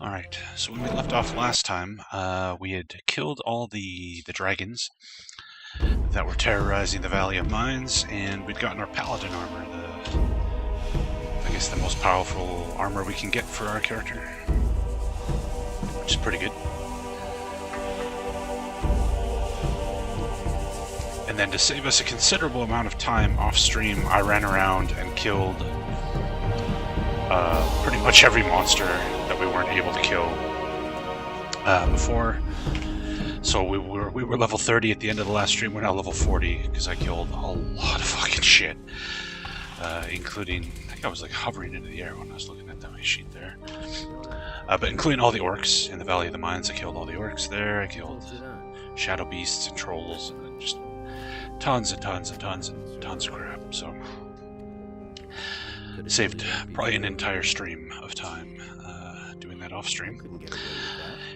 Alright, so when we left off last time, we had killed all the dragons that were terrorizing the Valley of Mines, and we'd gotten our paladin armor, I guess the most powerful armor we can get for our character, which is pretty good. And then to save us a considerable amount of time off stream, I ran around and killed pretty much every monster that we weren't able to kill before. So we were level 30 at the end of the last stream. We're now level 40 because I killed a lot of fucking shit, including, I think I was like hovering into the air when I was looking at my sheet there. But including all the orcs in the Valley of the Mines. I killed all the orcs there. I killed shadow beasts and trolls and just tons and tons and tons and tons of crap. So saved probably an entire stream of time doing that off stream.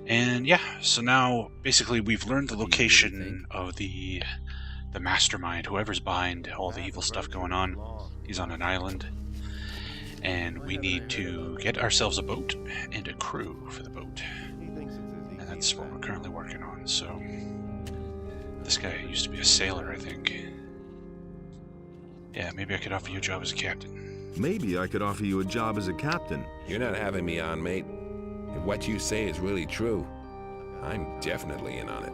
And yeah, so now basically we've learned the location of the mastermind, whoever's behind all the evil stuff going on. He's on an island, and we need to get ourselves a boat and a crew for the boat, and that's what we're currently working on. So this guy used to be a sailor, I think. Yeah, maybe I could offer you a job as a captain. Maybe I could offer you a job as a captain. You're not having me on, mate. If what you say is really true, I'm definitely in on it.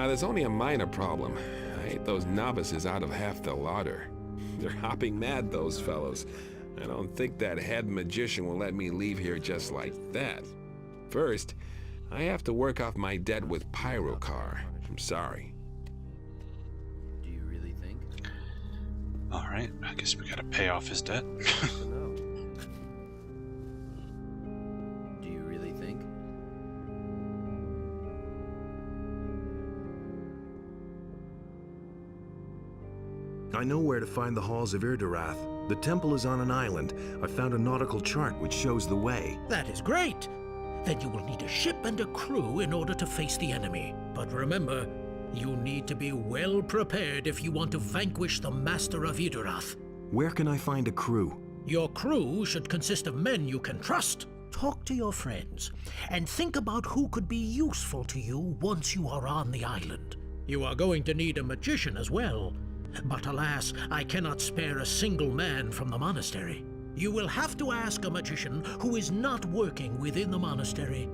There's only a minor problem. I hate those novices out of half the larder. They're hopping mad, those fellows. I don't think that head magician will let me leave here just like that. First, I have to work off my debt with Pyrocar. I'm sorry. Alright, I guess we gotta pay off his debt. Do you really think? I know where to find the halls of Irdarath. The temple is on an island. I found a nautical chart which shows the way. That is great! Then you will need a ship and a crew in order to face the enemy. But remember, you need to be well prepared if you want to vanquish the Master of Irdarath. Where can I find a crew? Your crew should consist of men you can trust. Talk to your friends, and think about who could be useful to you once you are on the island. You are going to need a magician as well. But alas, I cannot spare a single man from the monastery. You will have to ask a magician who is not working within the monastery.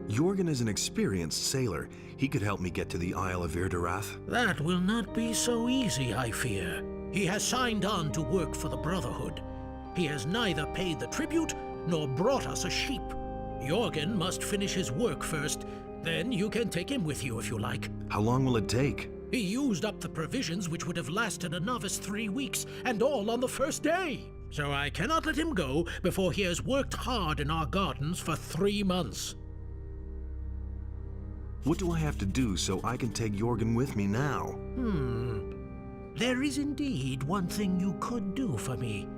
Jorgen is an experienced sailor. He could help me get to the Isle of Irdarath. That will not be so easy, I fear. He has signed on to work for the Brotherhood. He has neither paid the tribute nor brought us a sheep. Jorgen must finish his work first, then you can take him with you if you like. How long will it take? He used up the provisions which would have lasted a novice 3 weeks, and all on the first day. So I cannot let him go before he has worked hard in our gardens for 3 months. What do I have to do so I can take Jorgen with me now? There is indeed one thing you could do for me.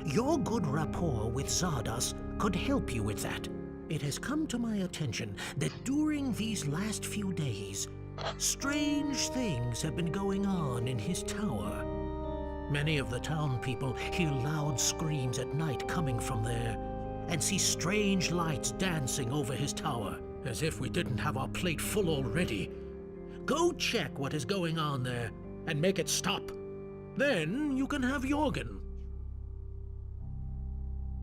Your good rapport with Zardas could help you with that. It has come to my attention that during these last few days, strange things have been going on in his tower. Many of the town people hear loud screams at night coming from there, and see strange lights dancing over his tower, as if we didn't have our plate full already. Go check what is going on there, and make it stop. Then you can have Jorgen.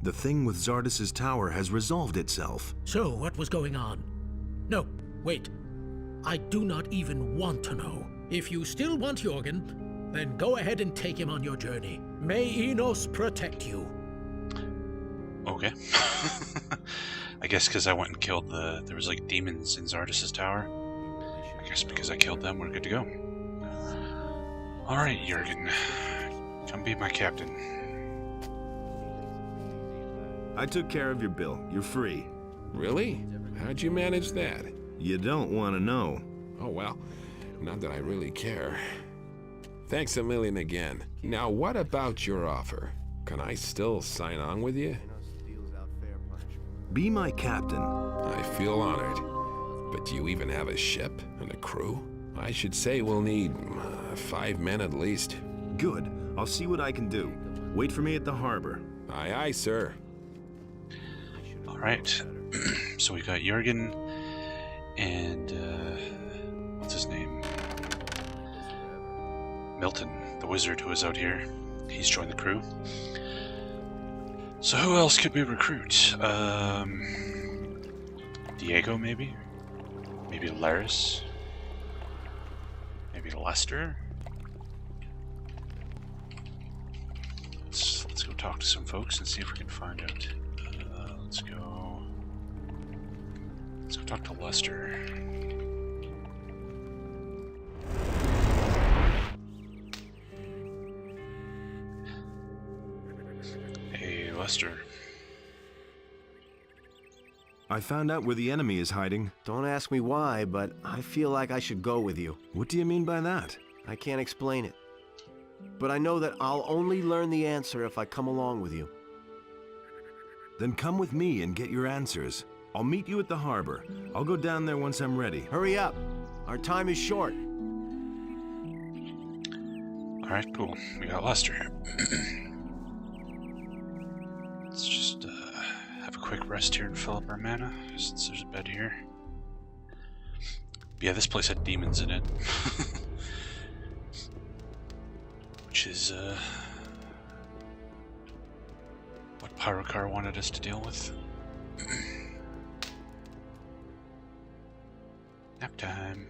The thing with Zardas's tower has resolved itself. So, what was going on? No, wait. I do not even want to know. If you still want Jorgen, then go ahead and take him on your journey. May Enos protect you. Okay. I guess because I went and killed there was like demons in Zardas's tower. I guess because I killed them, we're good to go. Alright, Jorgen. Come be my captain. I took care of your bill. You're free. Really? How'd you manage that? You don't want to know. Oh, well, not that I really care. Thanks a million again. Now, what about your offer? Can I still sign on with you? Be my captain. I feel honored. But do you even have a ship and a crew? I should say we'll need 5 men at least. Good. I'll see what I can do. Wait for me at the harbor. Aye, aye, sir. Alright. So we got Jurgen and what's his name? Milton, the wizard who is out here. He's joined the crew. So who else could we recruit? Diego, maybe? Maybe Laris? Maybe Lester? Let's go talk to some folks and see if we can find out. Let's go talk to Lester. Hey, Lester. I found out where the enemy is hiding. Don't ask me why, but I feel like I should go with you. What do you mean by that? I can't explain it. But I know that I'll only learn the answer if I come along with you. Then come with me and get your answers. I'll meet you at the harbor. I'll go down there once I'm ready. Hurry up. Our time is short. Alright, cool. We got Lester. Let's just have a quick rest here and fill up our mana, since there's a bed here. But yeah, this place had demons in it. Which is what Pyrokar wanted us to deal with. Nap time.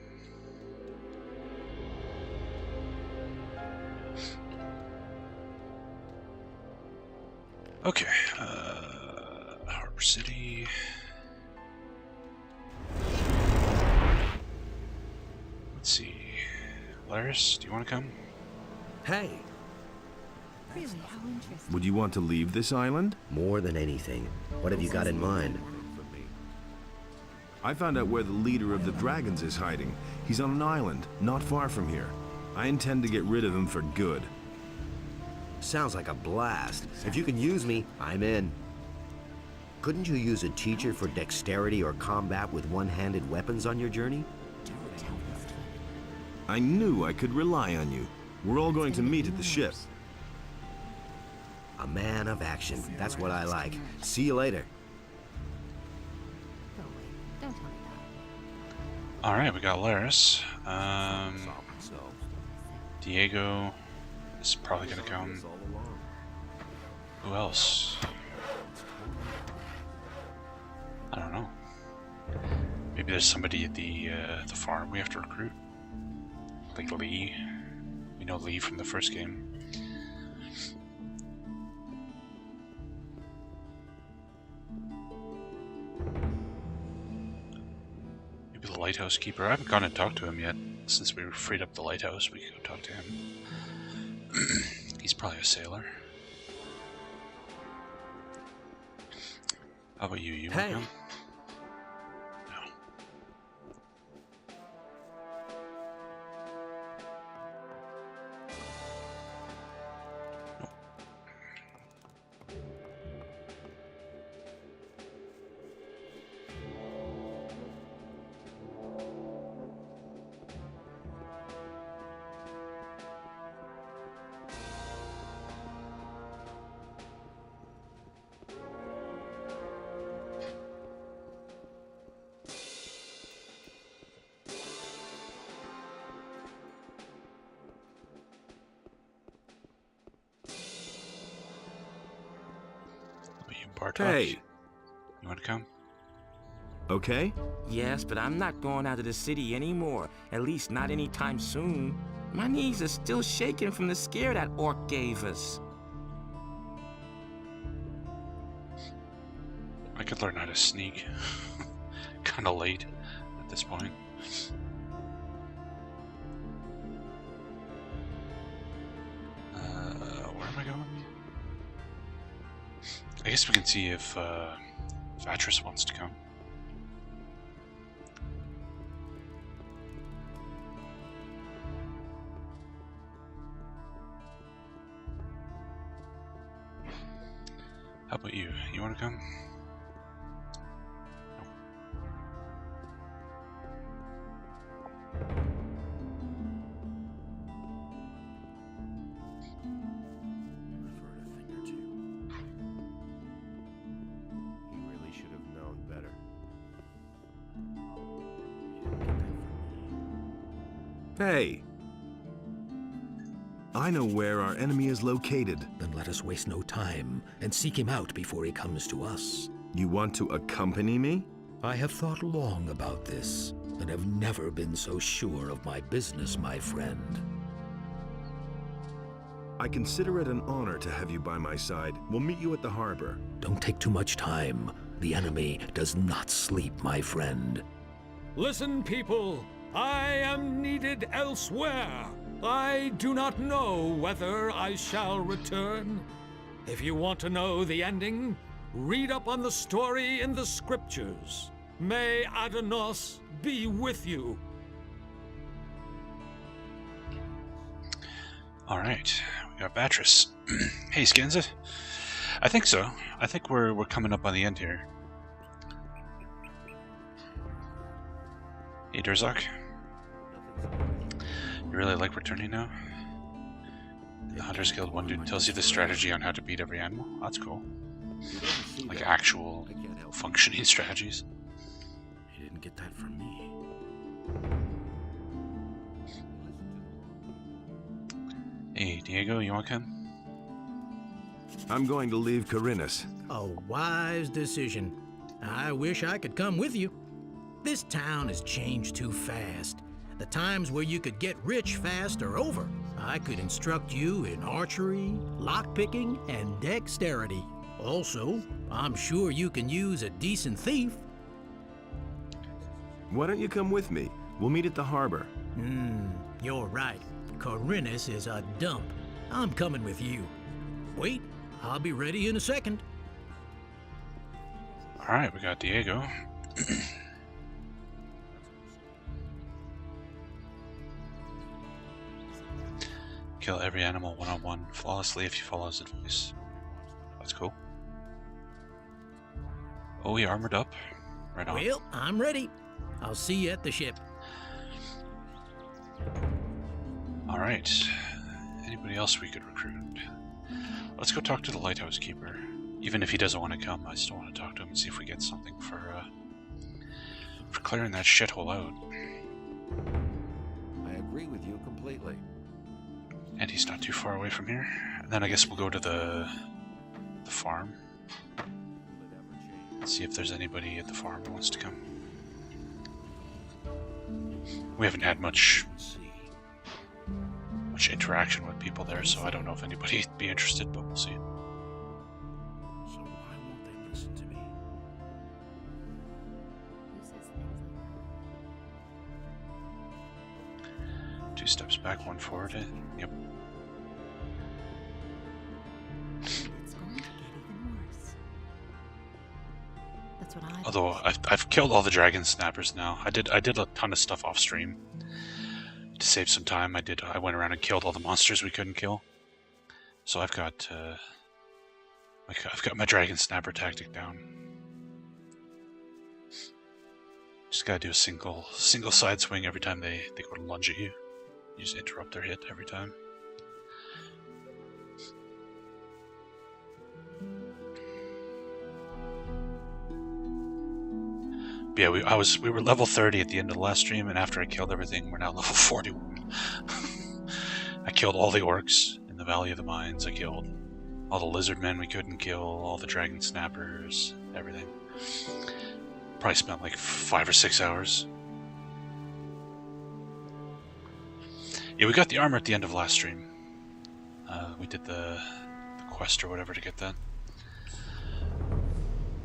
Okay, Harbor City. Let's see. Laris, do you want to come? Hey! Really, how interesting. Would you want to leave this island? More than anything, what have you got in mind? I found out where the leader of the dragons is hiding. He's on an island, not far from here. I intend to get rid of him for good. Sounds like a blast. If you can use me, I'm in. Couldn't you use a teacher for dexterity or combat with one-handed weapons on your journey? Don't tell this to anyone. I knew I could rely on you. We're all going to meet at the ship. A man of action. That's what I like. See you later. Go away. Don't tell me that. Alright, we got Laris. Diego is probably gonna come. Who else? I don't know. Maybe there's somebody at the farm we have to recruit. Like Lee. We know Lee from the first game. Maybe the lighthouse keeper. I haven't gone and talked to him yet. Since we freed up the lighthouse, we could go talk to him. He's probably a sailor. How about you? You Hey. want to come? No. Nope. How about you, Bartok? Hey, You want to come? okay? Yes, but I'm not going out of the city anymore. At least not anytime soon. My knees are still shaking from the scare that orc gave us. I could learn how to sneak. Kinda late at this point. Where am I going? I guess we can see if Atris wants to come. How about you? You want to come? He really should Hey! I know where our enemy is located. Then let us waste no time and seek him out before he comes to us. You want to accompany me? I have thought long about this, and have never been so sure of my business, my friend. I consider it an honor to have you by my side. We'll meet you at the harbor. Don't take too much time. The enemy does not sleep, my friend. Listen, people. I am needed elsewhere. I do not know whether I shall return. If you want to know the ending, read up on the story in the scriptures. May Adonos be with you. All right, we got Batris. Hey, Skinza. I think so. I think we're coming up on the end here. Hey, Durzak. You really like returning now? The Hunters Guild one dude tells you the strategy on how to beat every animal. That's cool. Like actual functioning strategies. He didn't get that from me. Hey, Diego, you want to come? I'm going to leave Corinus. A wise decision. I wish I could come with you. This town has changed too fast. The times where you could get rich fast are over. I could instruct you in archery, lockpicking, and dexterity. Also, I'm sure you can use a decent thief. Why don't you come with me? We'll meet at the harbor. You're right. Corinus is a dump. I'm coming with you. Wait, I'll be ready in a second. Alright, we got Diego. Kill every animal one-on-one flawlessly if you follow his advice. That's cool. Oh, he armored up. Right on. Well, I'm ready. I'll see you at the ship. Alright. Anybody else we could recruit? Let's go talk to the lighthouse keeper. Even if he doesn't want to come, I still want to talk to him and see if we get something for clearing that shithole out. I agree with you completely. And he's not too far away from here. And then I guess we'll go to the farm. See if there's anybody at the farm who wants to come. We haven't had much interaction with people there, so I don't know if anybody'd be interested, but we'll see. So why won't they listen to me? Who says things like 2 steps back, 1 forward. Yep. that? It's going to get even worse. That's what I. Although I've killed all the dragon snappers now. I did a ton of stuff off stream to save some time. I went around and killed all the monsters we couldn't kill. So I've got my dragon snapper tactic down. Just gotta do a single side swing every time they go to lunge at you. You just interrupt their hit every time. But yeah, we were level 30 at the end of the last stream, and after I killed everything, we're now level 41. I killed all the orcs in the Valley of the Mines. I killed all the lizard men we couldn't kill, all the dragon snappers, everything. Probably spent like 5 or 6 hours. Yeah, we got the armor at the end of last stream. We did the quest or whatever to get that.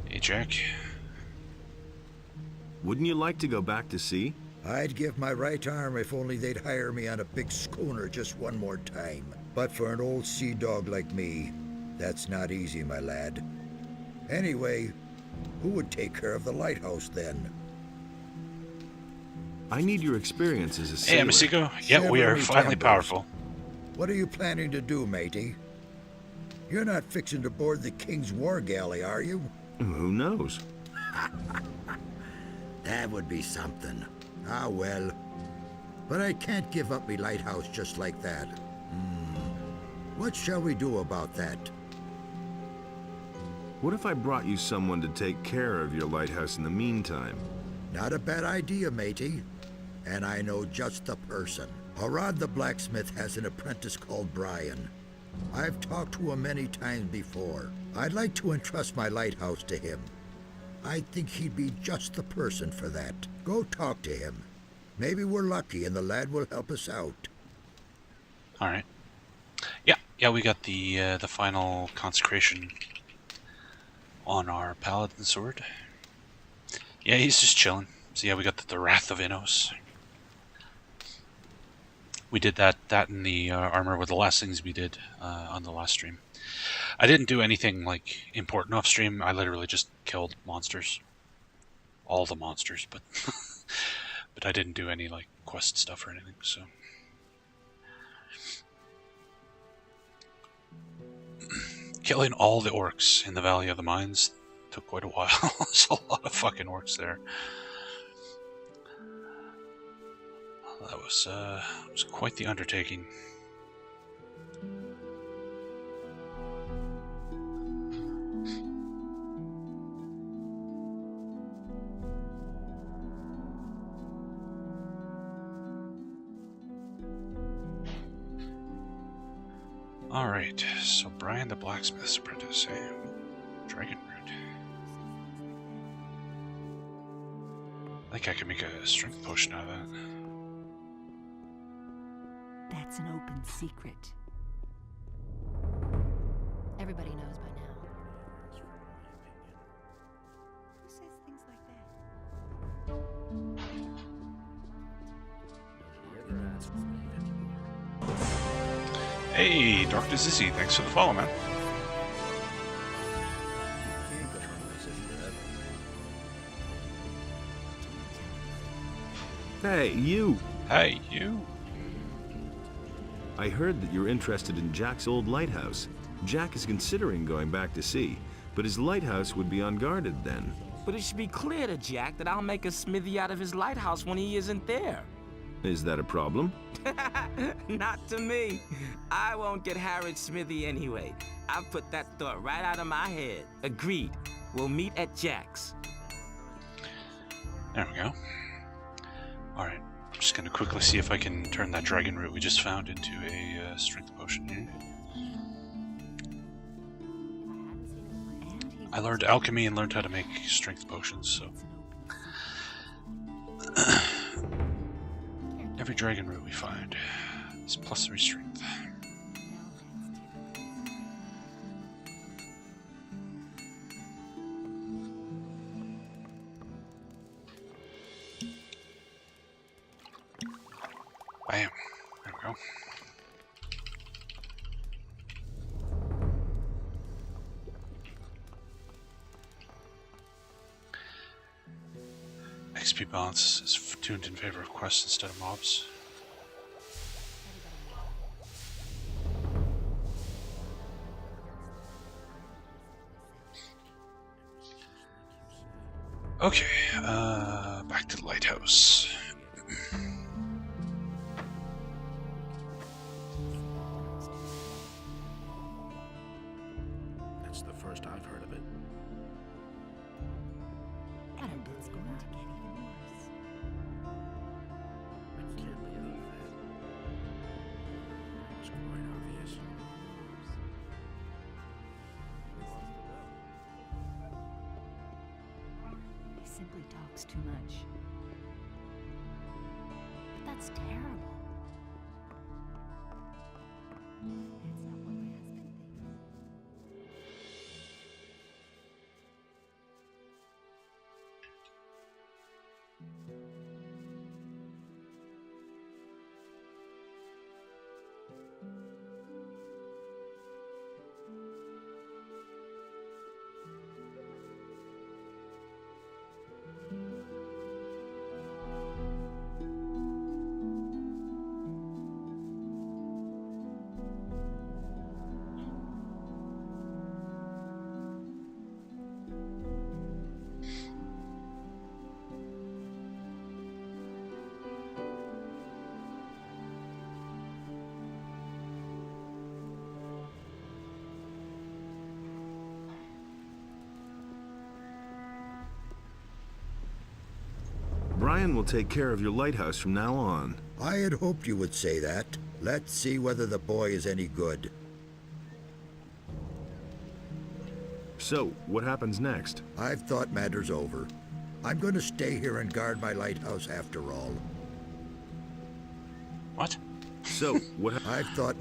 Hey, Jack. Wouldn't you like to go back to sea? I'd give my right arm if only they'd hire me on a big schooner just one more time. But for an old sea dog like me, that's not easy, my lad. Anyway, who would take care of the lighthouse then? I need your experience as a Hey, sailor. Amasigo. Yeah, we are Shivery finally timbers. powerful. What are you planning to do, matey? You're not fixing to board the King's War Galley, are you? Who knows? That would be something. Ah, well. But I can't give up me lighthouse just like that. What shall we do about that? What if I brought you someone to take care of your lighthouse in the meantime? Not a bad idea, matey. And I know just the person. Arad the blacksmith has an apprentice called Brian. I've talked to him many times before. I'd like to entrust my lighthouse to him. I think he'd be just the person for that. Go talk to him. Maybe we're lucky and the lad will help us out. All right. Yeah, we got the final consecration on our paladin sword. Yeah, he's just chilling. So yeah, we got the Wrath of Innos. We did that in the armor were the last things we did on the last stream. I didn't do anything like important off stream. I literally just killed monsters, all the monsters, but but I didn't do any like quest stuff or anything. So killing all the orcs in the Valley of the Mines took quite a while. There's a lot of fucking orcs there. That was quite the undertaking. Alright, so Brian the Blacksmith's apprentice, eh? Dragon root. I think I can make a strength potion out of that. That's an open secret. Everybody knows by now. Who says things like that? Hey, Dr. Zizzy, thanks for the follow, man. Hey, you! Hey, you! I heard that you're interested in Jack's old lighthouse. Jack is considering going back to sea, but his lighthouse would be unguarded then. But it should be clear to Jack that I'll make a smithy out of his lighthouse when he isn't there. Is that a problem? Not to me. I won't get Harrod's smithy anyway. I've put that thought right out of my head. Agreed. We'll meet at Jack's. There we go. Alright, I'm just gonna quickly see if I can turn that dragon root we just found into a strength potion here. I learned alchemy and learned how to make strength potions, so... Every dragon root we find is +3 strength. Bam. There we go. XP balance is tuned in favor of quests instead of mobs. Okay, back to the lighthouse. That's the first I've heard of it. And it's going to get even worse. I can't believe that. It's quite obvious. He simply talks too much. But that's terrible. That's not what my husband thinks. Brian will take care of your lighthouse from now on. I had hoped you would say that. Let's see whether the boy is any good. So, what happens next? I've thought matters over. I'm going to stay here and guard my lighthouse after all. What? So, what I've thought...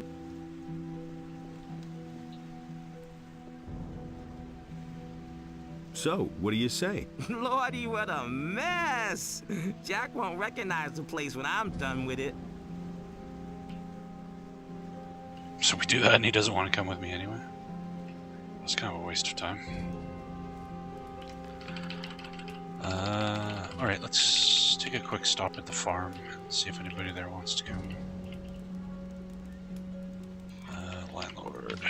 So, what do you say? Lordy, what a mess! Jack won't recognize the place when I'm done with it. So we do that and he doesn't want to come with me anyway. That's kind of a waste of time. Alright, let's take a quick stop at the farm and see if anybody there wants to come. Landlord.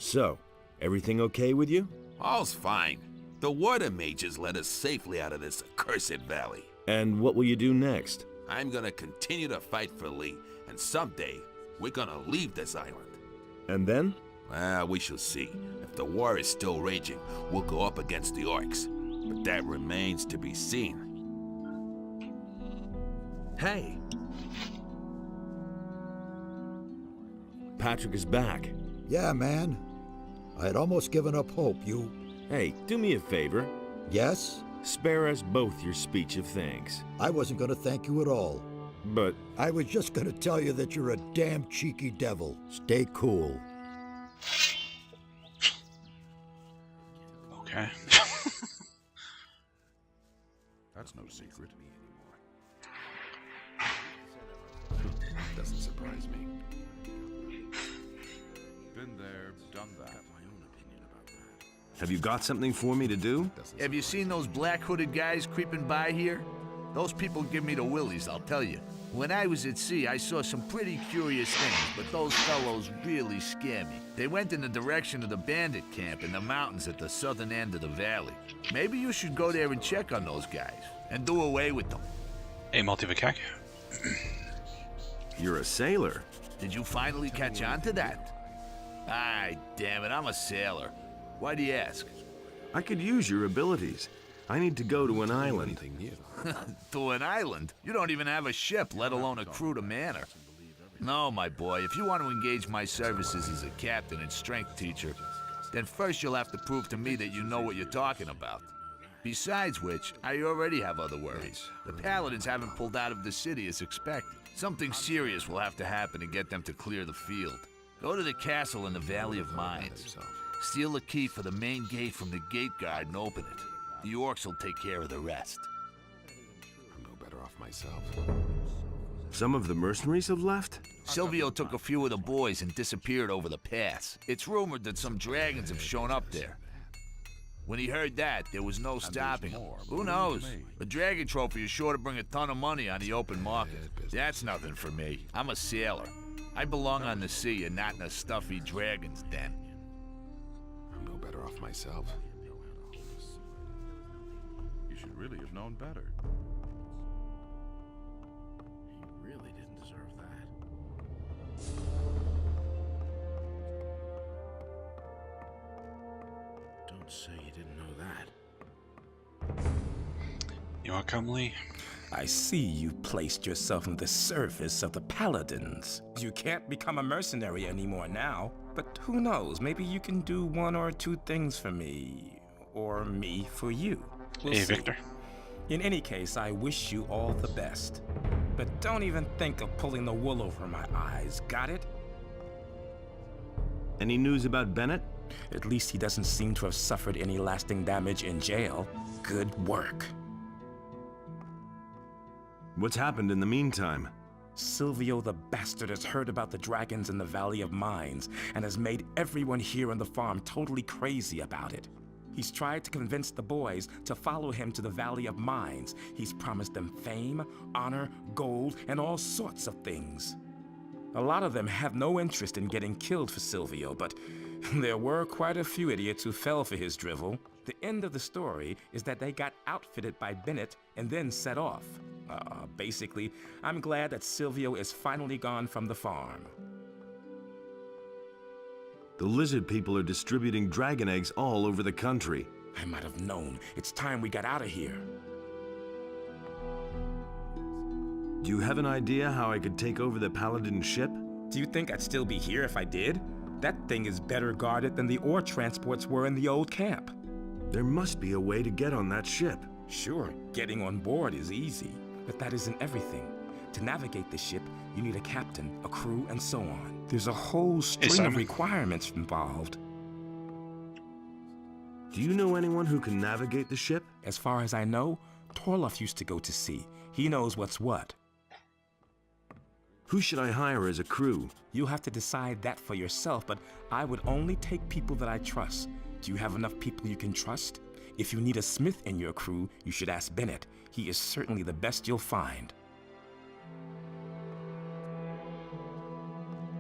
So, everything okay with you? All's fine. The water mages led us safely out of this accursed valley. And what will you do next? I'm gonna continue to fight for Lee, and someday, we're gonna leave this island. And then? Well, we shall see. If the war is still raging, we'll go up against the orcs. But that remains to be seen. Hey! Patrick is back. Yeah, man. I had almost given up hope. You... Hey, do me a favor. Yes? Spare us both your speech of thanks. I wasn't going to thank you at all. But... I was just going to tell you that you're a damn cheeky devil. Stay cool. Okay. That's no secret. Doesn't surprise me. Been there, done that. Have you got something for me to do? Have you seen those black hooded guys creeping by here? Those people give me the willies, I'll tell you. When I was at sea, I saw some pretty curious things, but those fellows really scare me. They went in the direction of the bandit camp in the mountains at the southern end of the valley. Maybe you should go there and check on those guys, and do away with them. Hey, Multivacac. You're a sailor. Did you finally catch on to that? Aye, damn it, I'm a sailor. Why do you ask? I could use your abilities. I need to go to an island. To an island? You don't even have a ship, let alone a crew to man her. No, my boy, if you want to engage my services as a captain and strength teacher, then first you'll have to prove to me that you know what you're talking about. Besides which, I already have other worries. The paladins haven't pulled out of the city as expected. Something serious will have to happen to get them to clear the field. Go to the castle in the Valley of Mines. Steal the key for the main gate from the gate guard and open it. The orcs will take care of the rest. I'm no better off myself. Some of the mercenaries have left? Silvio took a few of the boys and disappeared over the pass. It's rumored that some dragons have shown up there. When he heard that, there was no stopping him. Who knows? A dragon trophy is sure to bring a ton of money on the open market. That's nothing for me. I'm a sailor. I belong on the sea and not in a stuffy dragon's den. I'm no better off myself. You should really have known better. He really didn't deserve that. Don't say you didn't know that. You want to come, Lee? I see you placed yourself in the service of the Paladins. You can't become a mercenary anymore now, but who knows, maybe you can do one or two things for me, or me for you. We'll Hey, see. Victor. In any case, I wish you all the best. But don't even think of pulling the wool over my eyes, got it? Any news about Bennett? At least he doesn't seem to have suffered any lasting damage in jail. Good work. What's happened in the meantime? Silvio the bastard has heard about the dragons in the Valley of Mines and has made everyone here on the farm totally crazy about it. He's tried to convince the boys to follow him to the Valley of Mines. He's promised them fame, honor, gold, and all sorts of things. A lot of them have no interest in getting killed for Silvio, but there were quite a few idiots who fell for his drivel. The end of the story is that they got outfitted by Bennett and then set off. Basically, I'm glad that Silvio is finally gone from the farm. The lizard people are distributing dragon eggs all over the country. I might have known. It's time we got out of here. Do you have an idea how I could take over the Paladin ship? Do you think I'd still be here if I did? That thing is better guarded than the ore transports were in the old camp. There must be a way to get on that ship. Sure, getting on board is easy, but that isn't everything. To navigate the ship, you need a captain, a crew, and so on. There's a whole string of requirements involved. Do you know anyone who can navigate the ship? As far as I know, Torloff used to go to sea. He knows what's what. Who should I hire as a crew? You'll have to decide that for yourself, but I would only take people that I trust. Do you have enough people you can trust? If you need a smith in your crew, you should ask Bennett. He is certainly the best you'll find.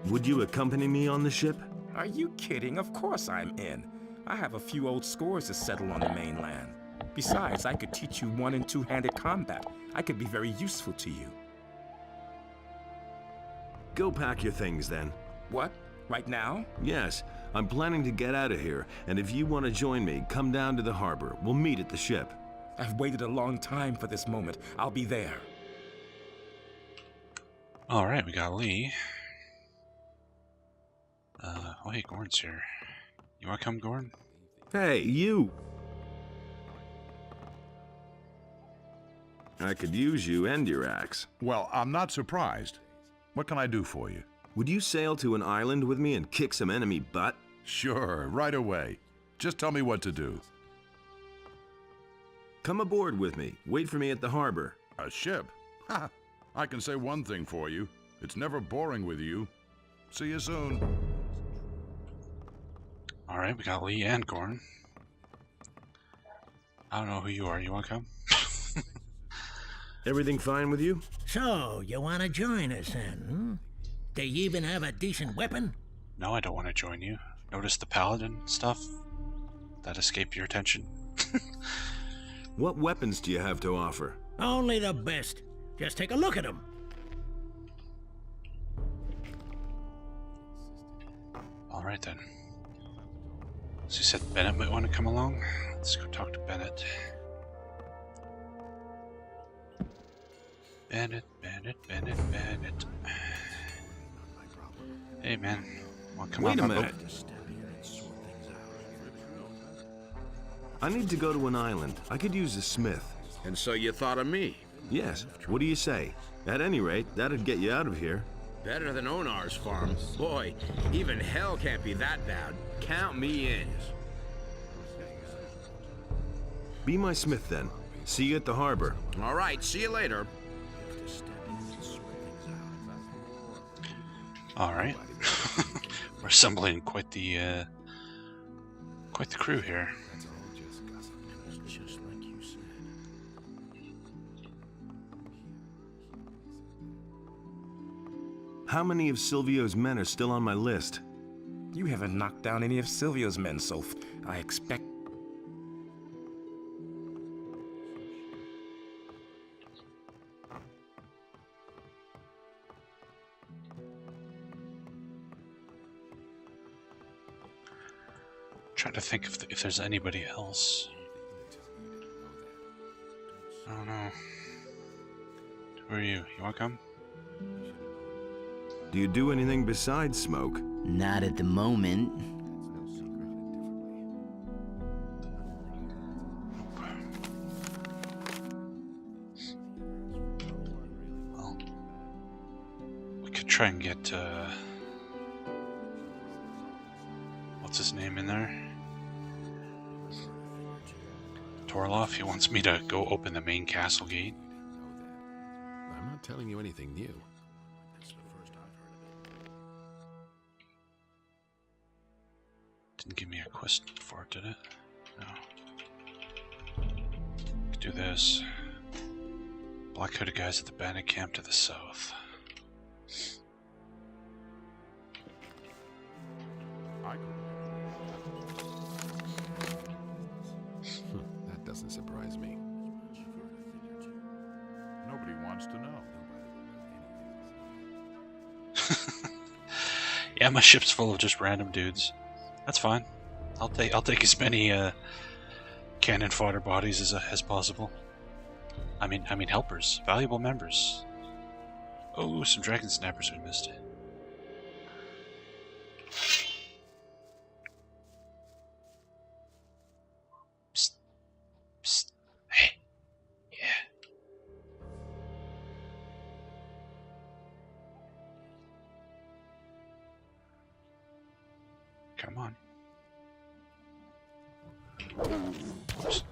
Would you accompany me on the ship? Are you kidding? Of course I'm in. I have a few old scores to settle on the mainland. Besides, I could teach you one- and two-handed combat. I could be very useful to you. Go pack your things then. What? Right now? Yes, I'm planning to get out of here, and if you want to join me, come down to the harbor. We'll meet at the ship. I've waited a long time for this moment. I'll be there. Alright, we got Lee. Oh hey, Gorn's here. You wanna come, Gorn? Hey, you! I could use you and your axe. Well, I'm not surprised. What can I do for you? Would you sail to an island with me and kick some enemy butt? Sure, right away. Just tell me what to do. Come aboard with me. Wait for me at the harbor. A ship? Ha! I can say one thing for you. It's never boring with you. See you soon. Alright, we got Lee and Gorn. I don't know who you are. You wanna come? Everything fine with you? So, you want to join us then, hmm? Do you even have a decent weapon? No, I don't want to join you. Notice the paladin stuff? That escaped your attention? What weapons do you have to offer? Only the best. Just take a look at them. Alright then. So you said Bennett might want to come along? Let's go talk to Bennett. Bennett. Hey man, wanna come Wait on a minute. I need to go to an island. I could use a smith. And so you thought of me? Yes. What do you say? At any rate, that'd get you out of here. Better than Onar's farm. Boy, even hell can't be that bad. Count me in. Be my smith then. See you at the harbor. All right, see you later. Alright. We're assembling quite the crew here. Just like you said. How many of Silvio's men are still on my list? You haven't knocked down any of Silvio's men, so I expect... Trying to think if there's anybody else. I don't know. Who are you? You wanna come? Do you do anything besides smoke? Not at the moment. Well, we could try and get what's his name in there? Torloff. He wants me to go open the main castle gate. I'm not telling you anything new. Didn't give me a quest for it, did it? No. Could do this. Black hooded guys at the bandit camp to the south. That doesn't surprise me. Nobody wants to know. Yeah, my ship's full of just random dudes. That's fine. I'll take as many cannon fodder bodies as possible. I mean helpers, valuable members. Oh, some dragon snappers we missed. Psst. Psst. Hey. Yeah. Come on. Oops.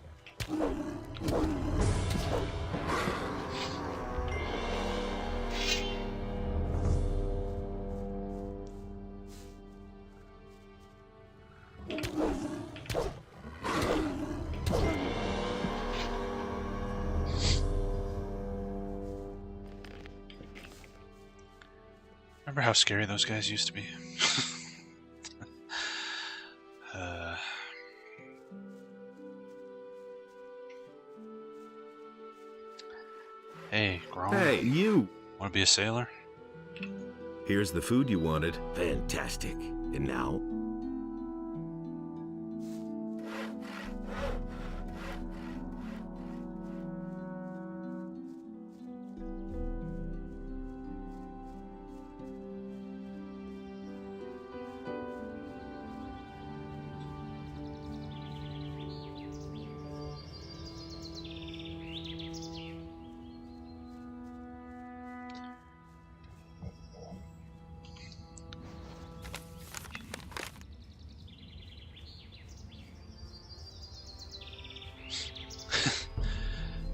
Remember how scary those guys used to be? Hey, Grom. Hey, you! Want to be a sailor? Here's the food you wanted. Fantastic. And now?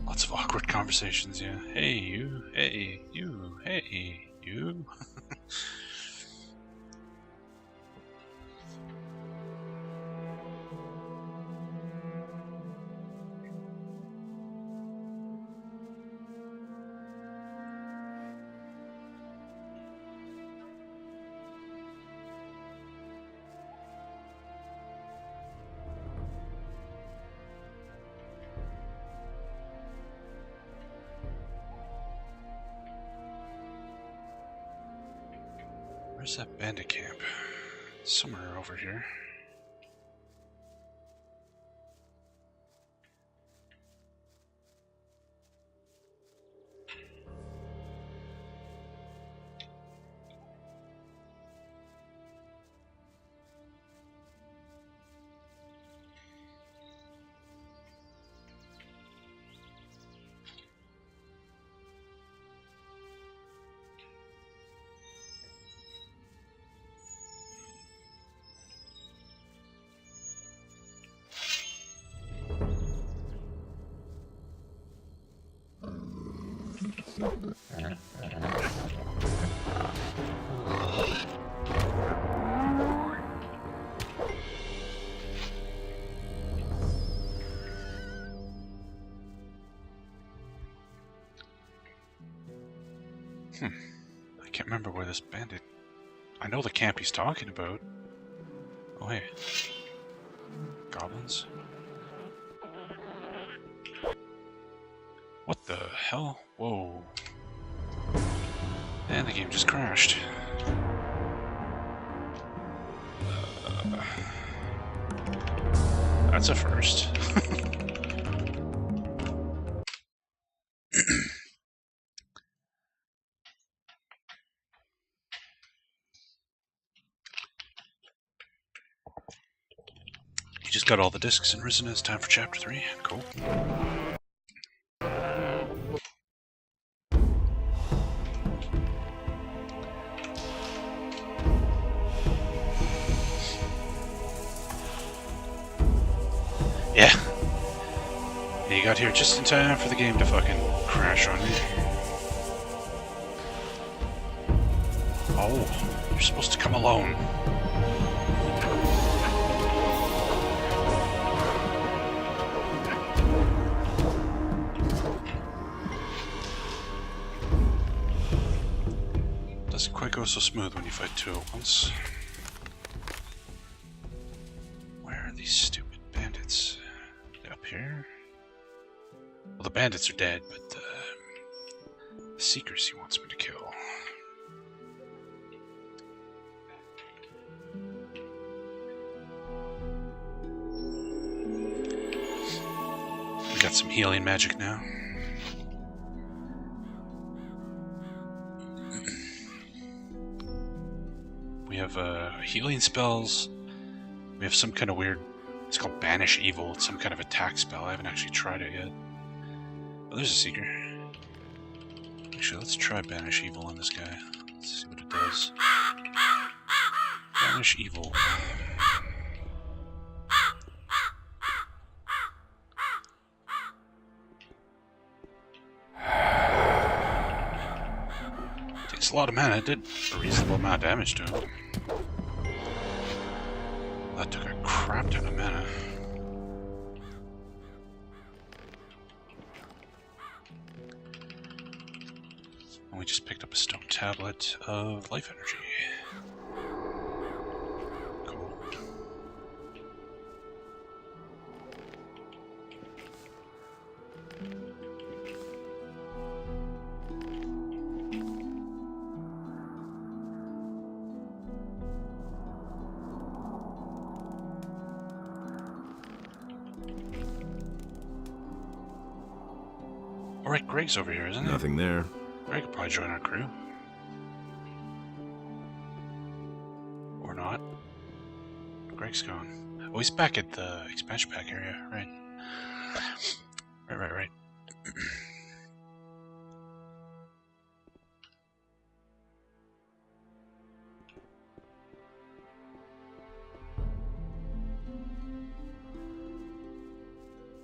Lots of awkward conversations, yeah. Hey, you. Hey, you. Hey, you. Where's that bandit camp? Somewhere over here. I can't remember where this bandit... I know the camp he's talking about. Oh, hey. Goblins? What the hell? Whoa. And the game just crashed. That's a first. You just got all the discs and risen. It's time for chapter 3. Cool. Yeah. You got here just in time for the game to fucking crash on me. Oh, you're supposed to come alone. Doesn't quite go so smooth when you fight two at once. Where are these stupid bandits? Up here? Well, the bandits are dead, but Seekers he wants me to kill. We got some healing magic now. We have healing spells. We have some kind of weird... It's called Banish Evil. It's some kind of attack spell. I haven't actually tried it yet. Oh, there's a Seeker. Actually, let's try Banish Evil on this guy. Let's see what it does. Banish Evil. Takes a lot of mana. It did a reasonable amount of damage to him. That took a crap ton of mana. And we just picked up a stone tablet of life energy. Cool. Alright, Greg's over here, isn't he? Nothing there. Greg could probably join our crew. Or not. Greg's gone. Oh, he's back at the expansion pack area, right? Right.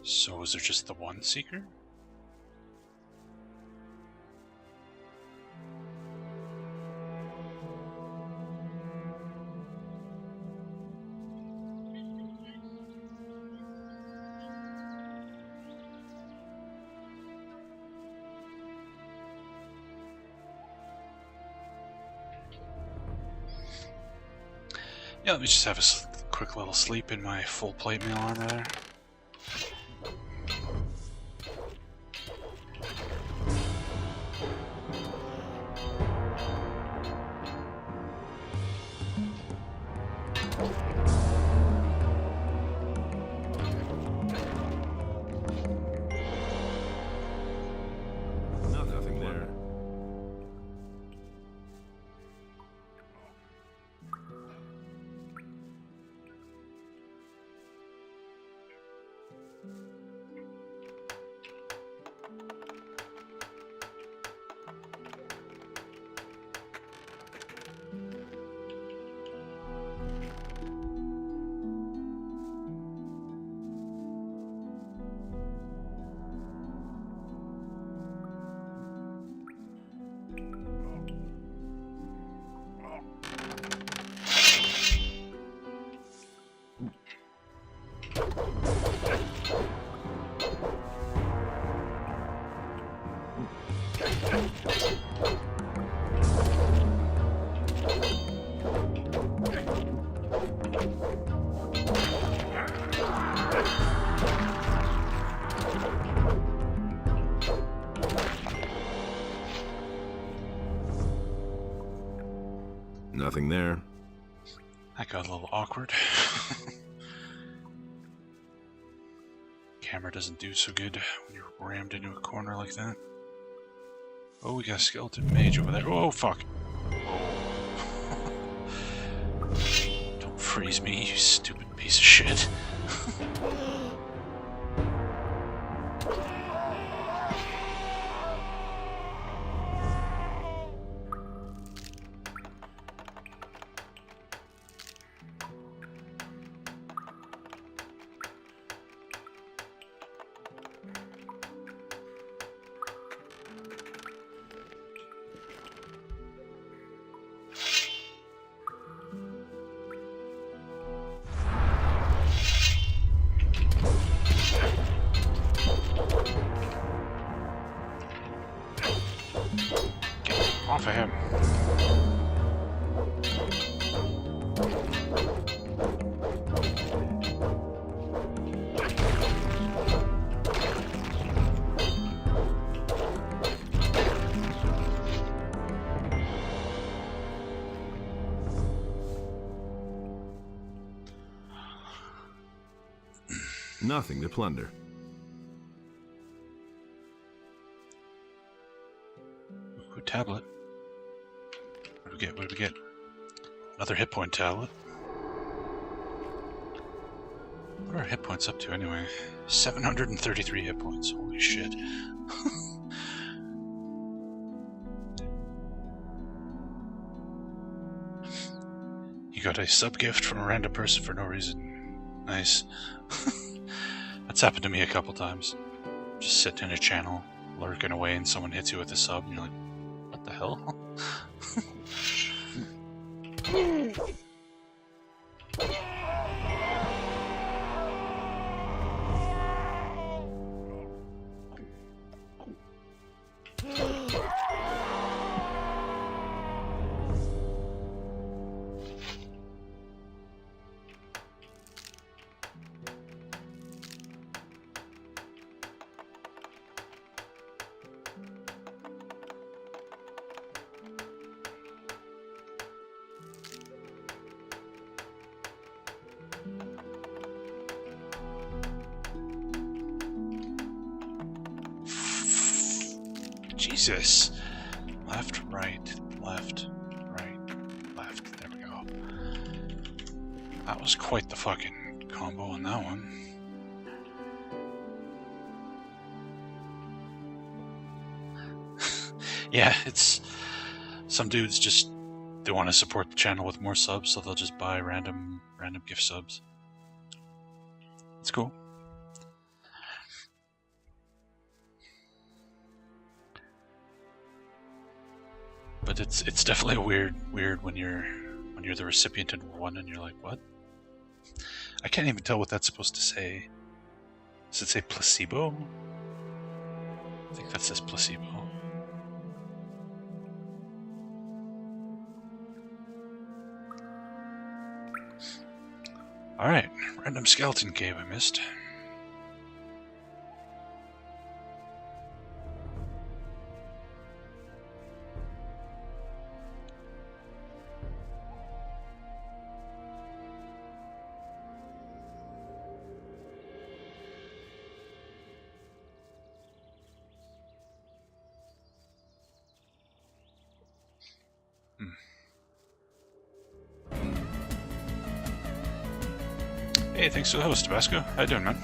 So is there just the one Seeker? Yeah, let me just have a quick little sleep in my full plate mail armor there. Nothing there. Nothing there. That got a little awkward. Camera doesn't do so good when you're rammed into a corner like that. Oh, we got a skeleton mage over there. Oh, fuck. Don't freeze me, you stupid piece of shit. Off of him. nothing to plunder. Ooh, tablet. What do we get? What do we get? Another hit point tablet. What are our hit points up to anyway? 733 hit points. Holy shit. You got a sub-gift from a random person for no reason. Nice. That's happened to me a couple times. Just sitting in a channel, lurking away, and someone hits you with a sub, and you're like, what the hell? Jesus. Left, right, left, right, left. There we go. That was quite the fucking combo on that one. Yeah, it's... Some dudes just... They want to support the channel with more subs, so they'll just buy random gift subs. It's cool. But it's definitely weird when you're the recipient in one and you're like, what? I can't even tell what that's supposed to say. Does it say placebo? I think that says placebo. Alright, random skeleton cave I missed. Hey, thanks for the host, Tabasco. How you doing, man?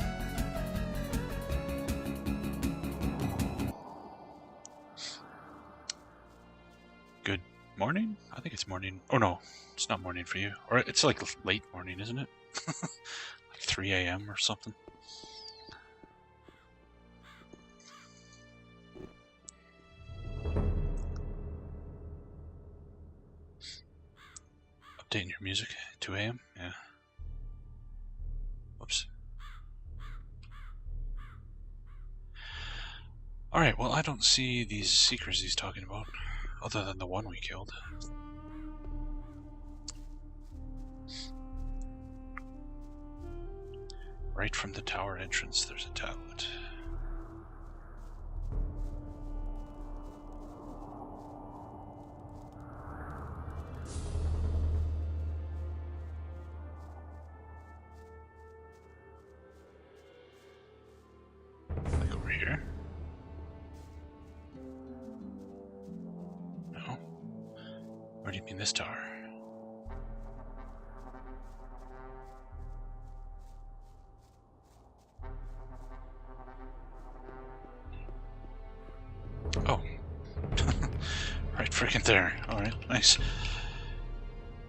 Good morning? I think it's morning. Oh no, it's not morning for you. Or it's like late morning, isn't it? Like 3 a.m. or something. Updating your music. 2 a.m.? Yeah. Whoops. Alright, well I don't see these seekers he's talking about, other than the one we killed. Right from the tower entrance there's a tablet. Like over here? No. Where do you mean this tower? Oh. Right freaking there. Alright, nice.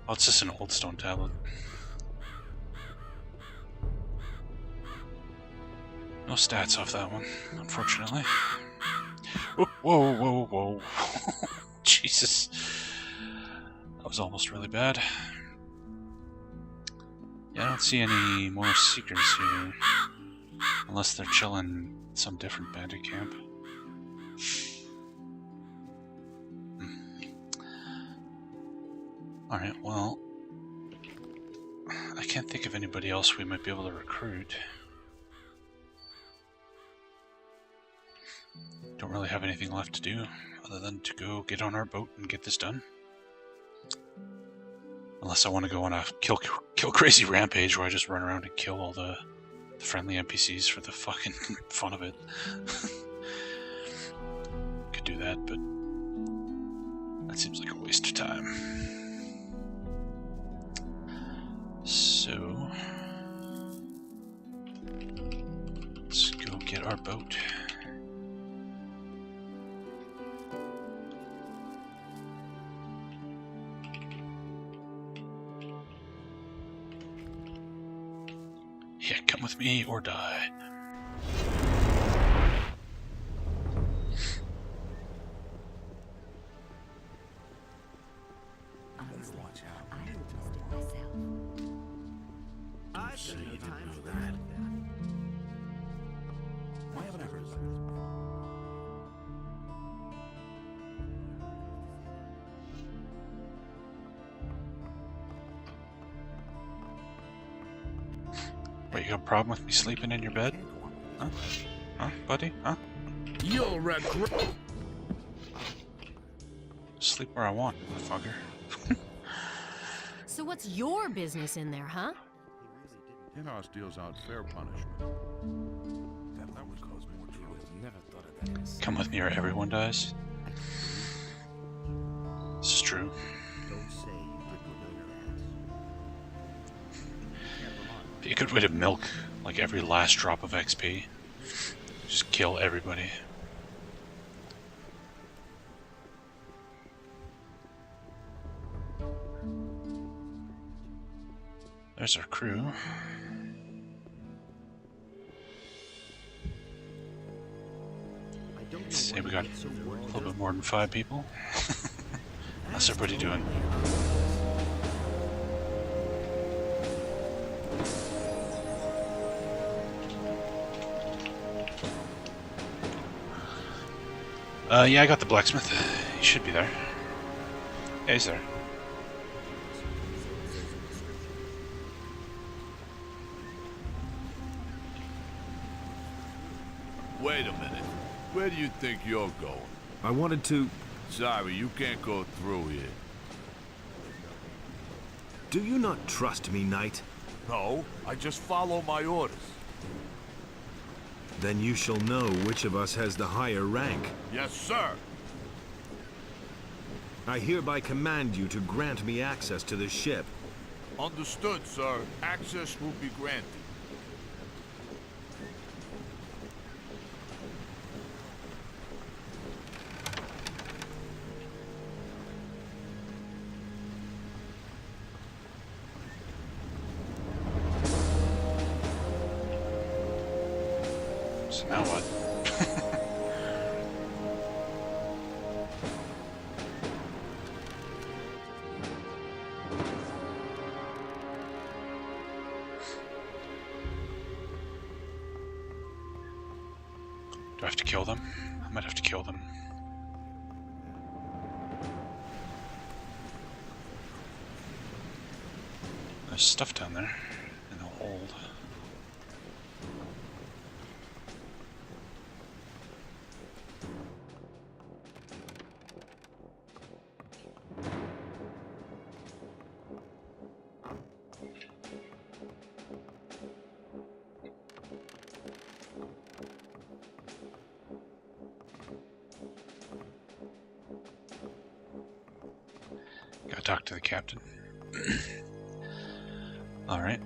Oh, it's just an old stone tablet. No stats off that one, unfortunately. Oh, whoa, whoa, whoa. Jesus. That was almost really bad. Yeah, I don't see any more seekers here. Unless they're chilling in some different bandit camp. Alright, well... I can't think of anybody else we might be able to recruit. Don't really have anything left to do, other than to go get on our boat and get this done. Unless I want to go on a kill crazy rampage where I just run around and kill all the the friendly NPCs for the fucking fun of it. Could do that, but that seems like a waste of time. So let's go get our boat. Yeah, come with me or die. Wait, you got a problem with me sleeping in your bed? Huh? Huh, buddy? Huh? You'll regret. Sleep where I want, fucker. So what's your business in there, huh? Inhouse deals out fair punishment. That would cause more trouble. Never thought of that. Come with me or everyone dies. This is true. Don't say you didn't know that. Be a good way to milk like every last drop of XP. Just kill everybody. There's our crew. Let's see, we got a little bit more than 5 people. How's everybody doing? Yeah, I got the blacksmith. He should be there. Yeah, he's there. Wait a minute. Where do you think you're going? I wanted to... Sorry, you can't go through here. Do you not trust me, Knight? No, I just follow my orders. Then you shall know which of us has the higher rank. Yes, sir. I hereby command you to grant me access to the ship. Understood, sir. Access will be granted. So now what? Do I have to kill them? I might have to kill them. There's stuff down there in the hold. Gotta talk to the captain. Alright.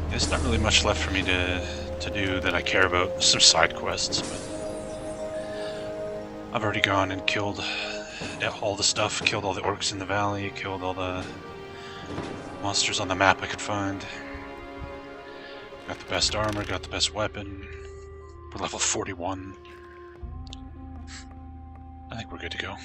There's not really much left for me to do that I care about. Some side quests, but I've already gone and killed all the stuff, killed all the orcs in the valley, killed all the monsters on the map I could find. Got the best armor, got the best weapon. We're level 41. I think we're good to go.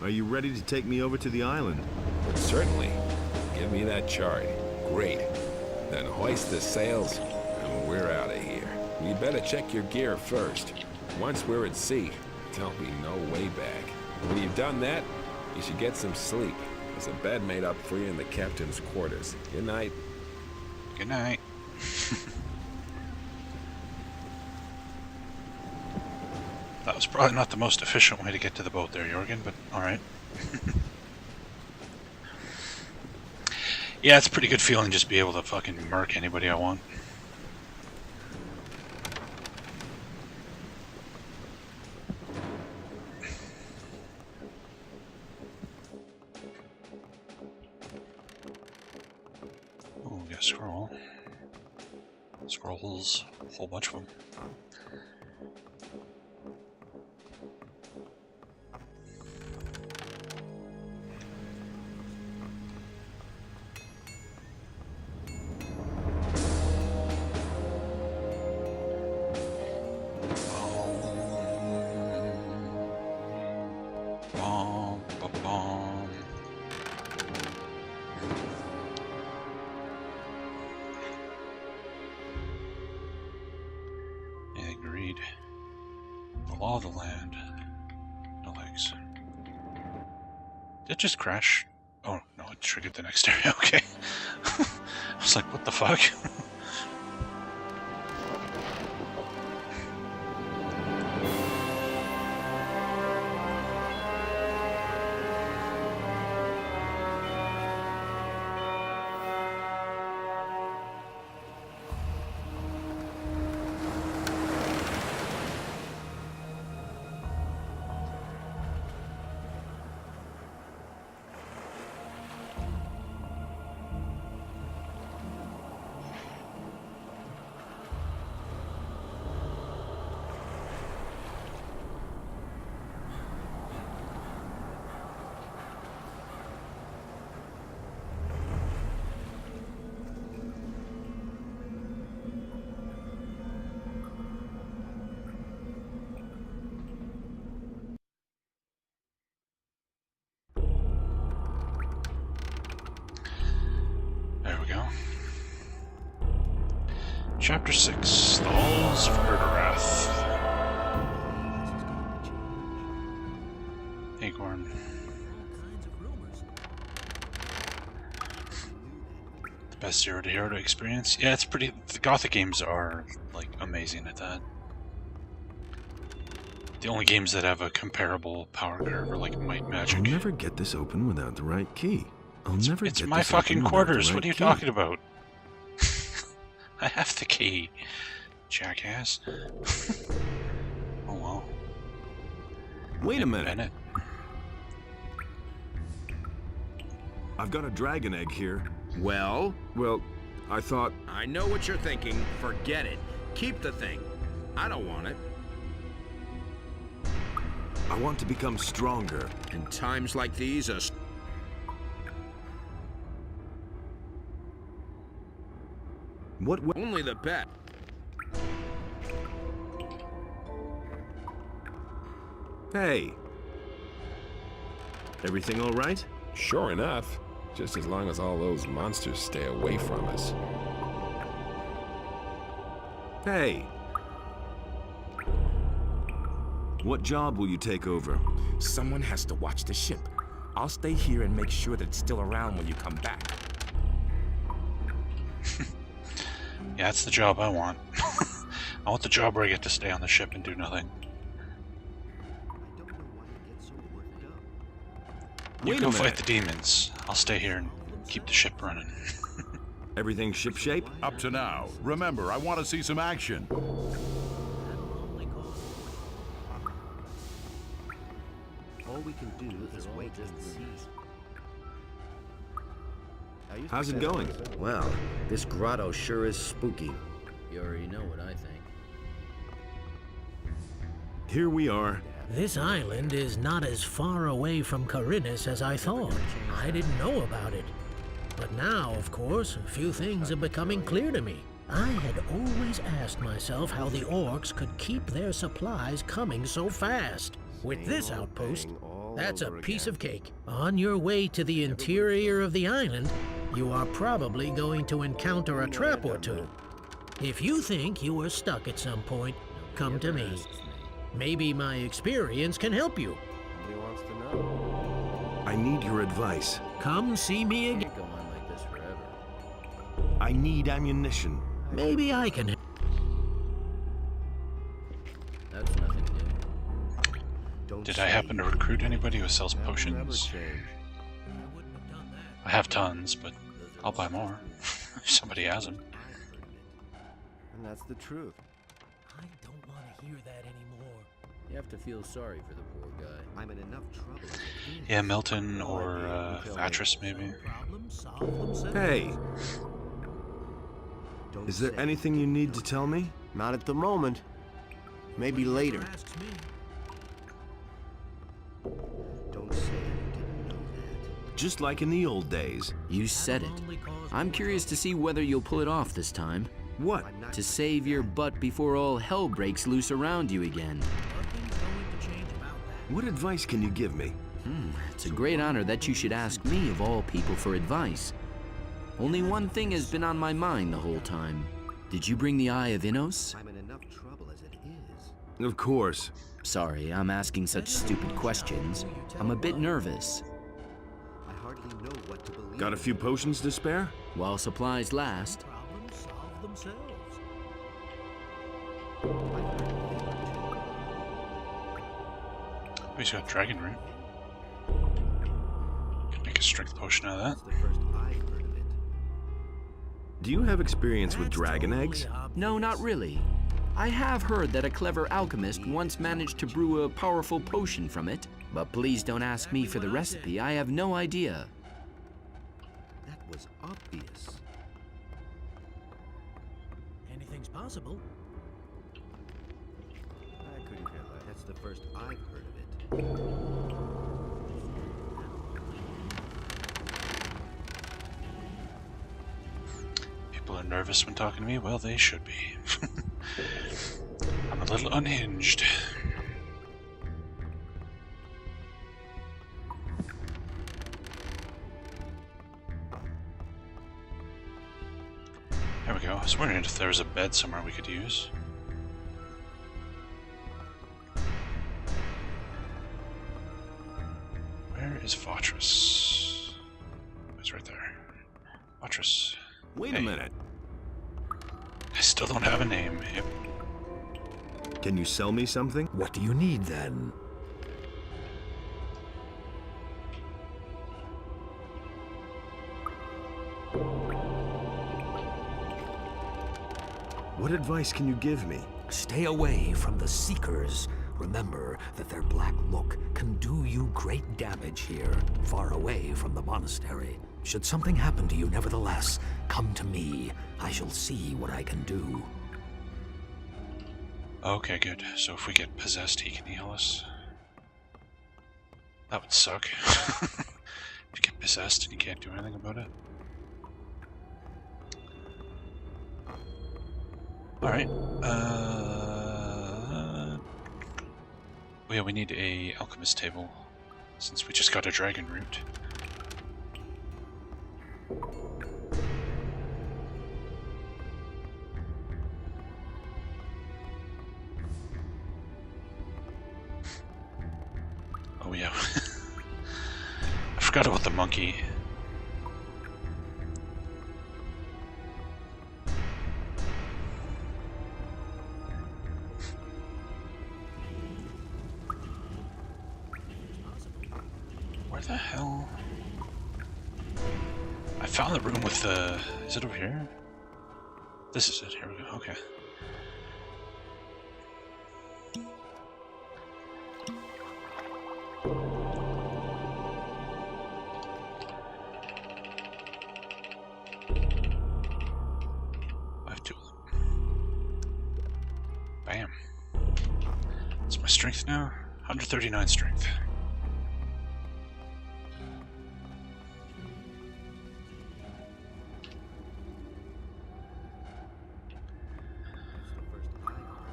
Are you ready to take me over to the island? Certainly. Give me that chart. Great. Then hoist the sails, and we're out of here. You better check your gear first. Once we're at sea, there'll be no way back. When you've done that, you should get some sleep. There's a bed made up for you in the captain's quarters. Good night. Good night. That was probably not the most efficient way to get to the boat there, Jorgen, but alright. Yeah, it's a pretty good feeling just be able to fucking murk anybody I want. Oh, we got a scroll. Scrolls, a whole bunch of them. Anything to read? The law of the land. No legs. Did it just crash? Oh, no, it triggered the next area. Okay. I was like, what the fuck? There we go. Chapter 6, The Halls of Erdarath. Acorn. The best zero to hero experience? Yeah, it's pretty... The Gothic games are, like, amazing at that. The only games that have a comparable power curve are, like, Might and Magic. I'll never get this open without the right key. It's my fucking quarters. What are you talking about? I have the key, jackass. Oh well. Wait a minute. I've got a dragon egg here. Well, I thought... I know what you're thinking. Forget it. Keep the thing. I don't want it. I want to become stronger. In times like these, only the best. Hey. Everything all right? Sure enough. Just as long as all those monsters stay away from us. Hey. What job will you take over? Someone has to watch the ship. I'll stay here and make sure that it's still around when you come back. Yeah, that's the job I want. I want the job where I get to stay on the ship and do nothing. You go fight the demons. I'll stay here and keep the ship running. Everything shipshape? Up to now. Remember, I want to see some action. All we can do is wait and see. How's it going? Well, this grotto sure is spooky. You already know what I think. Here we are. This island is not as far away from Carinus as I thought. I didn't know about it. But now, of course, a few things are becoming clear to me. I had always asked myself how the orcs could keep their supplies coming so fast. With this outpost, That's a piece of cake. On your way to the interior of the island, you are probably going to encounter a trap or two. If you think you are stuck at some point, come to me. Maybe my experience can help you. Nobody wants to know. I need your advice. Come see me again. Can't go on like this forever. I need ammunition. Maybe I can. That's nothing new. Did I happen to recruit anybody who sells potions? I have tons, but I'll buy more. If somebody has them. And that's the truth. I don't want to hear that anymore. You have to feel sorry for the poor guy. I'm in enough trouble as it is. Yeah, Milton or Atris, maybe. Hey! Is there anything you need to tell me? Not at the moment. Maybe later. Don't say you didn't know that. Just like in the old days. You said it. I'm curious to see whether you'll pull it off this time. What? To save your butt before all hell breaks loose around you again. What advice can you give me? It's a great honor that you should ask me of all people for advice. Only one thing has been on my mind the whole time. Did you bring the Eye of Innos? I'm in enough trouble as it is. Of course. Sorry, I'm asking such stupid questions. I'm a bit nervous. I hardly know what to believe. Got a few potions to spare? While supplies last. Problems solve themselves. He's got dragon root. Could make a strength potion out of that. That's the first I've heard of it. Do you have experience with dragon eggs? No, not really. I have heard that a clever alchemist once managed to brew a powerful potion from it, but please don't ask me for the recipe. I have no idea. That was obvious. Anything's possible. I couldn't care less. That's the first I've heard of it. People are nervous when talking to me? Well, they should be. I'm a little unhinged. There we go. I was wondering if there was a bed somewhere we could use. Where is Fortress? It's right there. Fortress. Wait a minute. I still don't have a name. Yep. Can you sell me something? What do you need then? What advice can you give me? Stay away from the Seekers. Remember that their black look can do you great damage here, far away from the monastery. Should something happen to you, nevertheless, come to me. I shall see what I can do. Okay, good. So if we get possessed, he can heal us. That would suck. If you get possessed and you can't do anything about it. Alright. Yeah, we need a alchemist table, since we just got a dragon root. Oh yeah. I forgot about the monkey. Where the hell? I found the room with the... Is it over here? This is it. Here we go. Okay. I have two of them. Bam. That's my strength now. 139 strength.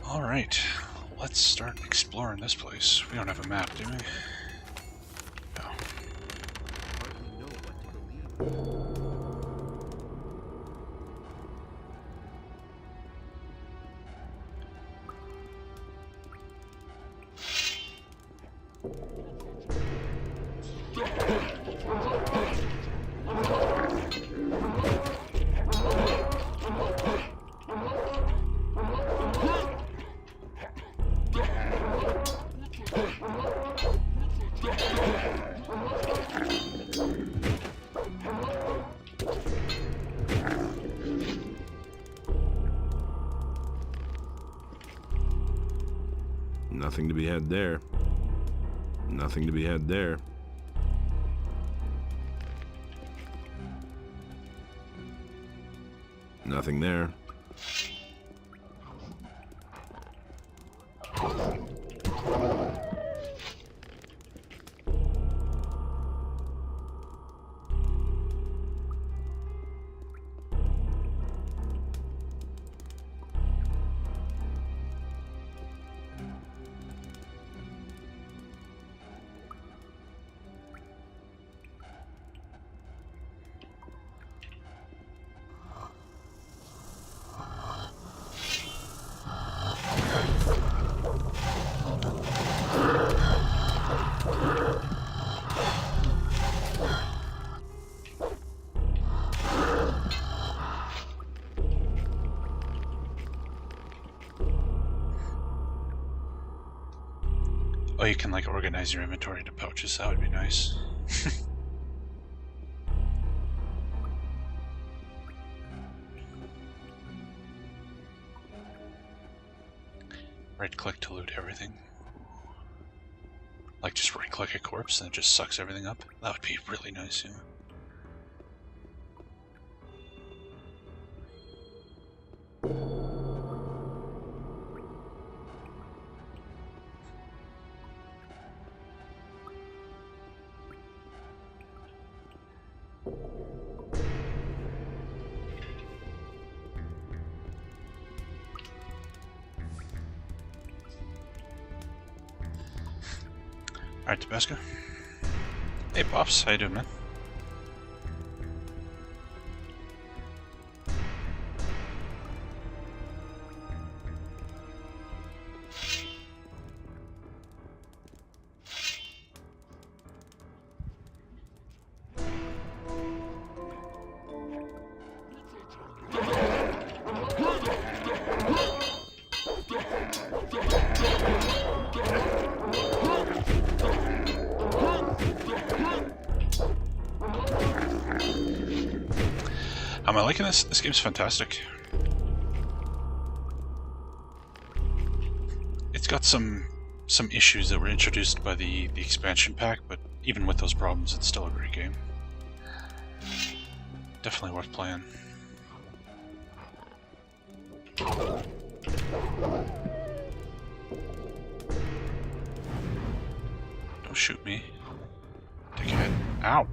Alright, let's start exploring this place. We don't have a map, do we? Nothing to be had there. Nothing to be had there. Nothing there. Oh, you can like organize your inventory into pouches. That would be nice. Right click to loot everything. Like just right click a corpse and it just sucks everything up. That would be really nice, yeah. Alright, Tabasco. Hey, Pops. How you doing, man? Am I liking this? This game's fantastic. It's got some issues that were introduced by the expansion pack, but even with those problems, it's still a great game. Definitely worth playing. Don't shoot me. Take a hit. Ow!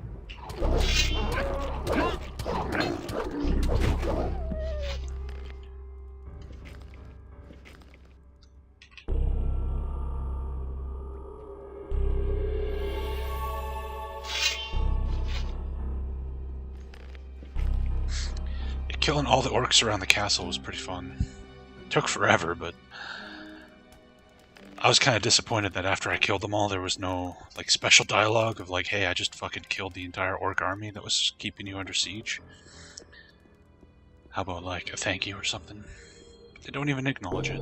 Killing all the orcs around the castle was pretty fun. Took forever, but I was kind of disappointed that after I killed them all, there was no like special dialogue of like, hey, I just fucking killed the entire orc army that was keeping you under siege. How about like a thank you or something? But they don't even acknowledge it.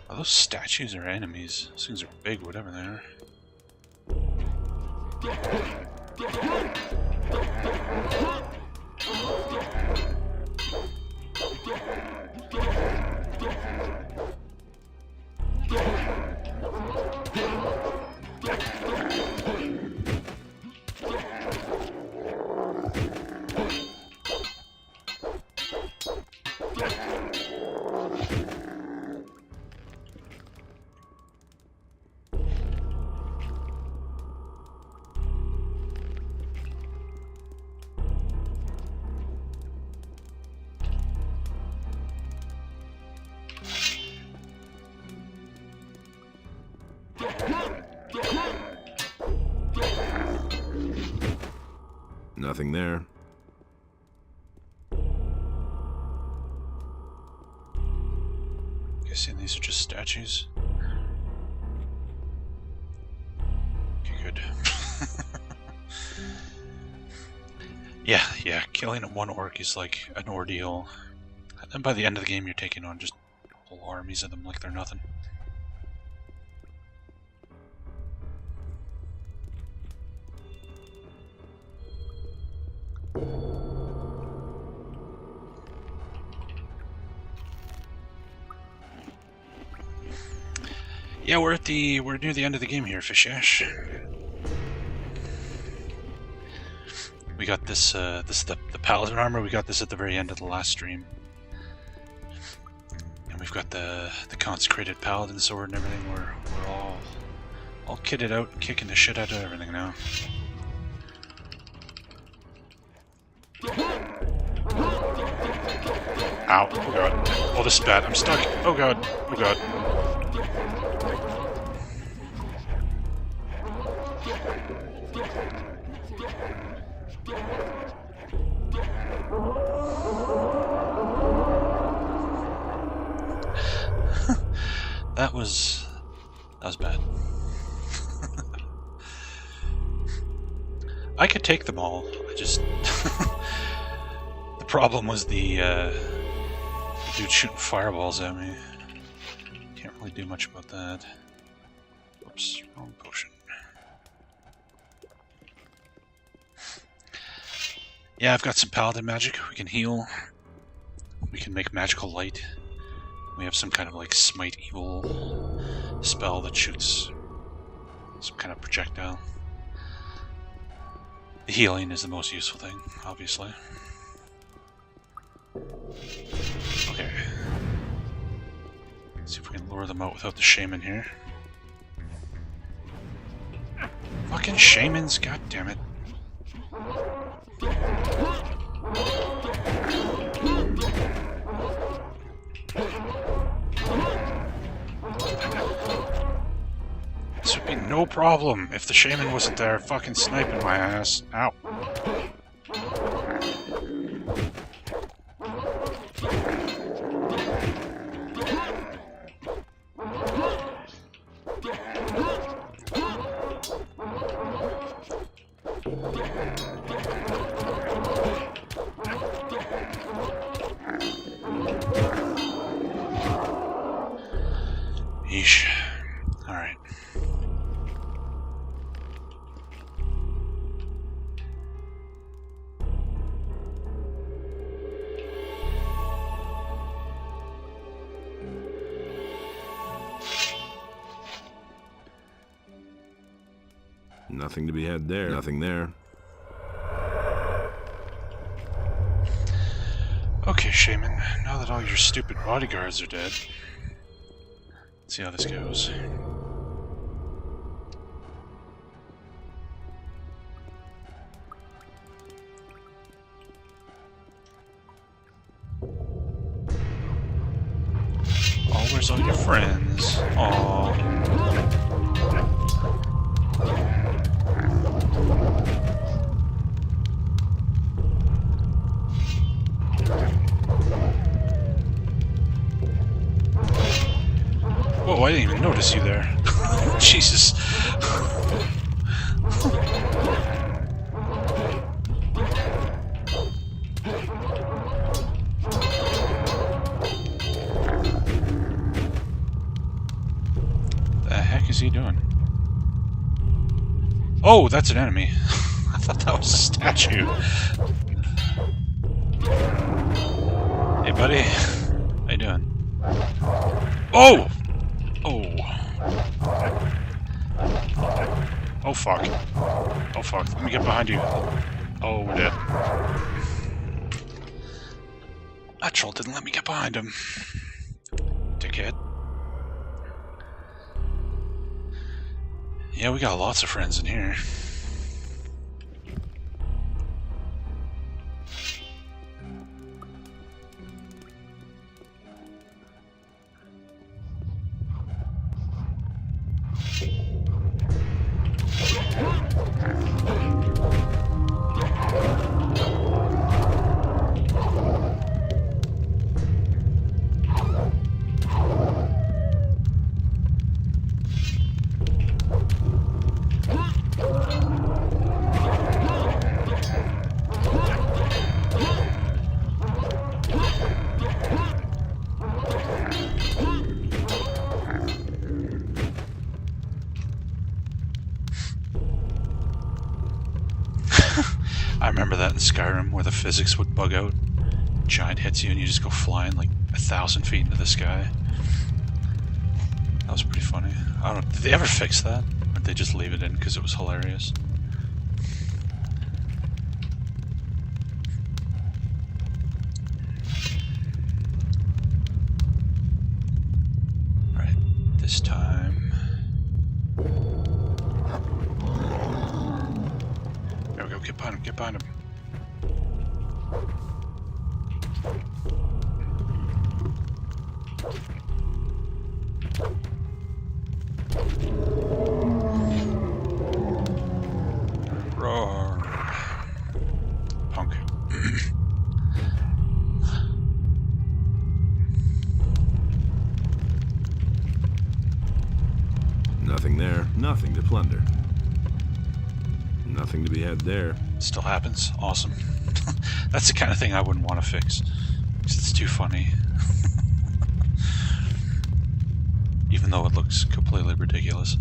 Are those statues or enemies? Those things are big, whatever they are. Nothing there. Guessing these are just statues. Okay, good. yeah, killing one orc is like an ordeal. And by the end of the game, you're taking on just whole armies of them like they're nothing. Yeah, we're near the end of the game here, Fish Ash. We got this the paladin armor. We got this at the very end of the last stream, and we've got the consecrated paladin sword and everything. We're all kitted out, kicking the shit out of everything now. Ow! Oh god! Oh, this is bad. I'm stuck. Oh god! Oh god! That was bad. I could take them all. I just the problem was the dude shooting fireballs at me. Can't really do much about that. Oops, wrong potion. Yeah, I've got some paladin magic. We can heal. We can make magical light. We have some kind of like smite evil spell that shoots some kind of projectile. The healing is the most useful thing, obviously. Okay. Let's see if we can lure them out without the shaman here. Fucking shamans, god damn it. This would be no problem if the shaman wasn't there fucking sniping my ass. Ow. Yeesh. Alright. Nothing to be had there. Nothing there. Okay, shaman. Now that all your stupid bodyguards are dead, let's see how this goes. Oh, where's all your friends? Aww. Whoa, I didn't even notice you there. Jesus. The heck is he doing? Oh, that's an enemy. I thought that was a statue. Hey, buddy. How you doing? Oh! Oh. Oh, fuck. Oh, fuck. Let me get behind you. Oh, we're dead. That troll didn't let me get behind him. Dickhead. Yeah, we got lots of friends in here. I remember that in Skyrim, where the physics would bug out. Giant hits you and you just go flying like 1,000 feet into the sky. That was pretty funny. I don't know, did they ever fix that? Or did they just leave it in because it was hilarious? Alright, this time... There we go, get behind him, get behind him. Roar. Punk. Nothing there, nothing to plunder. Nothing to be had there. Still happens. Awesome. That's the kind of thing I wouldn't want to fix. Because it's too funny. Even though it looks completely ridiculous.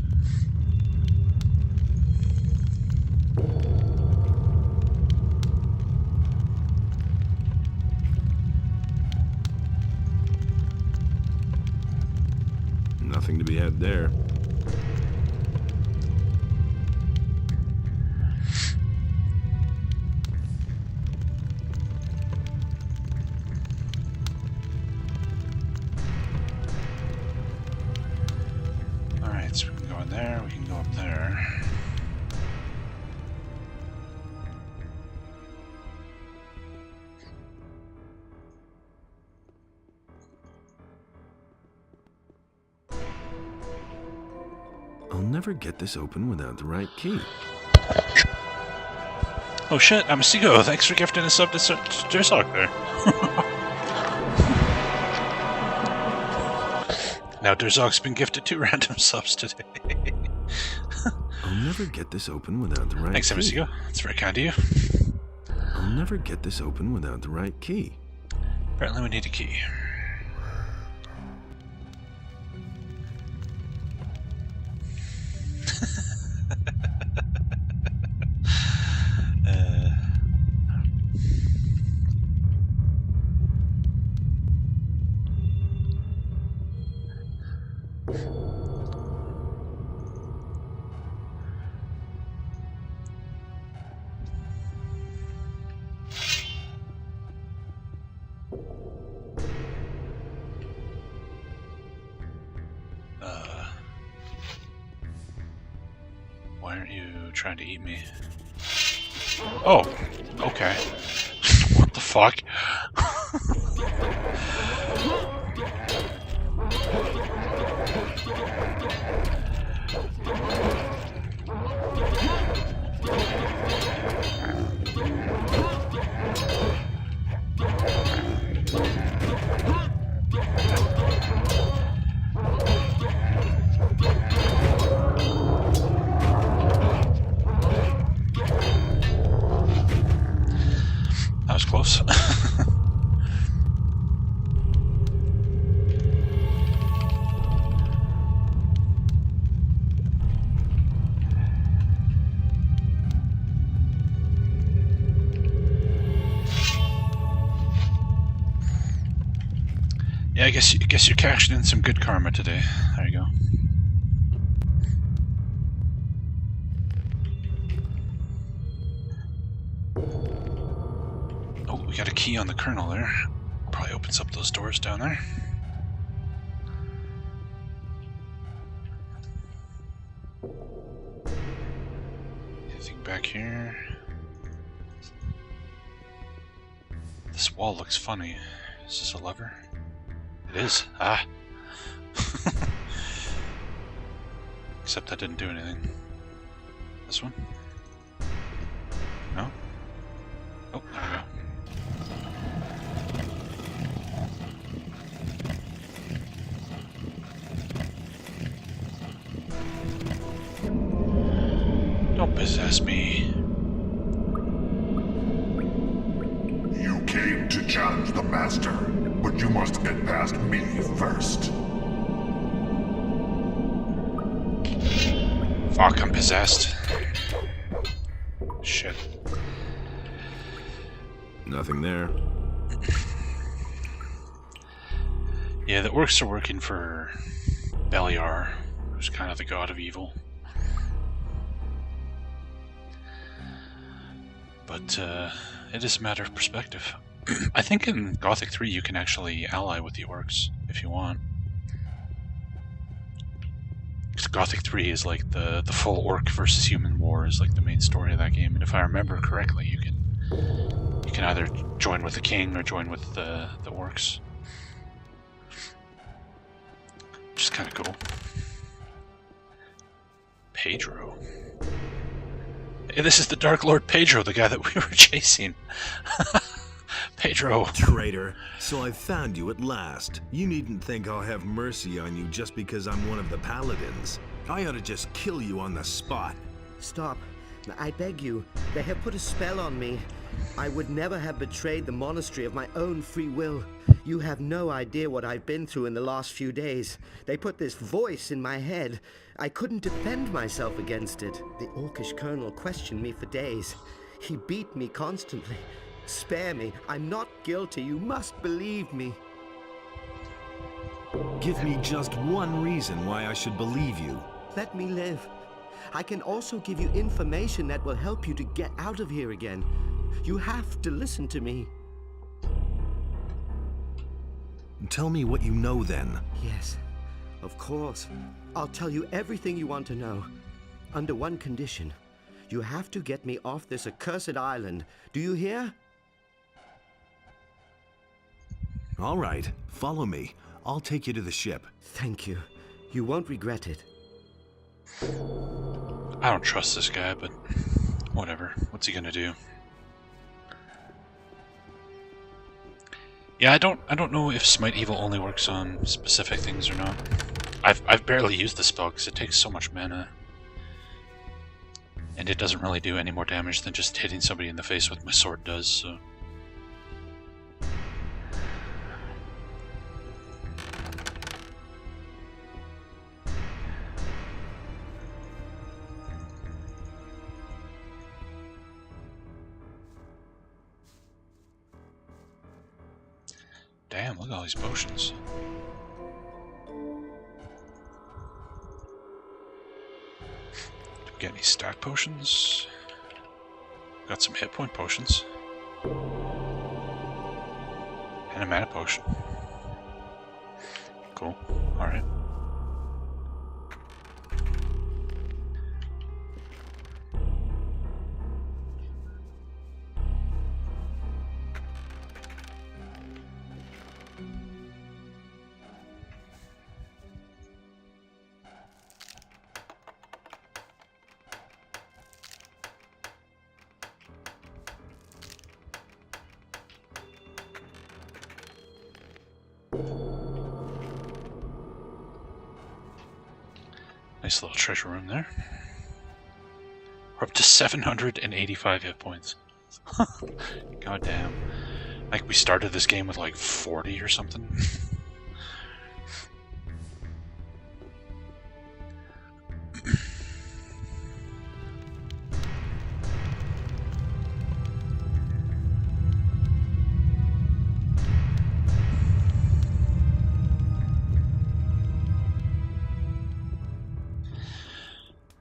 Nothing to be had there. Alright, so we can go in there, we can go up there. I'll never get this open without the right key. Oh shit, I'm a Seago. Thanks for gifting a sub to Dursok there. Now Dursok's been gifted 2 random subs today. I'll never get this open without the right Thanks, key. Seago. That's very kind of you. I'll never get this open without the right key. Apparently we need a key. Why aren't you trying to eat me? Oh, okay. What the fuck? That was close. Yeah, I guess you're cashing in some good karma today. There you go. Oh, we got a key on the kernel there. Probably opens up those doors down there. Anything back here? This wall looks funny. Is this a lever? It is. Ah! Except that didn't do anything. This one? No? Oh, there we go. Don't possess me. You came to challenge the Master, but you must get past me first. Fuck, I'm possessed. Shit. Nothing there. Yeah, the orcs are working for Beliar, who's kind of the god of evil. But it is a matter of perspective. I think in Gothic 3 you can actually ally with the orcs if you want. Gothic 3 is like the full orc versus human war is like the main story of that game, and if I remember correctly, you can either join with the king or join with the orcs. Which is kind of cool. Pedro. Hey, this is the Dark Lord Pedro, the guy that we were chasing. Pedro. Traitor. So I've found you at last. You needn't think I'll have mercy on you just because I'm one of the paladins. I ought to just kill you on the spot. Stop. I beg you. They have put a spell on me. I would never have betrayed the monastery of my own free will. You have no idea what I've been through in the last few days. They put this voice in my head. I couldn't defend myself against it. The orcish colonel questioned me for days. He beat me constantly. Spare me. I'm not guilty. You must believe me. Give me just one reason why I should believe you. Let me live. I can also give you information that will help you to get out of here again. You have to listen to me. Tell me what you know then. Yes, of course. I'll tell you everything you want to know. Under one condition. You have to get me off this accursed island. Do you hear? All right, follow me. I'll take you to the ship. Thank you. You won't regret it. I don't trust this guy, but whatever. What's he gonna do? Yeah, I don't know if Smite Evil only works on specific things or not. I've barely used the spell because it takes so much mana. And it doesn't really do any more damage than just hitting somebody in the face with my sword does, so... Damn, look at all these potions. Get any stack potions? Got some hit point potions. And a mana potion. Cool. Alright. Nice little treasure room there. We're up to 785 hit points. God damn. Like we started this game with like 40 or something.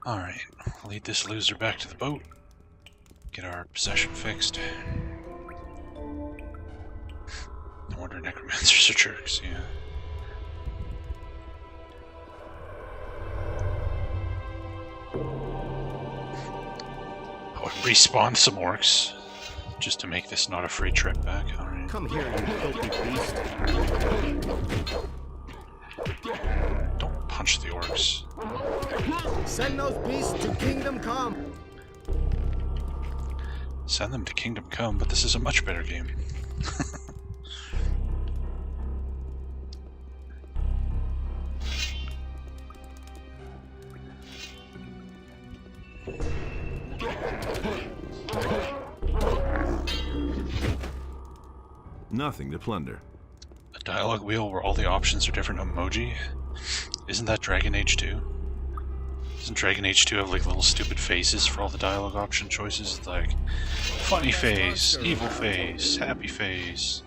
Alright, lead this loser back to the boat. Get our possession fixed. No wonder necromancers are jerks, yeah. Oh, respawn some orcs. Just to make this not a free trip back. Alright. Come here, you filthy beast. Don't punch the orcs. Send those beasts to Kingdom Come. Send them to Kingdom Come, but this is a much better game. Nothing to plunder. A dialogue wheel where all the options are different emoji? Isn't that Dragon Age 2? Doesn't Dragon Age 2 have like little stupid faces for all the dialogue option choices? It's like funny face, evil face, happy face.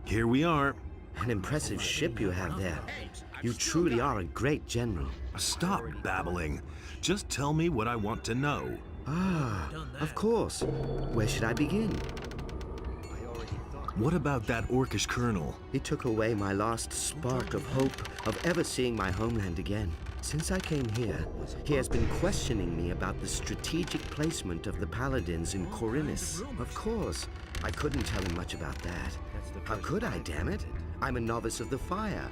Here we are. An impressive ship you have there. You truly are a great general. Stop babbling. Just tell me what I want to know. Ah, of course. Where should I begin? What about that orcish colonel? He took away my last spark of hope of ever seeing my homeland again. Since I came here, he has been questioning me about the strategic placement of the paladins in Corinus. Of course, I couldn't tell him much about that. How could I, damn it? I'm a novice of the fire.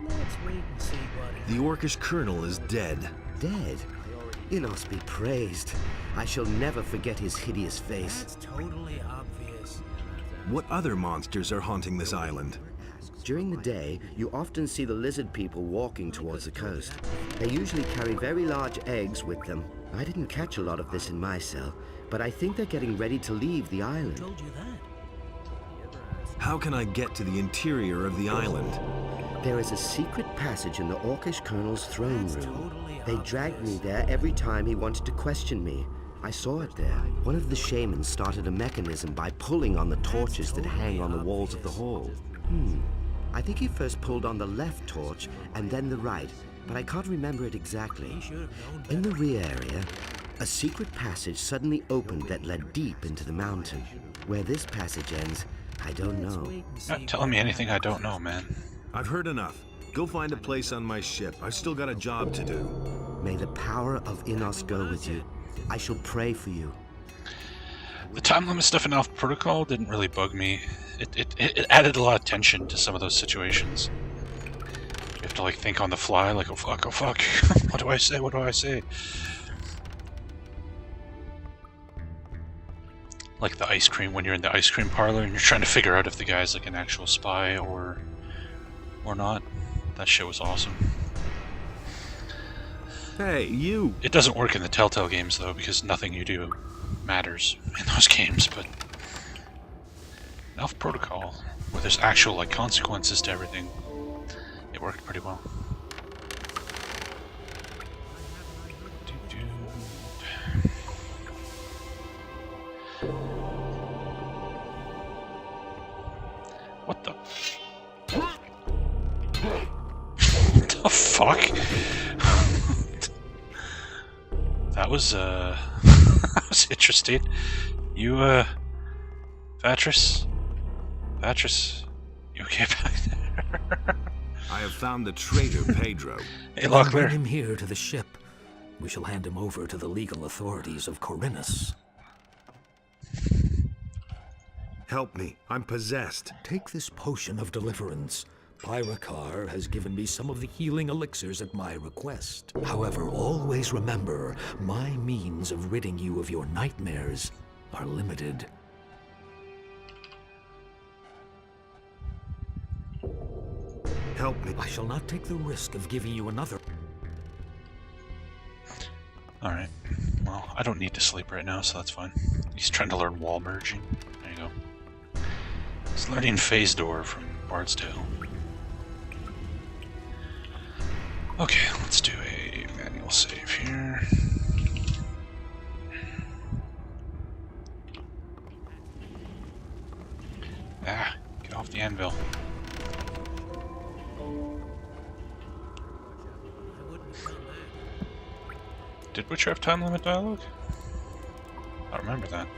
Let's wait and see what The orcish colonel is dead. Dead? Inos be praised. I shall never forget his hideous face. That's totally obvious. What other monsters are haunting this island? During the day, you often see the lizard people walking towards the coast. They usually carry very large eggs with them. I didn't catch a lot of this in my cell, but I think they're getting ready to leave the island. Told you that. How can I get to the interior of the island? There is a secret passage in the Orcish Colonel's throne room. They dragged me there every time he wanted to question me. I saw it there. One of the shamans started a mechanism by pulling on the torches that hang on the walls of the hall. I think he first pulled on the left torch and then the right, but I can't remember it exactly. In the rear area, a secret passage suddenly opened that led deep into the mountain. Where this passage ends, I don't know. Not telling me anything I don't know, man. I've heard enough. Go find a place on my ship. I've still got a job to do. May the power of Inos go with you. I shall pray for you. The time limit stuff in Alpha Protocol didn't really bug me. It added a lot of tension to some of those situations. You have to like think on the fly, like, oh fuck, oh fuck. What do I say? What do I say? Like the ice cream, when you're in the ice cream parlor and you're trying to figure out if the guy's like an actual spy or not. That shit was awesome. Hey, you! It doesn't work in the Telltale games though, because nothing you do matters in those games, but Alpha Protocol, where there's actual like consequences to everything, it worked pretty well. What the? The fuck? That was that was interesting. You Vatris, you okay back there? I have found the traitor Pedro. Hey, Locklear. Bring him here to the ship. We shall hand him over to the legal authorities of Corinus. Help me. I'm possessed. Take this potion of deliverance. Pyrakar has given me some of the healing elixirs at my request. However, always remember, my means of ridding you of your nightmares are limited. Help me. I shall not take the risk of giving you another. Alright. Well, I don't need to sleep right now, so that's fine. He's trying to learn wall merging. There you go. He's learning Phase Door from Bard's Tale. Okay, let's do a manual save here. Ah, get off the anvil. Did Witcher have time limit dialogue? I I remember that.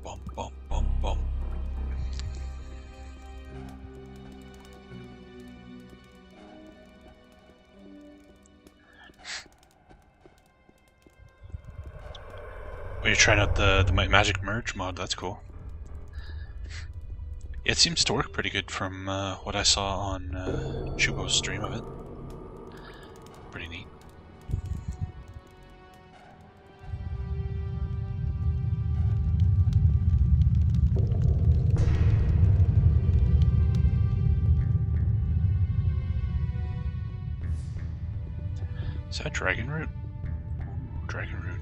Bum, bum, bum, bum. Oh, you're trying out the magic merge mod. That's cool. Yeah, it seems to work pretty good from what I saw on Chubo's stream of it. Pretty neat. Is that Dragon Root? Ooh, Dragon Root.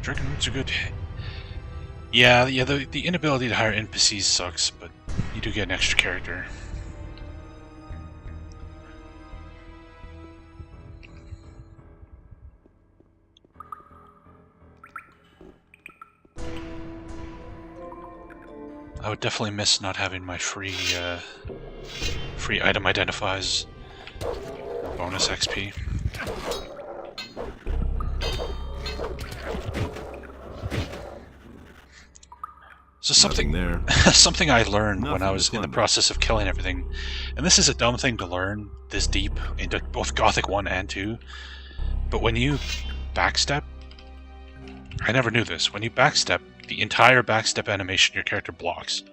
Dragon Roots are good. Yeah, the inability to hire NPCs sucks, but you do get an extra character. I would definitely miss not having my free item identifies bonus XP. So something there. Something I learned when I was in the process of killing everything, and this is a dumb thing to learn this deep into both Gothic 1 and 2, but when you backstep, I never knew this, when you backstep, the entire backstep animation your character blocks.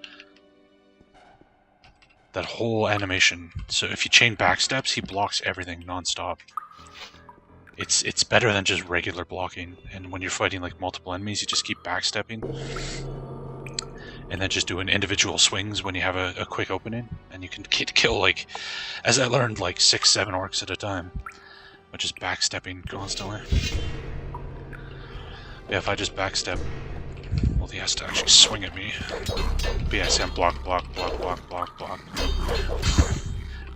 That whole animation. So if you chain backsteps, he blocks everything non-stop. It's better than just regular blocking, and when you're fighting like multiple enemies, you just keep backstepping. And then just doing individual swings when you have a quick opening, and you can kill, like, as I learned, like 6-7 orcs at a time, which is backstepping constantly. Yeah, if I just backstep, well, he has to actually swing at me. BSM block, block, block, block, block, block.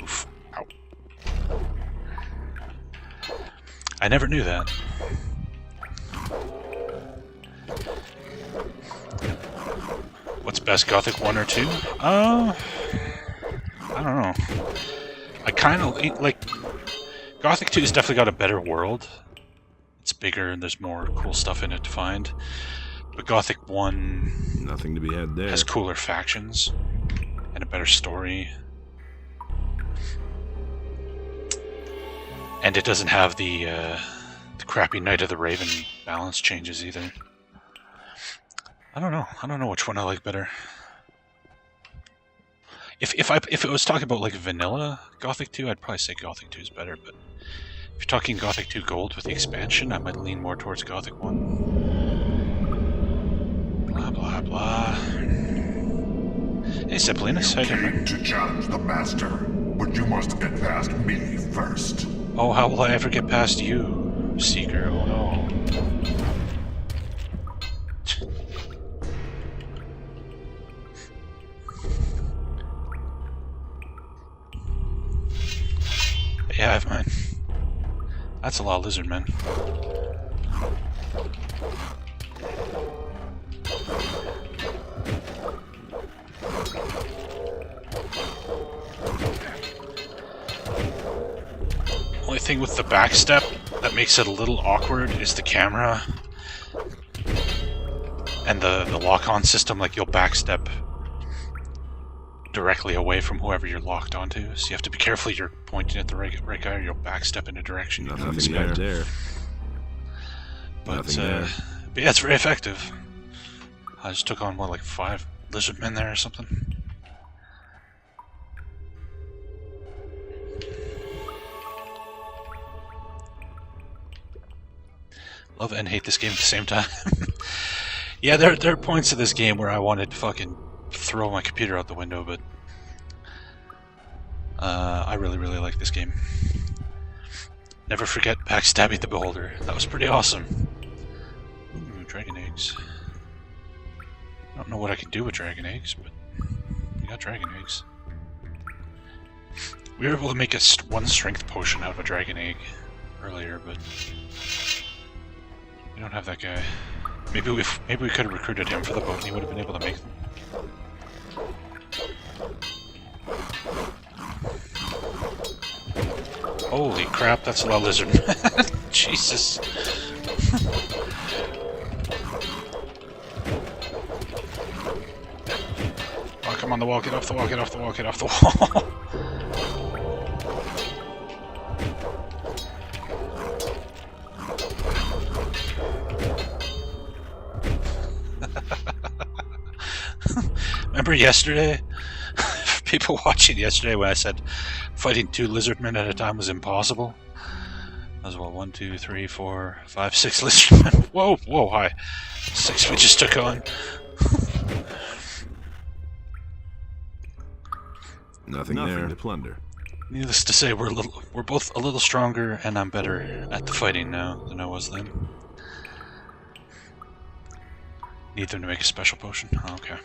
Oof, ow. I never knew that. What's best, Gothic 1 or 2? I don't know. I kind of like Gothic 2 has definitely got a better world. It's bigger and there's more cool stuff in it to find. But Gothic 1, nothing to be had there. Has cooler factions and a better story. And it doesn't have the crappy Night of the Raven balance changes either. I don't know. I don't know which one I like better. If it was talking about like vanilla Gothic 2, I'd probably say Gothic 2 is better. But if you're talking Gothic 2 Gold with the expansion, I might lean more towards Gothic 1. Blah blah blah. Hey, Seplinus, how you doing? You came to challenge the master, but you must get past me first. Oh, how will I ever get past you, Seeker? Oh no. Yeah, I have mine. That's a lot of lizard men. Only thing with the backstep that makes it a little awkward is the camera and the lock-on system. Like, you'll backstep directly away from whoever you're locked onto, so you have to be careful you're pointing at the right guy, or you'll backstep in a direction you don't expect. There. But yeah, it's very effective. I just took on, what, like 5 lizard men there or something? Love and hate this game at the same time. Yeah, there are points of this game where I wanted to fucking throw my computer out the window, but I really like this game. Never forget backstabbing the beholder. That was pretty awesome. Ooh, dragon eggs. I don't know what I can do with dragon eggs, but we got dragon eggs. We were able to make one strength potion out of a dragon egg earlier, but we don't have that guy. Maybe we could have recruited him for the boat and he would have been able to make them. Holy crap, that's a lot of lizard. Jesus. Oh, come on the wall, get off the wall, get off the wall, get off the wall. Remember yesterday? People watching yesterday when I said fighting 2 lizardmen at a time was impossible? That was what, 1, 2, 3, 4, 5, 6 lizardmen. Whoa, whoa, hi. 6 we just took on. Nothing to plunder. Needless to say, we're both a little stronger, and I'm better at the fighting now than I was then. Need them to make a special potion? Oh, okay.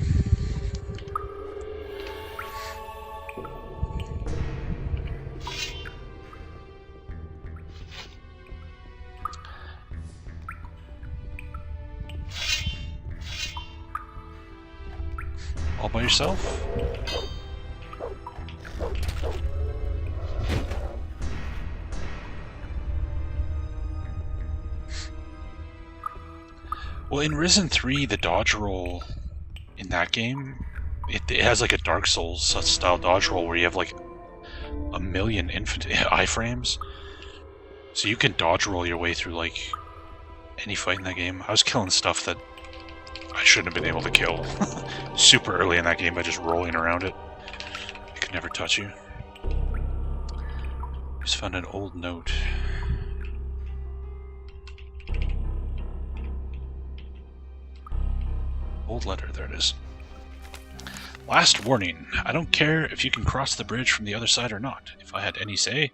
All by yourself? Well, in Risen 3, the dodge roll in that game, it has like a Dark Souls style dodge roll where you have like a million iframes. So you can dodge roll your way through like any fight in that game. I was killing stuff that I shouldn't have been able to kill super early in that game by just rolling around it. It could never touch you. Just found an old note. Old letter, there it is. Last warning. I don't care if you can cross the bridge from the other side or not. If I had any say,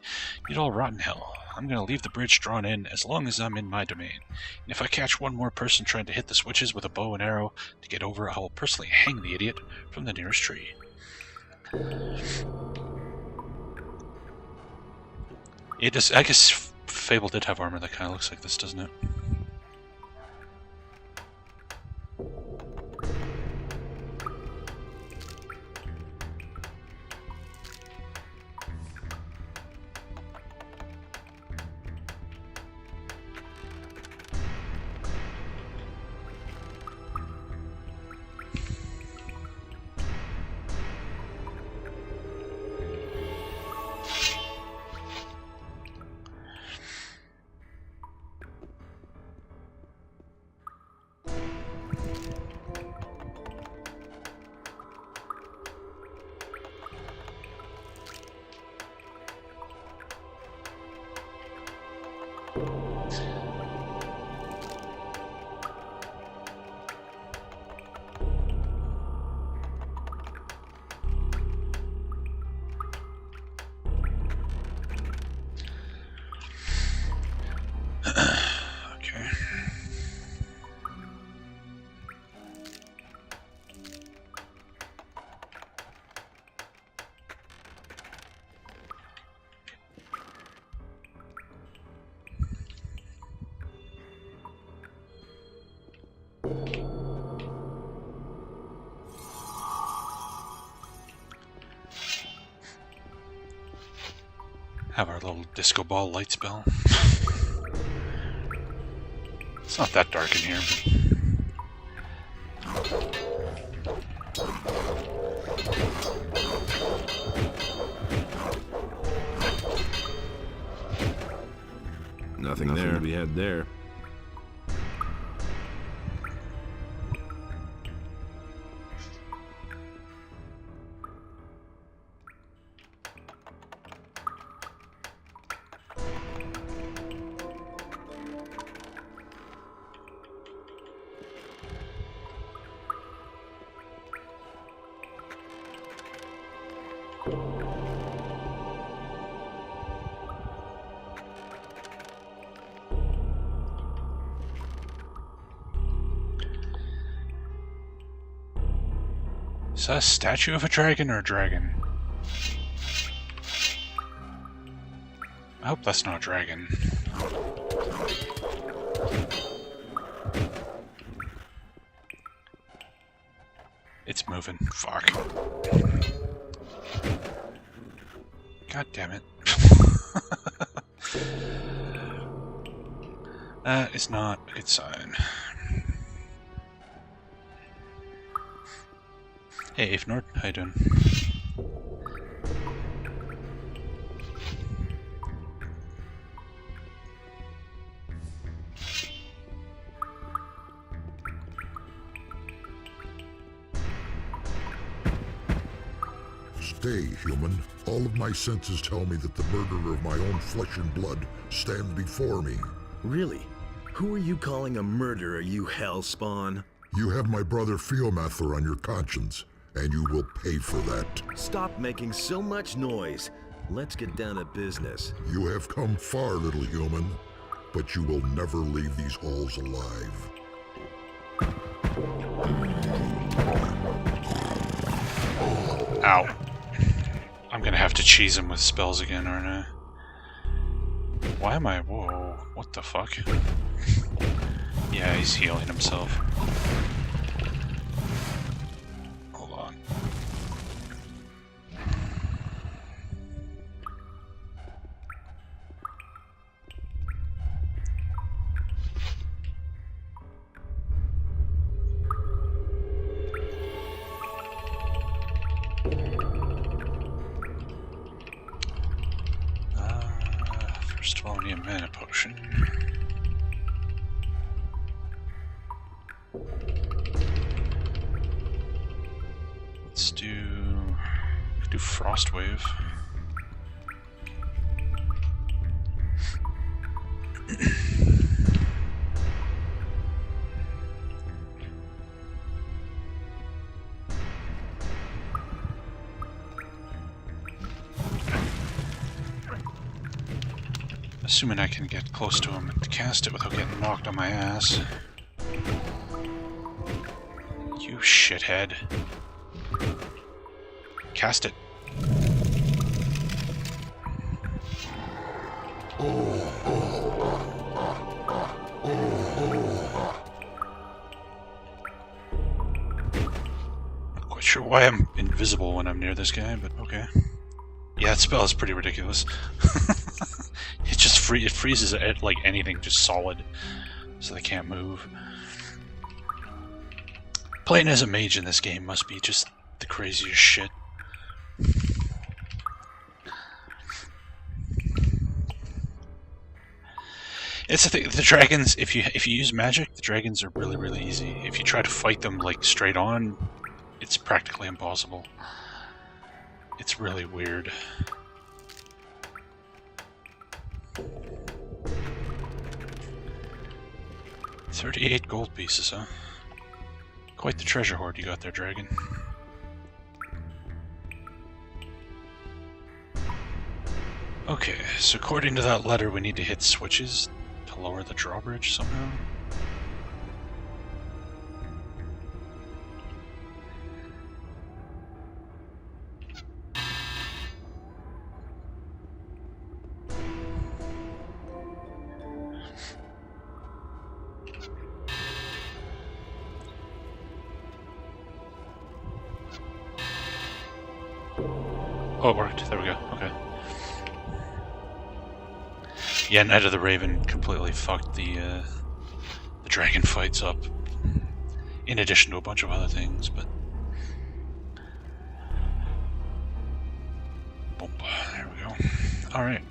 you'd all rot in hell. I'm gonna leave the bridge drawn in as long as I'm in my domain. And if I catch one more person trying to hit the switches with a bow and arrow to get over, I will personally hang the idiot from the nearest tree. It is, I guess Fable did have armor that kind of looks like this, doesn't it? Have our little disco ball light spell. It's not that dark in here. Nothing there to be had there. Is that a statue of a dragon or a dragon? I hope that's not a dragon. It's moving. Fuck. God damn it. That is not a good sign. Hey, Nord, how you doing? Stay, human. All of my senses tell me that the murderer of my own flesh and blood stands before me. Really? Who are you calling a murderer, you hellspawn? You have my brother Fiomather on your conscience, and you will pay for that. Stop making so much noise. Let's get down to business. You have come far, little human, but you will never leave these halls alive. Ow. I'm gonna have to cheese him with spells again, aren't I? Why am I... Whoa, what the fuck? Yeah, he's healing himself. Hold on. First of all, we need a mana potion. Let's do Frost Wave. Assuming I can get close to him and cast it without getting knocked on my ass. You shithead. Cast it. Not quite sure why I'm invisible when I'm near this guy, but okay. Yeah, that spell is pretty ridiculous. It just it freezes at like anything, just solid, so they can't move. Playing as a mage in this game must be just the craziest shit. It's the thing, the dragons, if you use magic, the dragons are really easy. If you try to fight them like straight on, it's practically impossible. It's really weird. $38 gold pieces, huh? Quite the treasure hoard you got there, dragon. Okay, so according to that letter, we need to hit switches to lower the drawbridge somehow. Oh, it worked. There we go. Okay. Yeah, Night of the Raven completely fucked the dragon fights up. In addition to a bunch of other things, but... Boom. There we go. Alright.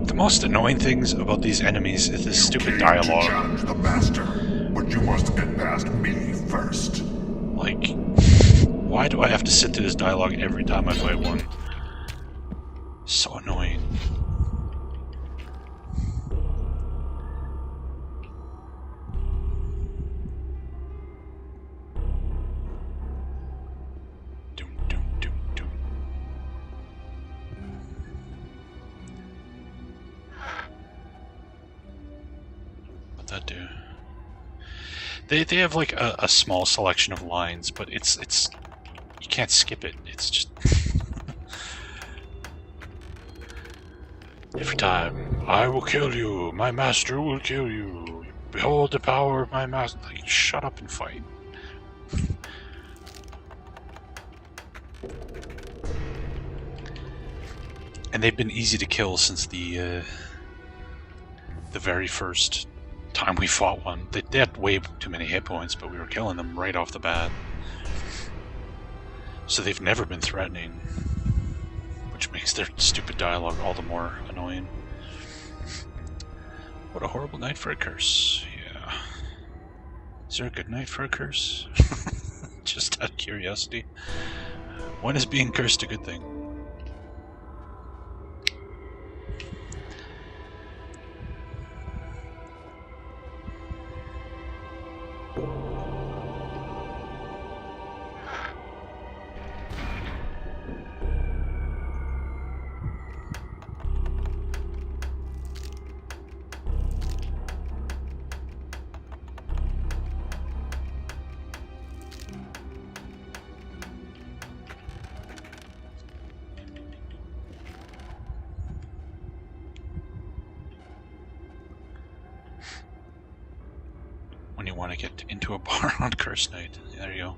The most annoying things about these enemies is this stupid dialogue. Challenge the master, but you must get past me first. Like, why do I have to sit through this dialogue every time I fight one? So annoying. What'd that do? They have like a small selection of lines, but it's you can't skip it. It's just Every time, I will kill you. My master will kill you. Behold the power of my master. Like, shut up and fight. And they've been easy to kill since the very first time we fought one. They had way too many hit points, but we were killing them right off the bat. So they've never been threatening, which makes their stupid dialogue all the more annoying. What a horrible night for a curse. Yeah. Is there a good night for a curse? Just out of curiosity. When is being cursed a good thing? When you want to get into a bar on curse night. There you go.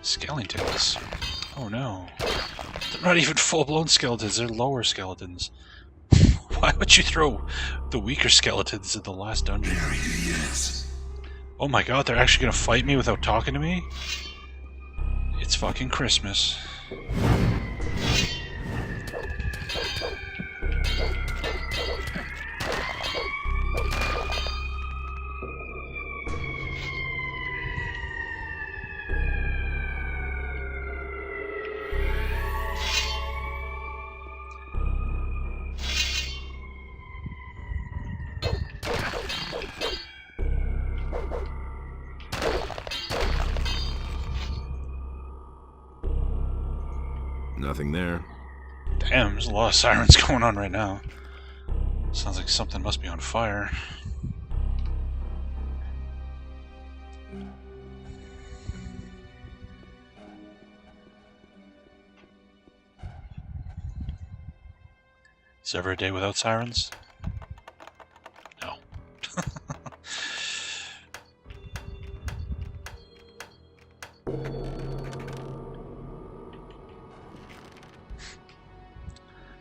Skeletons. Oh no. They're not even full-blown skeletons, they're lower skeletons. Why would you throw the weaker skeletons in the last dungeon? There he is. Oh my god, they're actually gonna fight me without talking to me? It's fucking Christmas. Nothing there. Damn, there's a lot of sirens going on right now. Sounds like something must be on fire. Is there ever a day without sirens? No.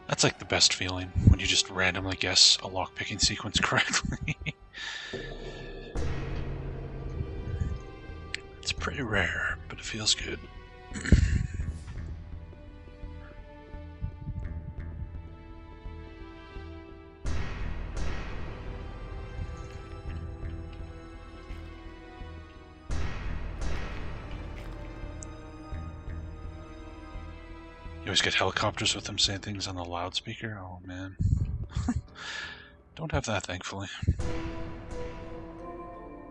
That's like the best feeling, when you just randomly guess a lockpicking sequence correctly. It's pretty rare, but it feels good. You always get helicopters with them saying things on the loudspeaker? Oh man. Don't have that, thankfully.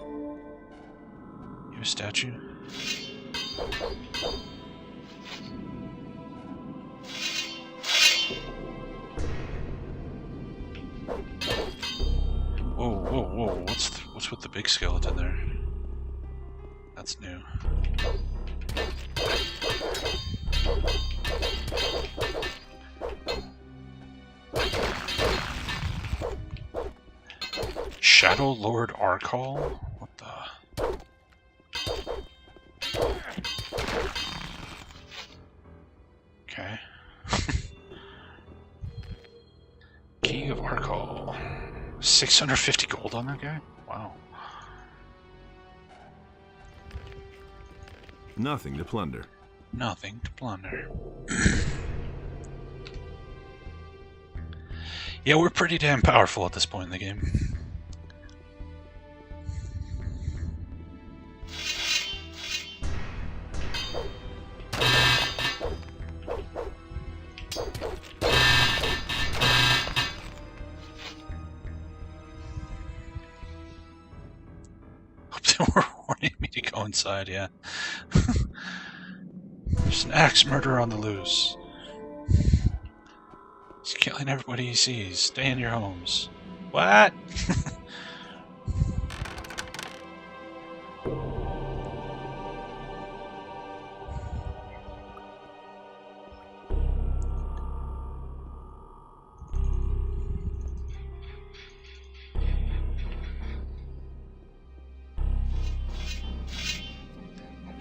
You a statue? Whoa, whoa, whoa! What's with the big skeleton there? That's new. Shadow Lord Arkall? What the? Okay. Key of Arkall. 650 gold on that guy? Wow. Nothing to plunder. Nothing to plunder. Yeah, we're pretty damn powerful at this point in the game. Hope they were warning me to go inside, yeah. There's an axe murderer on the loose. He's killing everybody he sees. Stay in your homes. What?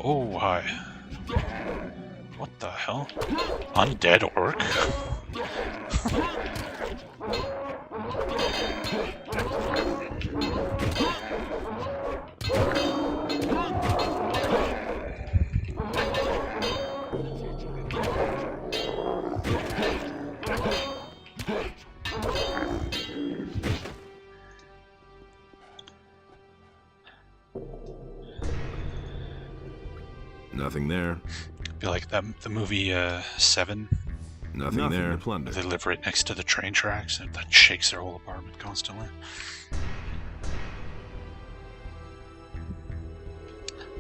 Oh, hi. What the hell? Undead orc? Nothing there. Be like the movie 7. Nothing there. To plunder. They live right next to the train tracks, and that shakes their whole apartment constantly.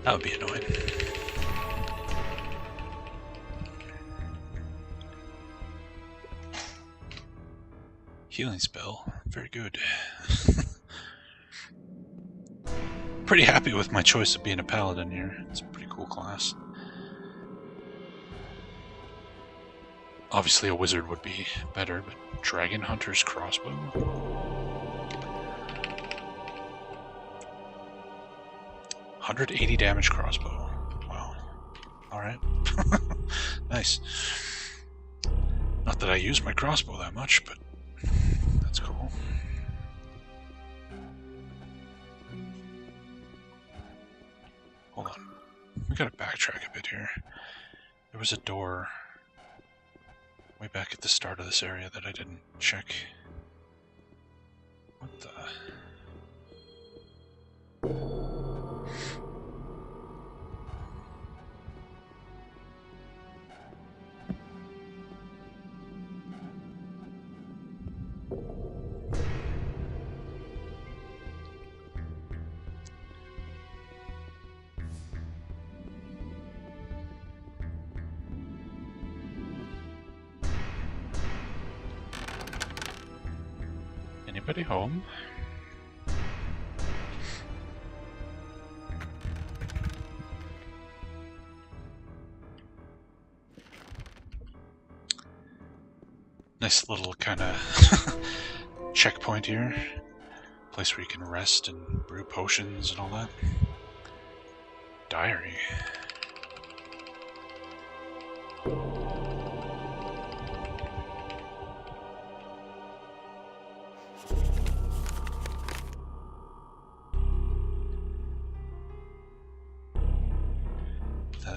That would be annoying. Healing spell. Very good. Pretty happy with my choice of being a paladin here. It's a pretty cool class. Obviously a wizard would be better, but Dragon Hunter's crossbow? 180 damage crossbow. Wow. Alright. Nice. Not that I use my crossbow that much, but that's cool. Hold on. We gotta backtrack a bit here. There was a door way back at the start of this area that I didn't check. What the... Anybody home? Nice little kind of checkpoint here. Place where you can rest and brew potions and all that. Diary.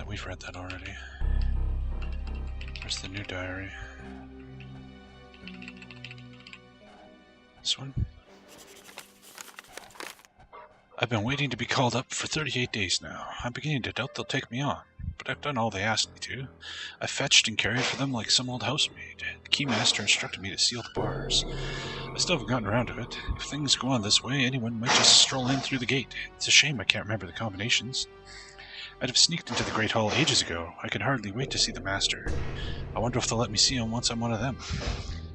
We've read that already. Where's the new diary? This one? I've been waiting to be called up for 38 days now. I'm beginning to doubt they'll take me on, but I've done all they asked me to. I fetched and carried for them like some old housemaid. The keymaster instructed me to seal the bars. I still haven't gotten around to it. If things go on this way, anyone might just stroll in through the gate. It's a shame I can't remember the combinations. I'd have sneaked into the Great Hall ages ago. I can hardly wait to see the Master. I wonder if they'll let me see him once I'm one of them.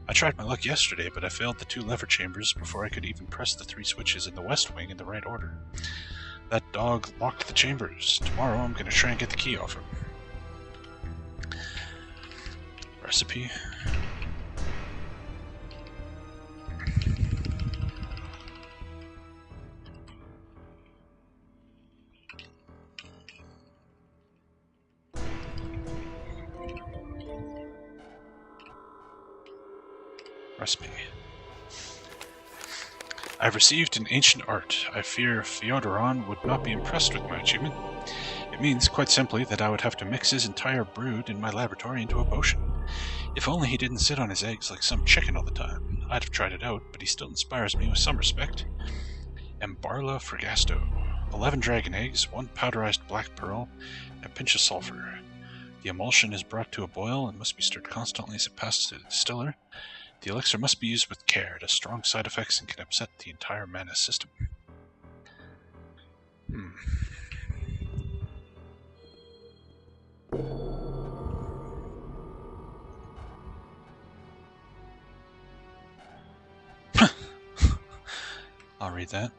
I tried my luck yesterday, but I failed the 2 lever chambers before I could even press the 3 switches in the West Wing in the right order. That dog locked the chambers. Tomorrow I'm going to try and get the key off him. Recipe. Recipe. I've received an ancient art. I fear Fyodoron would not be impressed with my achievement. It means, quite simply, that I would have to mix his entire brood in my laboratory into a potion. If only he didn't sit on his eggs like some chicken all the time. I'd have tried it out, but he still inspires me with some respect. Embarla Fregasto. 11 dragon eggs, 1 powderized black pearl, and a pinch of sulfur. The emulsion is brought to a boil and must be stirred constantly as it passes through the distiller. The elixir must be used with care. It has strong side effects and can upset the entire mana system. read that.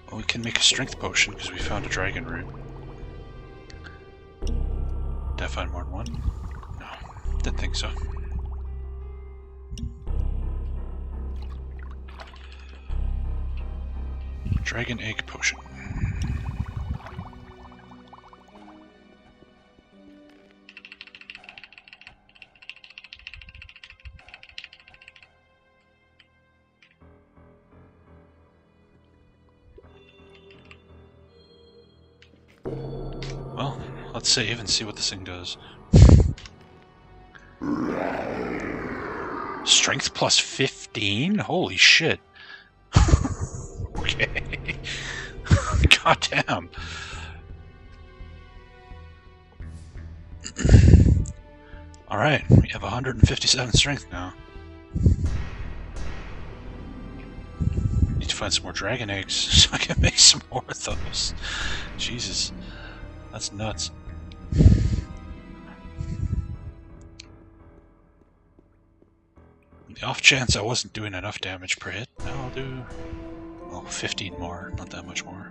Well, we can make a strength potion because we found a dragon root. Did I find more than one? No, didn't think so. Dragon egg potion. Well, let's save and see what this thing does. Strength plus 15? Holy shit. Okay. God damn. Alright, we have 157 strength now. Need to find some more dragon eggs so I can make some more of those. Jesus. That's nuts. The off chance I wasn't doing enough damage per hit, now I'll do, well, 15 more, not that much more.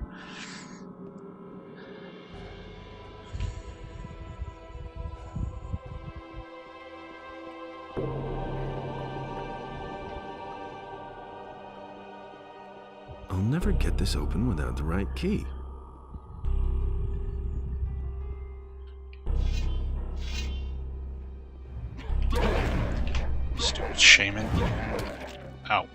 I'll never get this open without the right key. Stupid shaman. Ow.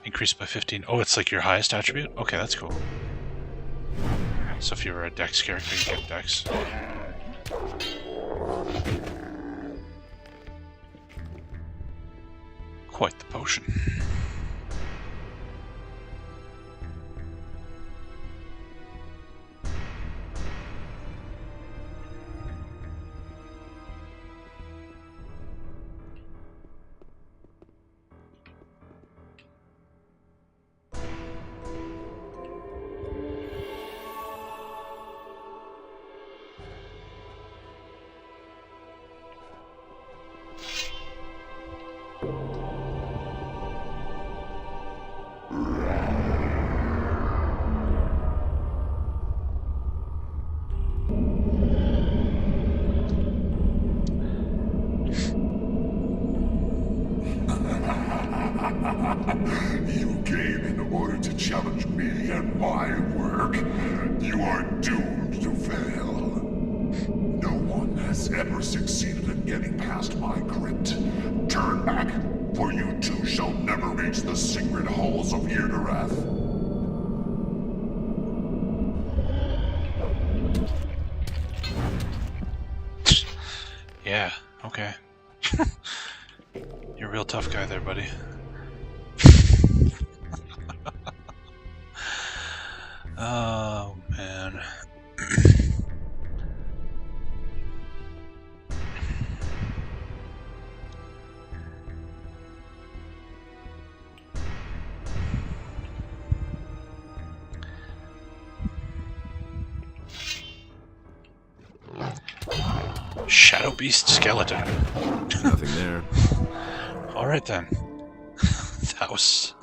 Increased by 15. Oh, it's like your highest attribute? Okay, that's cool. So if you were a Dex character, you get Dex. Quite the potion. You came in order to challenge me and my work. You are doomed to fail. No one has ever succeeded in getting past my crypt. Turn back, for you too shall never reach the secret halls of Yrderath. Yeah, okay. You're a real tough guy there, buddy. Oh, man. Shadow Beast Skeleton. Nothing there. Alright then. That was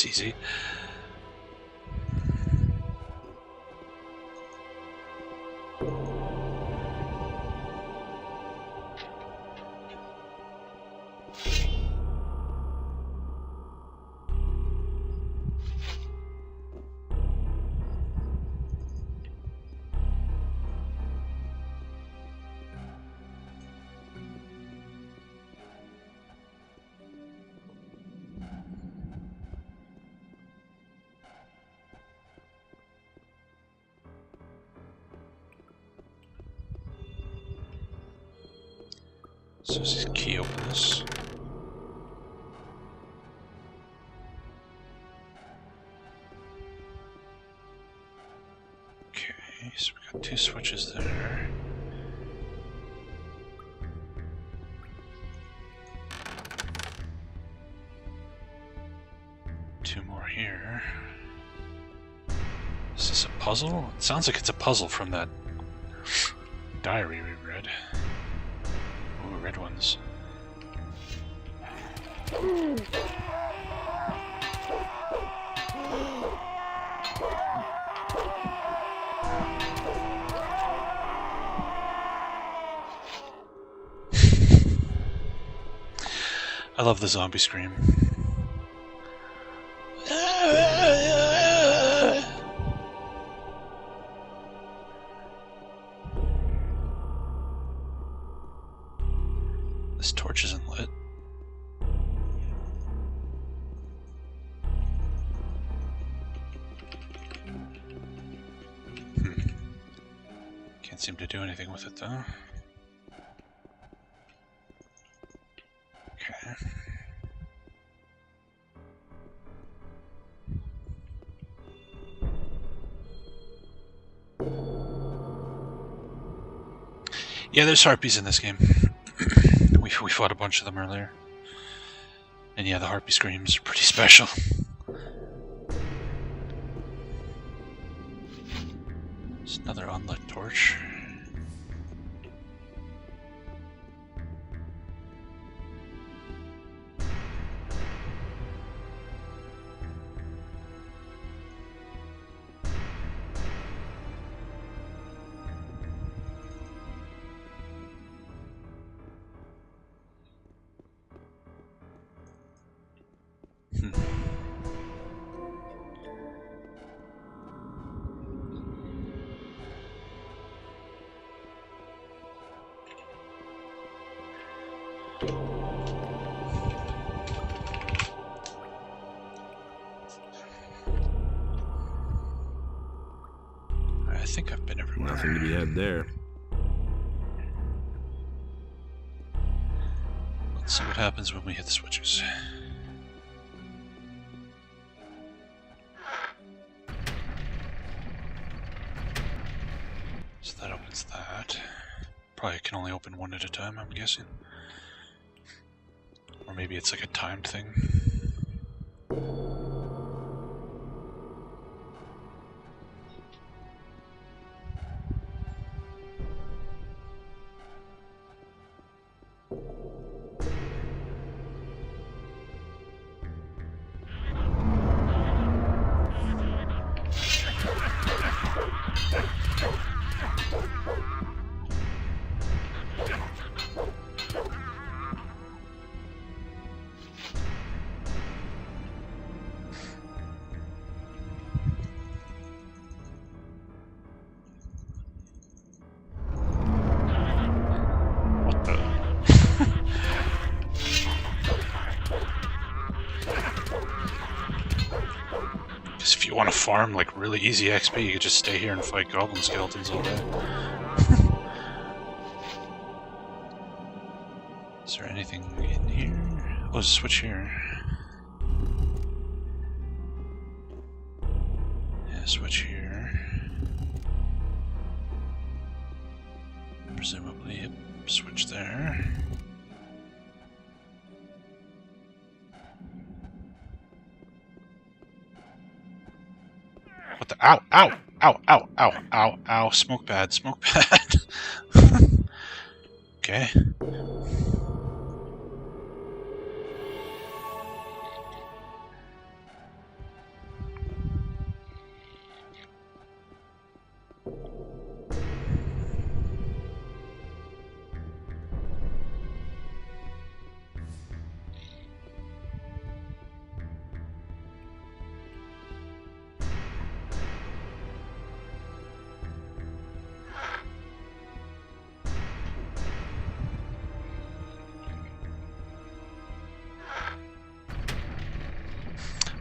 easy. So is this key open this? 2 switches there. Two more here. Is this a puzzle? It sounds like it's a puzzle from that diary we read. Ooh, red ones. I love the zombie scream. This torch isn't lit. Can't seem to do anything with it though. Okay. Yeah, there's harpies in this game. we fought a bunch of them earlier. And yeah, the harpy screams are pretty special. It's another unlit torch. I think I've been everywhere. Nothing to be had there. Let's see what happens when we hit the switches. So that opens that. Probably can only open one at a time, I'm guessing. Or maybe it's like a timed thing. If you want to farm like really easy XP, you could just stay here and fight goblin skeletons all day. Is there anything in here? Oh, there's a switch here. Yeah, switch here. Presumably, yep, switch there. What the? Ow! Ow! Ow! Ow! Ow! Ow! Ow! Smoke bad! Smoke bad! Okay.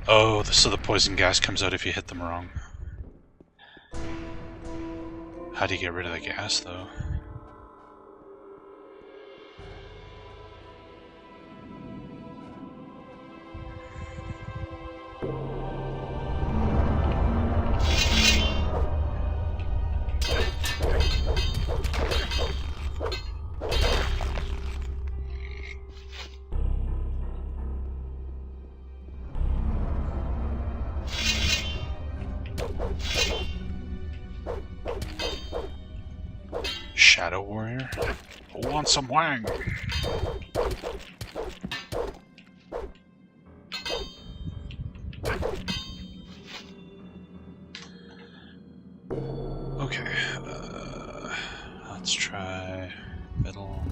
Oh, so the poison gas comes out if you hit them wrong. How do you get rid of the gas, though? Shadow Warrior? Who wants some wang? Okay, let's try middle.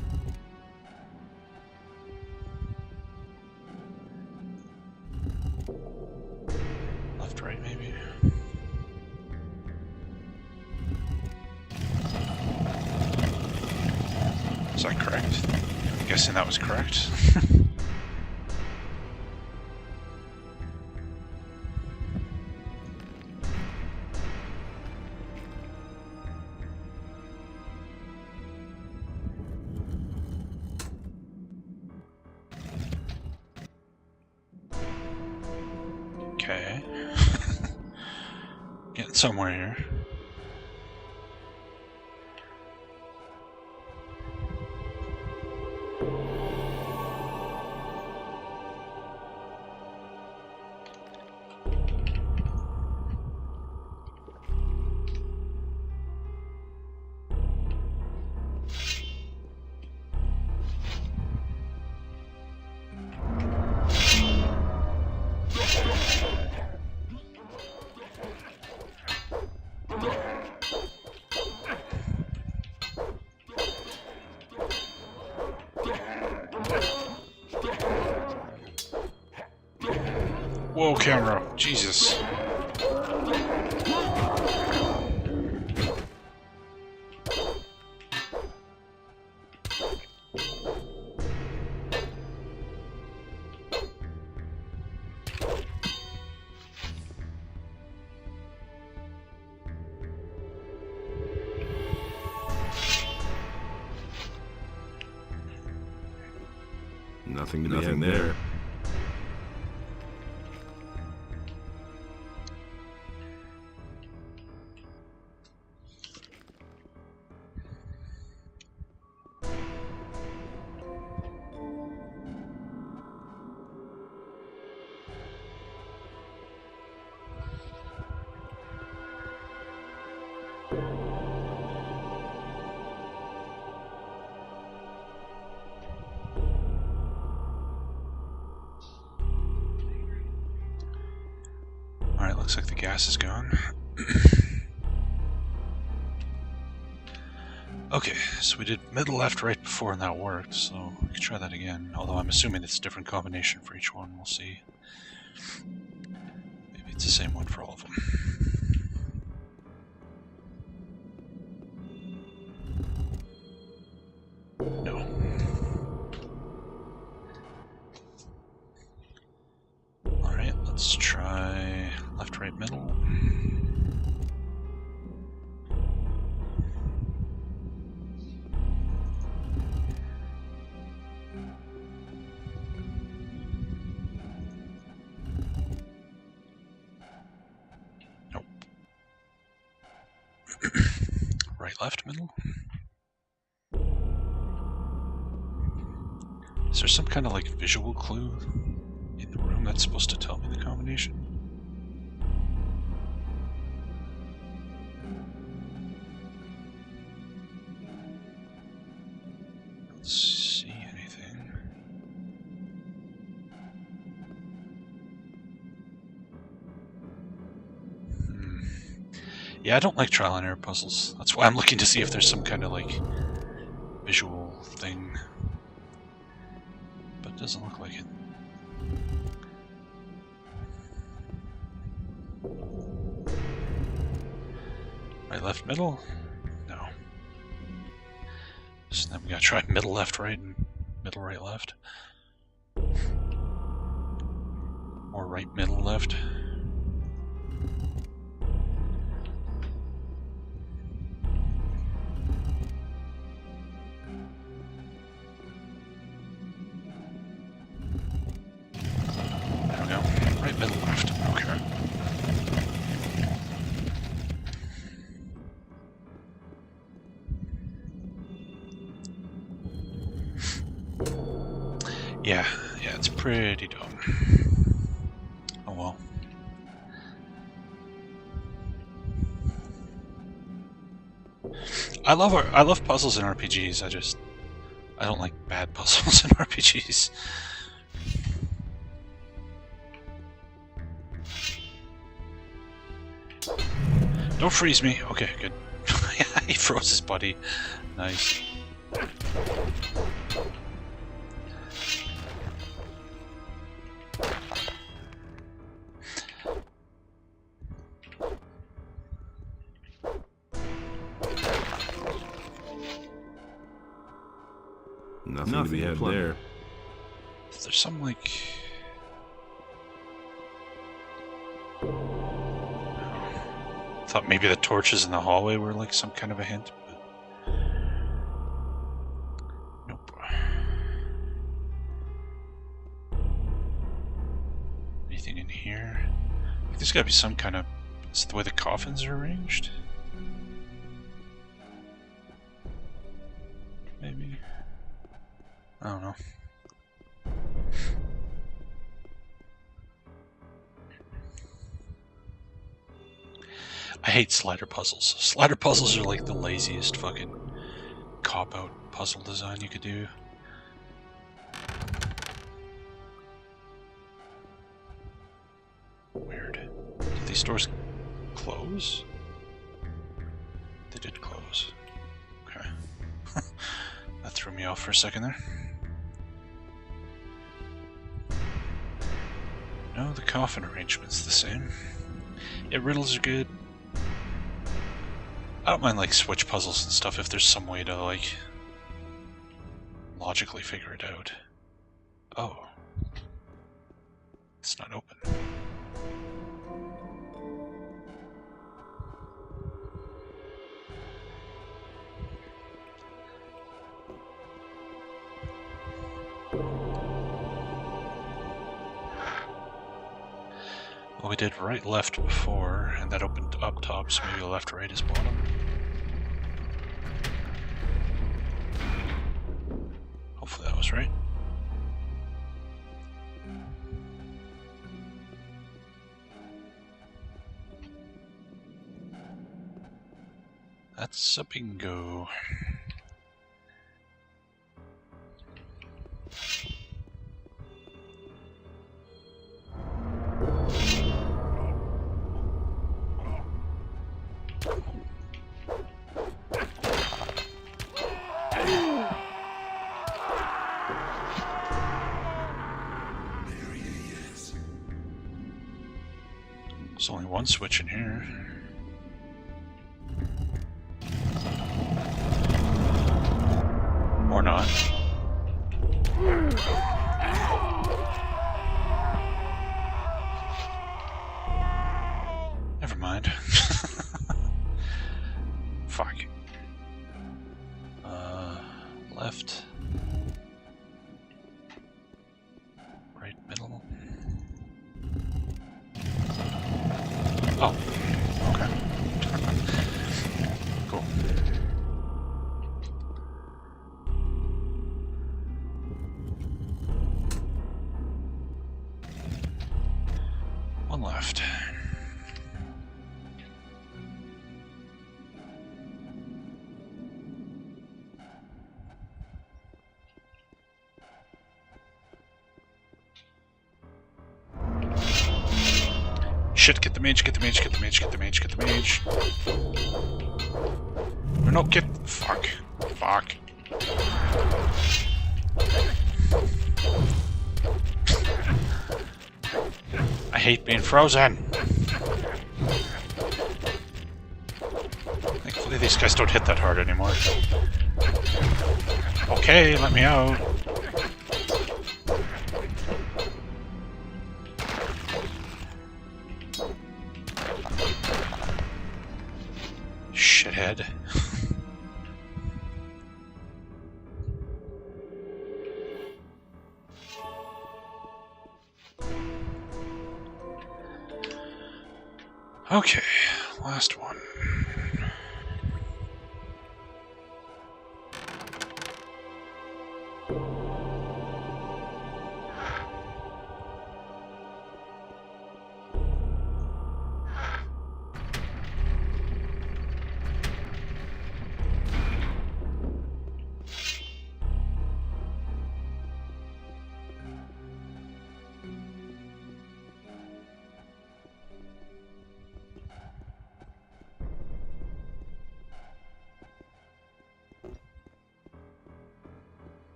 Left, right, maybe. Is that correct? I'm guessing that was correct. Okay. Getting somewhere here. Whoa, camera. Jesus. Nothing there. Alright, looks like the gas is gone. Okay, so we did middle, left, right before and that worked, so we can try that again. Although I'm assuming it's a different combination for each one, we'll see. Maybe it's the same one for all of them. No. Alright, let's try left, right, middle. Nope. Right, left, middle. Is there some kind of like visual clue in the room that's supposed to tell me the combination? Don't see anything. Yeah, I don't like trial and error puzzles. That's why I'm looking to see if there's some kind of like visual thing. But it doesn't look like it. Right, left, middle? No. So then we gotta try middle, left, right, and middle, right, left. Or right, middle, left. There we go. Right, middle, left. Okay. Yeah, it's pretty dumb. Oh well. I love puzzles in RPGs. I don't like bad puzzles in RPGs. Don't freeze me. Okay, good. He froze his buddy. Nice. Nothing to be had there. Is there some, like... thought maybe the torches in the hallway were like some kind of a hint, but... Nope. Anything in here? I think there's gotta be some kind of... Is it the way the coffins are arranged? Maybe? I don't know. I hate slider puzzles. Slider puzzles are like the laziest fucking cop-out puzzle design you could do. Weird. Did these doors close? They did close. Okay. That threw me off for a second there. No, the coffin arrangement's the same. Yeah, riddles are good. I don't mind like switch puzzles and stuff if there's some way to like logically figure it out. Oh. It's not open. Well, we did right, left before, and that opened up top, so maybe left, right is bottom. Hopefully that was right. That's a bingo. There's only one switch in here. Or not. Never mind. Fuck. Left. Right, middle. Oh, okay. Cool. One left. Shit, get the mage, get the mage, get the mage, get the mage, get the mage. No, get... Fuck. Fuck. I hate being frozen. Thankfully these guys don't hit that hard anymore. Okay, let me out. Shithead. Okay, last one.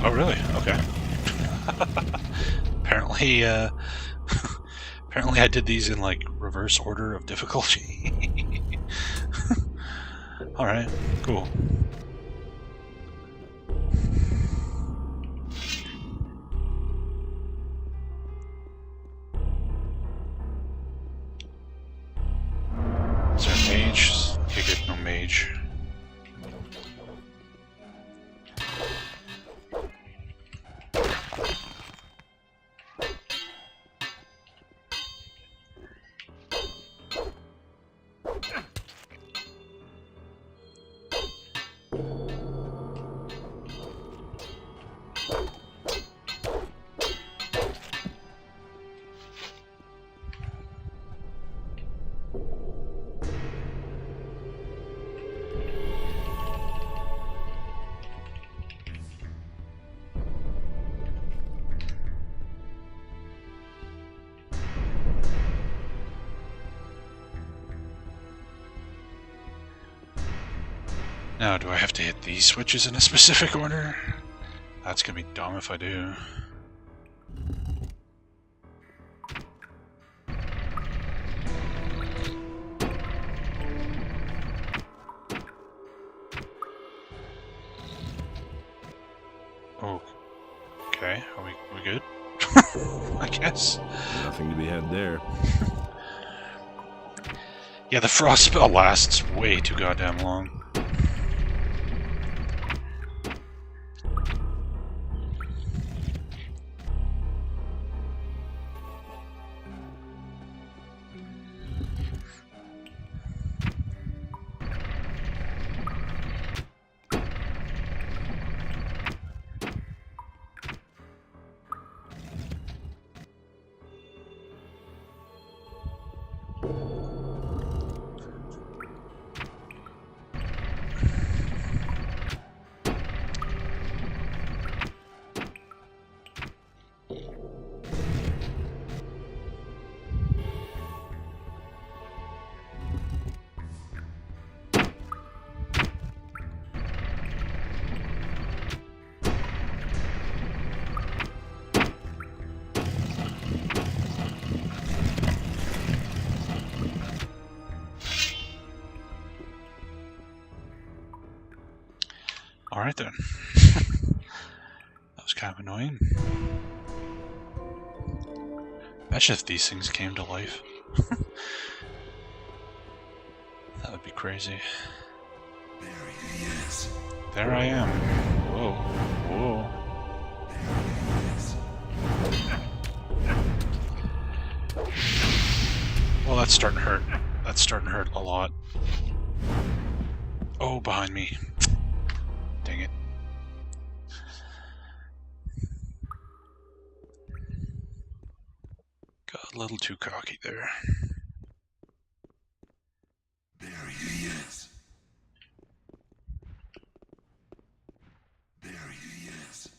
Oh, really? Okay. Apparently, apparently I did these in, like, reverse order of difficulty. Alright, cool. Is there a mage? Okay, good, no mage. Now, do I have to hit these switches in a specific order? That's gonna be dumb if I do. Oh, okay. Are we good? I guess. Nothing to be had there. Yeah, the frost spell lasts way too goddamn long. Alright then. That was kind of annoying. Imagine if these things came to life. That would be crazy. There he is. There I am. Whoa. Whoa. Well, that's starting to hurt. That's starting to hurt a lot. Oh, behind me. Dang it. Got a little too cocky there. There he is. There he is.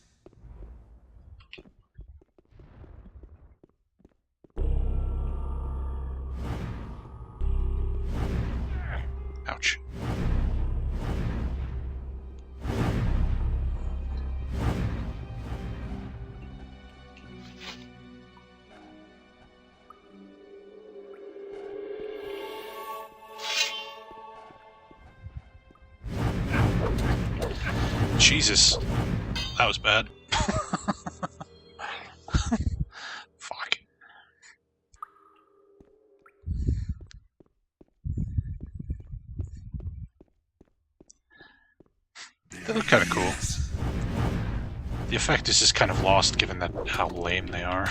Ouch. Jesus. That was bad. Fuck. They look kind of cool. The effect is just kind of lost given that how lame they are.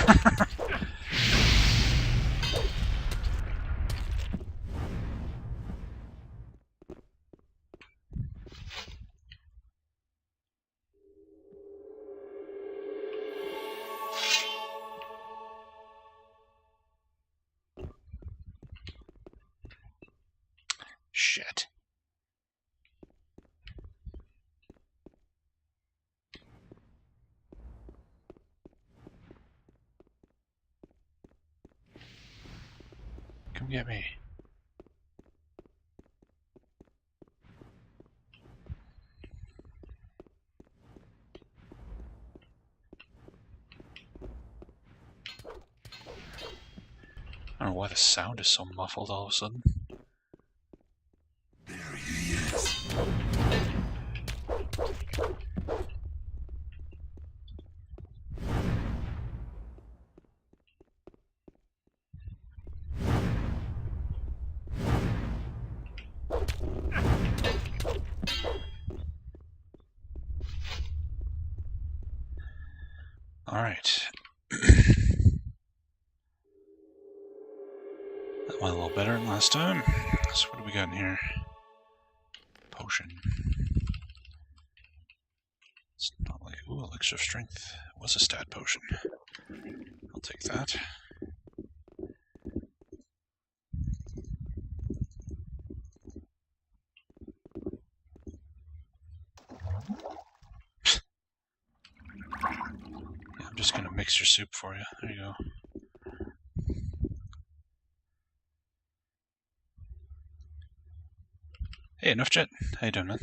get me. I don't know why the sound is so muffled all of a sudden. There he is. Alright. That went a little better than last time. So what do we got in here? Potion. It's not like, ooh, elixir of strength. It was a stat potion. I'll take that. Yeah, I'm just gonna mix your soup for you. There you go. Hey, enough jet. How you doing, man?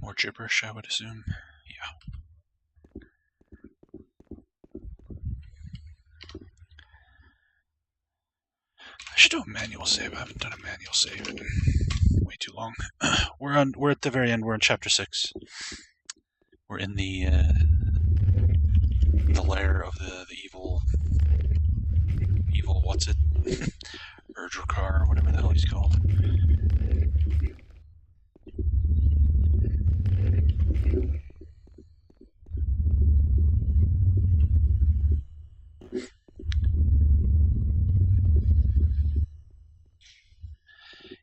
More gibberish, I would assume. Yeah. I should do a manual save. I haven't done a manual save in way too long. We're at the very end. We're in chapter 6. We're in the lair of the evil what's it? Urdrakar, or whatever the hell he's called.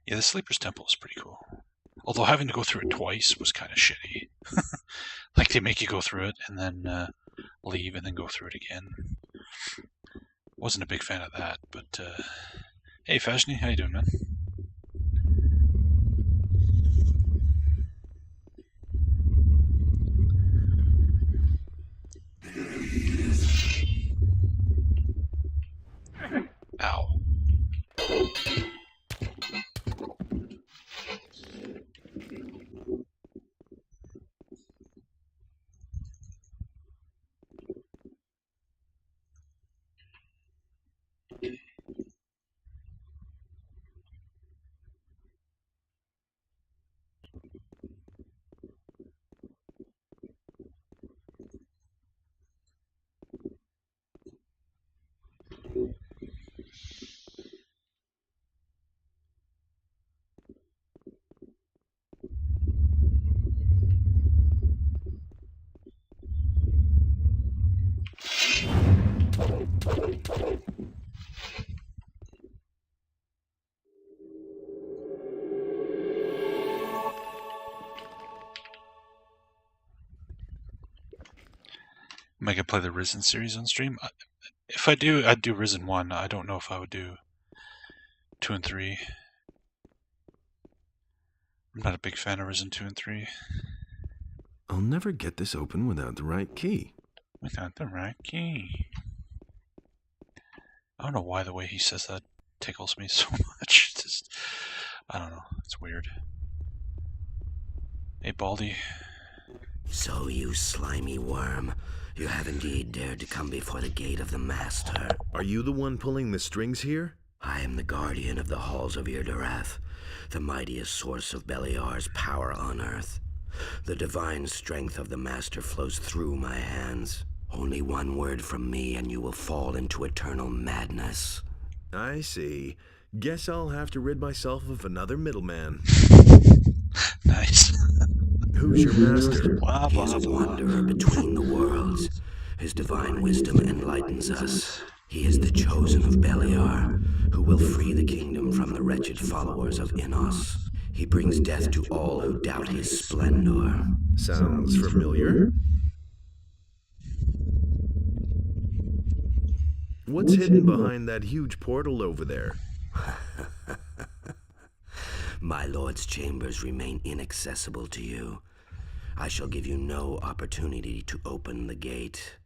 Yeah, the Sleeper's Temple is pretty cool. Although having to go through it twice was kind of shitty. Like, they make you go through it and then leave and then go through it again. Wasn't a big fan of that, but hey Fashni, how you doing, man? There he is. Ow. Am I gonna play the Risen series on stream? If I do, I'd do Risen 1. I don't know if I would do 2 and 3. I'm not a big fan of Risen 2 and 3. I'll never get this open without the right key. Without the right key. I don't know why the way he says that tickles me so much. It's just, I don't know. It's weird. Hey, Baldy. So, you slimy worm, you have indeed dared to come before the gate of the Master. Are you the one pulling the strings here? I am the guardian of the halls of Irdarath, the mightiest source of Beliar's power on earth. The divine strength of the Master flows through my hands. Only one word from me and you will fall into eternal madness. I see. Guess I'll have to rid myself of another middleman. Nice. Who's your master? He is a wanderer between the worlds. His divine wisdom enlightens us. He is the chosen of Beliar, who will free the kingdom from the wretched followers of Innos. He brings death to all who doubt his splendor. Sounds familiar. What's hidden behind that huge portal over there? My lord's chambers remain inaccessible to you. I shall give you no opportunity to open the gate.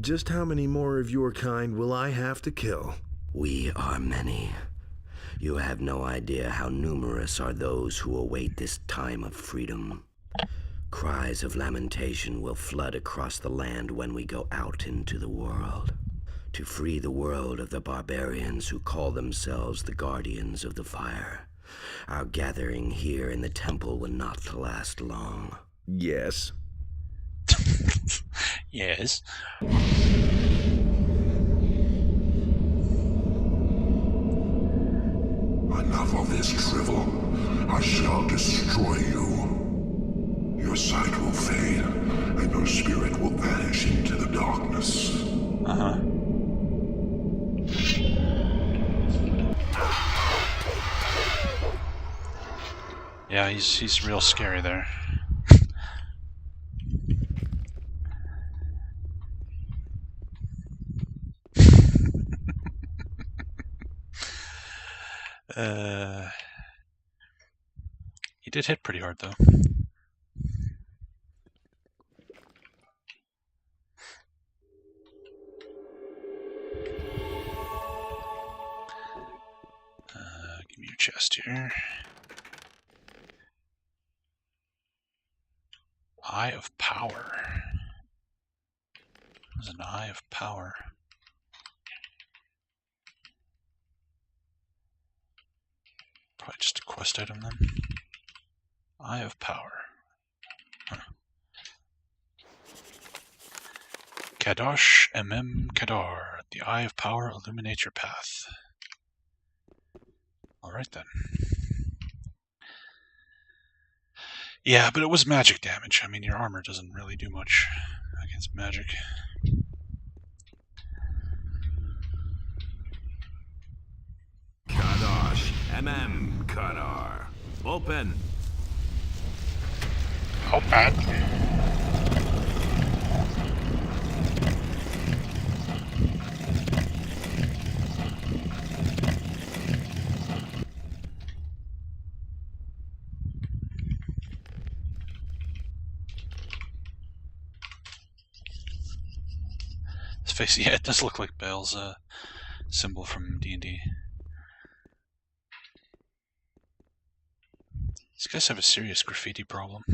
Just how many more of your kind will I have to kill? We are many. You have no idea how numerous are those who await this time of freedom. Cries of lamentation will flood across the land when we go out into the world, to free the world of the barbarians who call themselves the Guardians of the Fire. Our gathering here in the temple will not last long. Yes. Yes. Enough of this drivel. I shall destroy you. Your sight will fade, and your spirit will vanish into the darkness. Uh-huh. Yeah, he's real scary there. He did hit pretty hard though. Give me your chest here. Eye of Power. There's an Eye of Power. Probably just a quest item then. Eye of Power. Huh. Kadosh Kadar. The Eye of Power illuminates your path. Alright then. Yeah, but it was magic damage. I mean, your armor doesn't really do much against magic. Kadosh, Kadar. Open. Open. His face, yeah, it does look like Bale's symbol from D&D. These guys have a serious graffiti problem.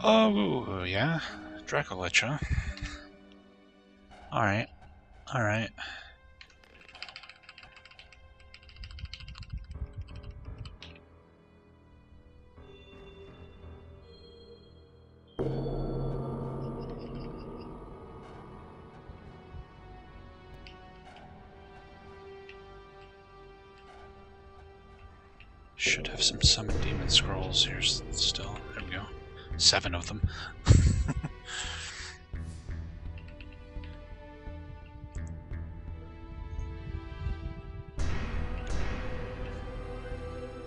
Oh, yeah? Dracolich, huh? Alright. Alright. Should have some summon demon scrolls here still. There we go. 7 of them.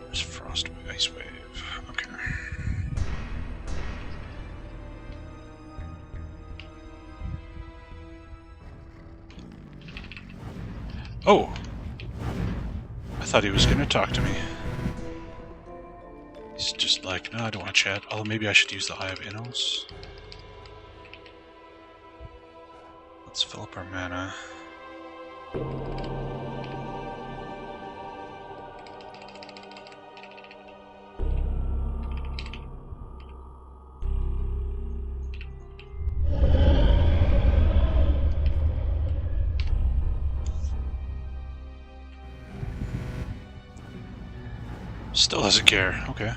There's Frost Ice Wave. Okay. Oh! I thought he was gonna talk to me. He's just like, no, I don't want to chat. Although maybe I should use the Eye of Innos. Let's fill up our mana. Still doesn't care. Okay.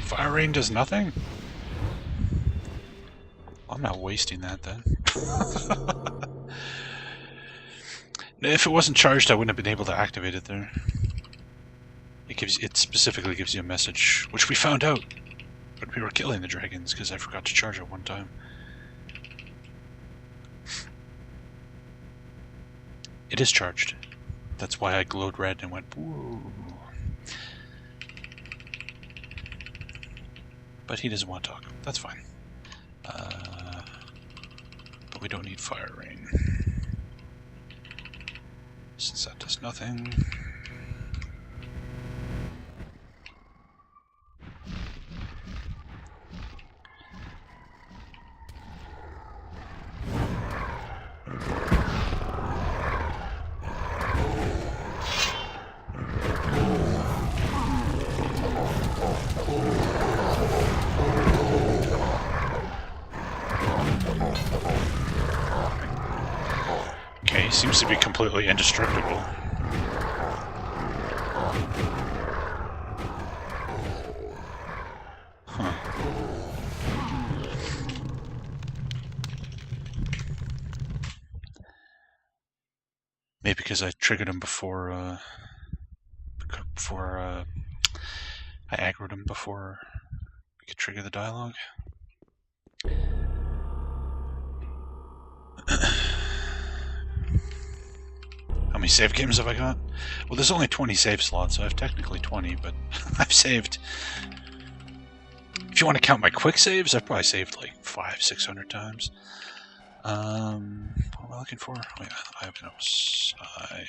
Fire Rain does nothing? I'm not wasting that then. If it wasn't charged, I wouldn't have been able to activate it there. It specifically gives you a message, which we found out when we were killing the dragons, because I forgot to charge it one time. It is charged. That's why I glowed red and went, whoa. But he doesn't want to talk. That's fine. But we don't need fire rain. Since that does nothing. Okay, seems to be completely indestructible. Huh. Maybe because I triggered him before I aggroed him before we could trigger the dialogue. How many save games have I got? Well, there's only 20 save slots, so I have technically 20, but I've saved... If you want to count my quick saves, I've probably saved like 500-600 times. What am I looking for? Oh yeah, I have no psi.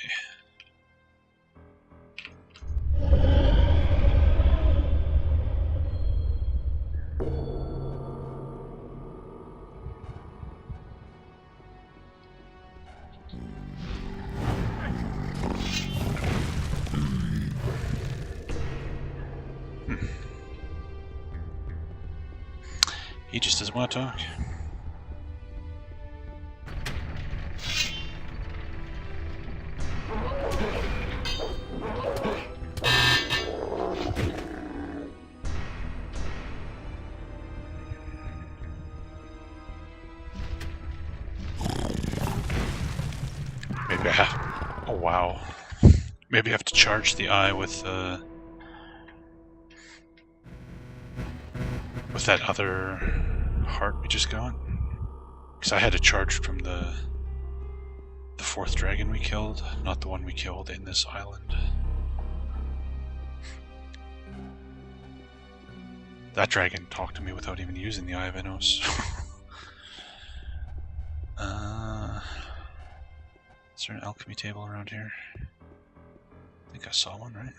He just doesn't want to talk. Maybe I have... Oh wow. Maybe I have to charge the eye with that other heart we just got. Because I had it charged from the fourth dragon we killed, not the one we killed in this island. That dragon talked to me without even using the Eye of Enos. Is there an alchemy table around here? I think I saw one, right?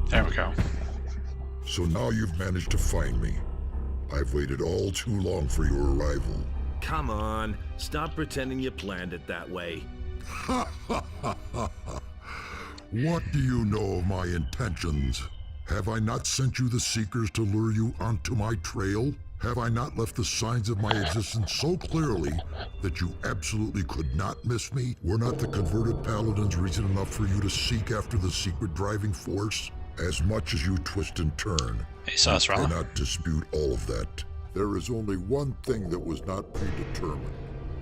There we go. So now you've managed to find me. I've waited all too long for your arrival. Come on, stop pretending you planned it that way. What do you know of my intentions? Have I not sent you the Seekers to lure you onto my trail? Have I not left the signs of my existence so clearly that you absolutely could not miss me? Were not the converted paladins reason enough for you to seek after the secret driving force? As much as you twist and turn, I cannot dispute all of that. There is only one thing that was not predetermined.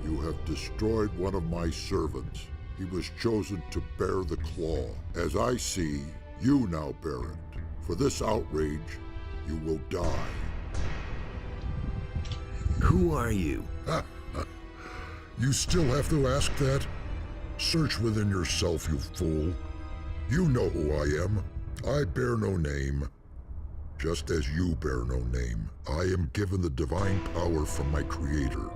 You have destroyed one of my servants. He was chosen to bear the claw. As I see, you now bear it. For this outrage, you will die. Who are you? You still have to ask that? Search within yourself, you fool. You know who I am. I bear no name, just as you bear no name. I am given the divine power from my Creator.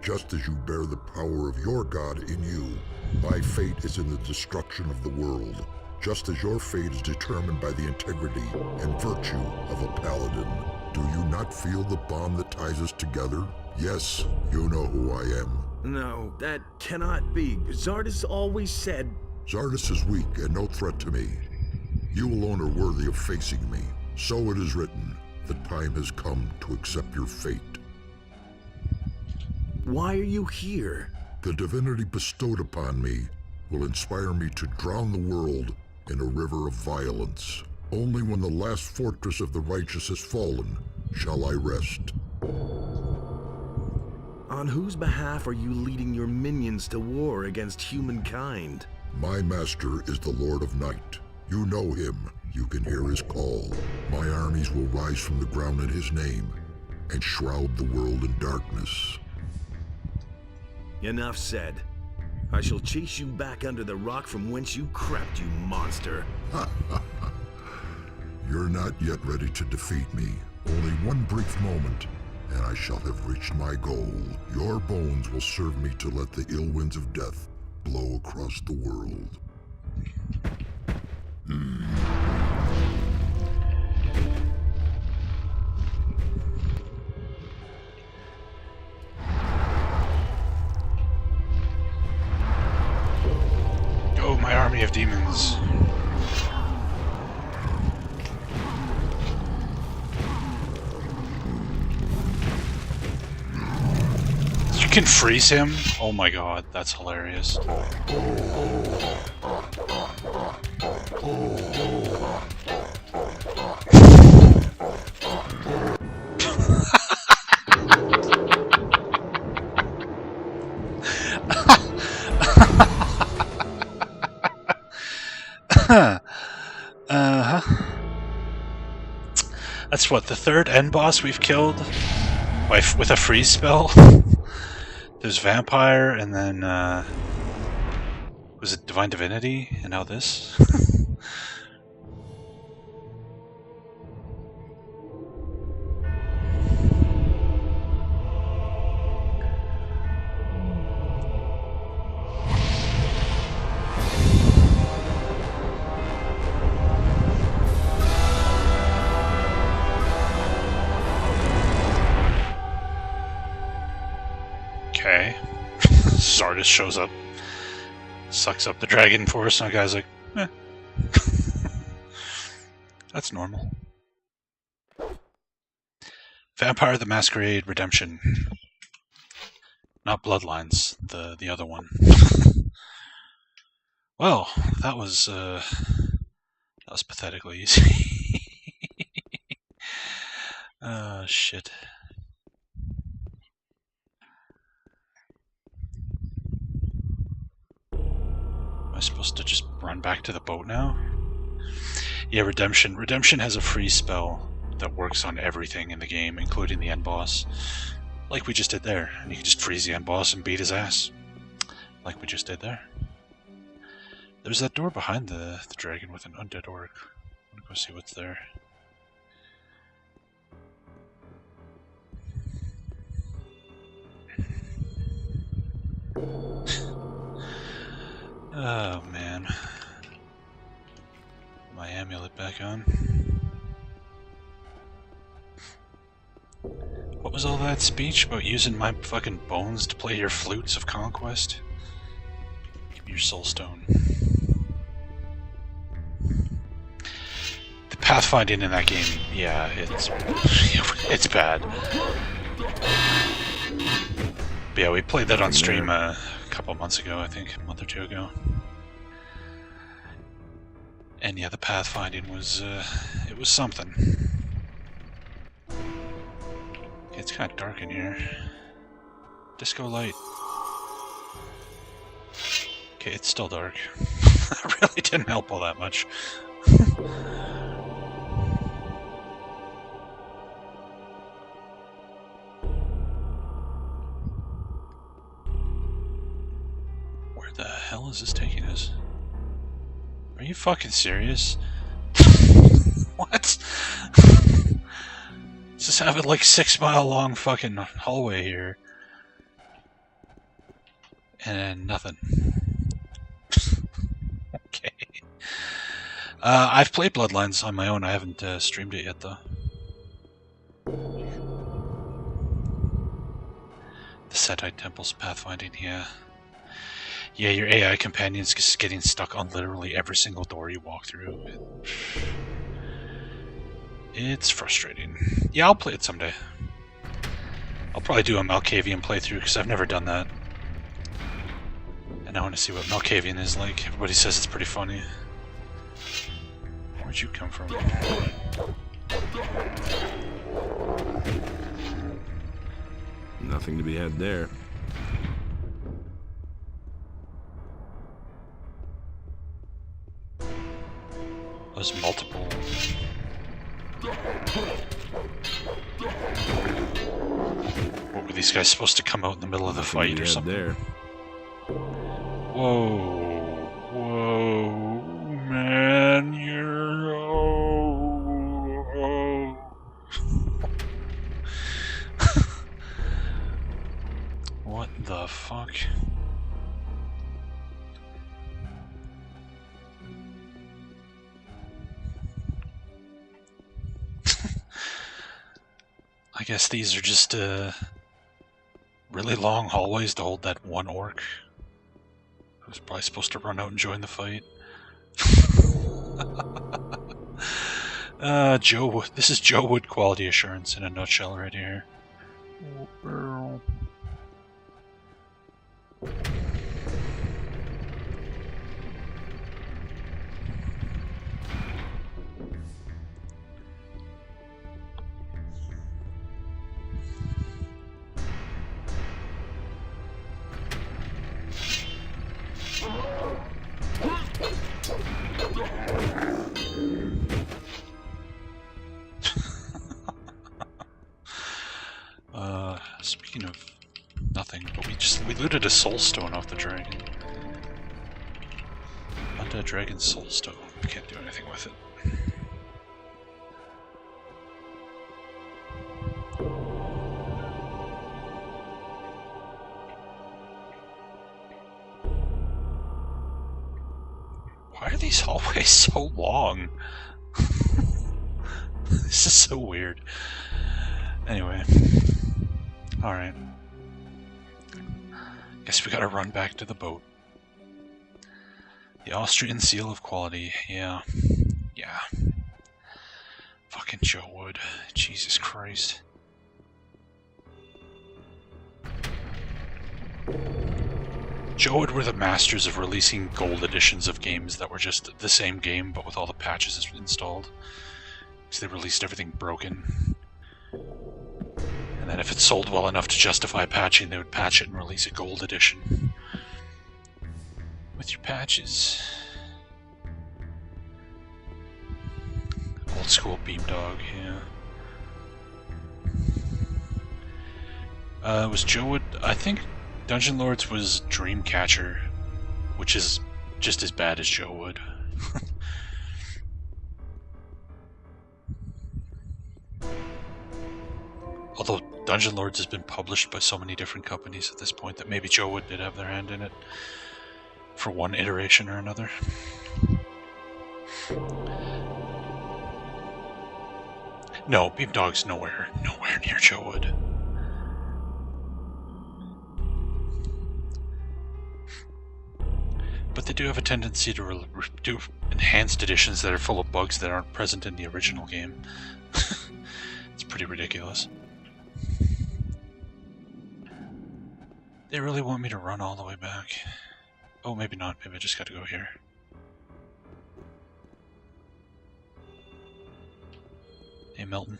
just as you bear the power of your god in you. My fate is in the destruction of the world, just as your fate is determined by the integrity and virtue of a paladin. Do you not feel the bond that ties us together? Yes, you know who I am. No, that cannot be. Zardus always said... Zardus is weak and no threat to me. You alone are worthy of facing me. So it is written. The time has come to accept your fate. Why are you here? The divinity bestowed upon me will inspire me to drown the world in a river of violence. Only when the last fortress of the righteous has fallen shall I rest. On whose behalf are you leading your minions to war against humankind? My master is the Lord of Night. You know him. You can hear his call. My armies will rise from the ground in his name and shroud the world in darkness. Enough said. I shall chase you back under the rock from whence you crept, you monster. You're not yet ready to defeat me. Only one brief moment, and I shall have reached my goal. Your bones will serve me to let the ill winds of death blow across the world. Oh, my army of demons. You can freeze him? Oh my god, that's hilarious. That's what, the third end boss we've killed with a freeze spell? There's Vampire, and then, was it Divine Divinity, and now this? Okay. Zardus shows up, sucks up the dragon force, and the guy's like, eh. That's normal. Vampire the Masquerade Redemption. Not Bloodlines, the other one. Well, that was pathetically easy. Oh, shit. Am I supposed to just run back to the boat now? Yeah, Redemption. Redemption has a freeze spell that works on everything in the game, including the end boss. Like we just did there. And you can just freeze the end boss and beat his ass. Like we just did there. There's that door behind the dragon with an undead orc. I'm gonna go see what's there. Oh man. My amulet back on. What was all that speech about using my fucking bones to play your flutes of conquest? Give me your soul stone. The pathfinding in that game, yeah, it's bad. But yeah, we played that on stream a couple months ago, I think, a month or two ago. And yeah, the pathfinding was, it was something. It's kind of dark in here. Disco light. Okay, it's still dark. That really didn't help all that much. Where the hell is this taking us? Are you fucking serious? What? Just have it like 6 mile long fucking hallway here. And nothing. Okay. I've played Bloodlines on my own. I haven't streamed it yet, though. The Setite Temples pathfinding, yeah. Yeah, your AI companion's just getting stuck on literally every single door you walk through. It's frustrating. Yeah, I'll play it someday. I'll probably do a Malkavian playthrough, because I've never done that. And I want to see what Malkavian is like. Everybody says it's pretty funny. Where'd you come from? Nothing to be had there. There's multiple. What were these guys supposed to come out in the middle of the fight or something? There. Whoa, whoa, man, you're. Oh. What the fuck? I guess these are just really long hallways to hold that one orc who's probably supposed to run out and join the fight. Joe Wood. This is Joe Wood quality assurance in a nutshell right here. Speaking of nothing, but we looted a soul stone off the dragon. Undead dragon soul stone. We can't do anything with it. Why are these hallways so long? This is so weird. Anyway. Alright. Guess we gotta run back to the boat. The Austrian seal of quality. Yeah. Yeah. Fucking Joe Wood. Jesus Christ. Joe Wood were the masters of releasing gold editions of games that were just the same game, but with all the patches installed. So they released everything broken. And then if it sold well enough to justify patching, they would patch it and release a gold edition. With your patches. Old school Beamdog, yeah. It was Joe Wood. I think Dungeon Lords was Dreamcatcher, which is just as bad as Joe Wood. Although Dungeon Lords has been published by so many different companies at this point that maybe Joe Wood did have their hand in it for one iteration or another. No, Beamdog's nowhere near Joe Wood. But they do have a tendency to do enhanced editions that are full of bugs that aren't present in the original game. It's pretty ridiculous. They really want me to run all the way back. Oh, maybe not. Maybe I just gotta go here. Hey, Milton.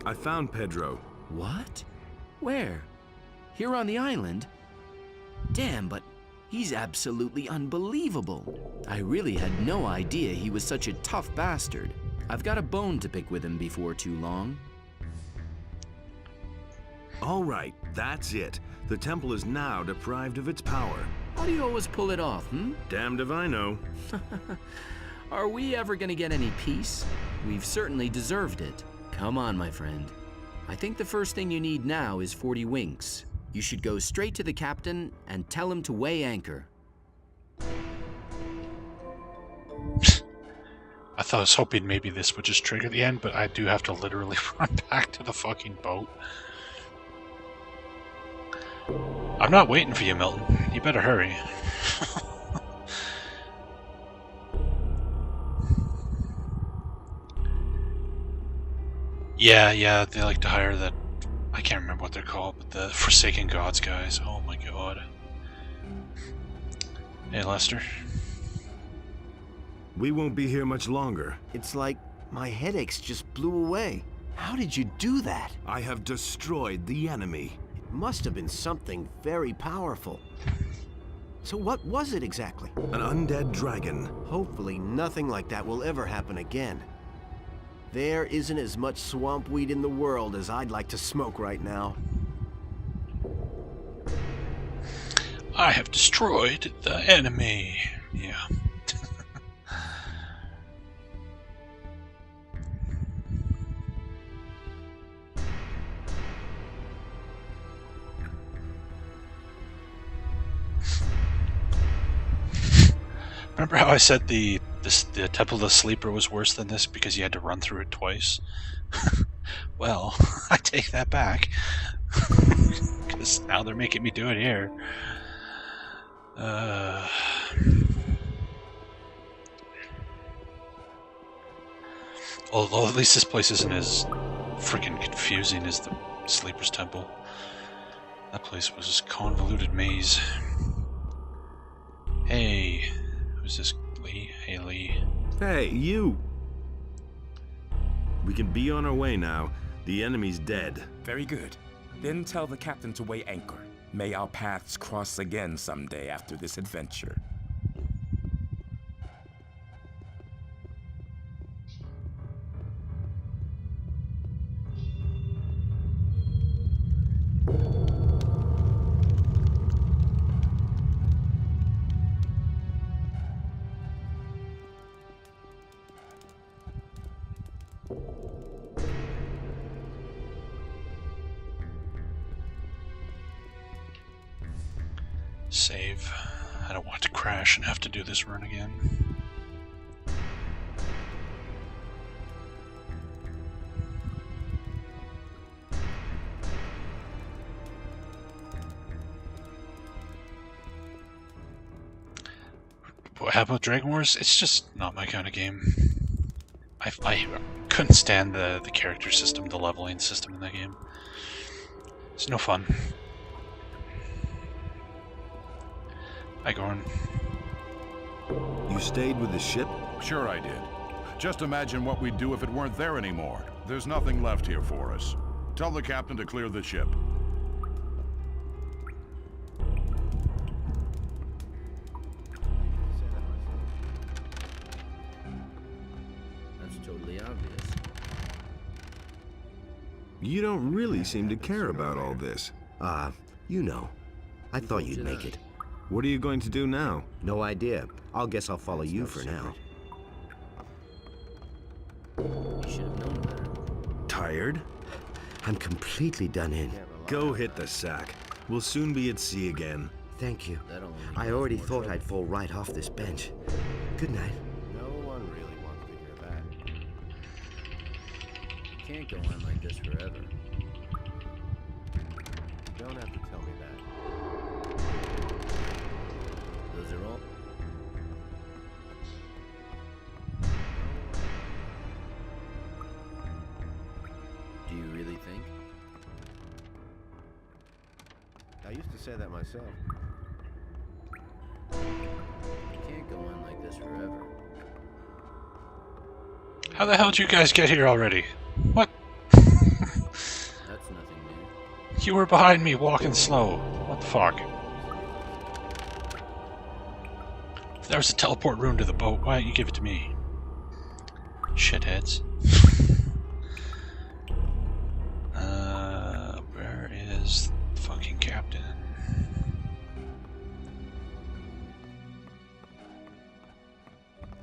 I found Pedro. What? Where? Here on the island? Damn, but he's absolutely unbelievable. I really had no idea he was such a tough bastard. I've got a bone to pick with him before too long. All right, that's it. The temple is now deprived of its power. How do you always pull it off, Damned if I know. Are we ever gonna get any peace? We've certainly deserved it. Come on, my friend. I think the first thing you need now is 40 winks. You should go straight to the captain and tell him to weigh anchor. I was hoping maybe this would just trigger the end, but I do have to literally run back to the fucking boat. I'm not waiting for you, Milton. You better hurry. Yeah, they like to hire that... I can't remember what they're called, but the Forsaken Gods guys. Oh my god. Hey, Lester. We won't be here much longer. It's like my headaches just blew away. How did you do that? I have destroyed the enemy. It must have been something very powerful. So what was it exactly? An undead dragon. Hopefully nothing like that will ever happen again. There isn't as much swamp weed in the world as I'd like to smoke right now. I have destroyed the enemy. Yeah. Remember how I said the Temple of the Sleeper was worse than this because you had to run through it twice? Well, I take that back. Because now they're making me do it here. Although at least this place isn't as freaking confusing as the Sleeper's Temple. That place was a convoluted maze. Hey, who's this? Lee? Hey, Lee. Hey, you! We can be on our way now. The enemy's dead. Very good. Then tell the captain to weigh anchor. May our paths cross again someday after this adventure. Save. I don't want to crash and have to do this run again. What happened with Dragon Wars? It's just not my kind of game. I couldn't stand the character system, the leveling system in that game. It's no fun. Hi, Gorn. You stayed with the ship? Sure I did. Just imagine what we'd do if it weren't there anymore. There's nothing left here for us. Tell the captain to clear the ship. That's totally obvious. You don't really seem to care about all this. You know. I thought you'd make it. What are you going to do now? No idea. I'll guess I'll follow you for now. You should have known better. Tired? I'm completely done in. Go hit the sack. We'll soon be at sea again. Thank you. I already thought I'd fall right off this bench. Good night. No one really wants to hear that. You can't go on like this forever. You don't have to tell me that. Those are all. Do you really think? I used to say that myself. You can't go on like this forever. How the hell did you guys get here already? What? That's nothing new. You were behind me walking slow. What the fuck? If there was a teleport room to the boat, why don't you give it to me? Shitheads. Where is the fucking captain?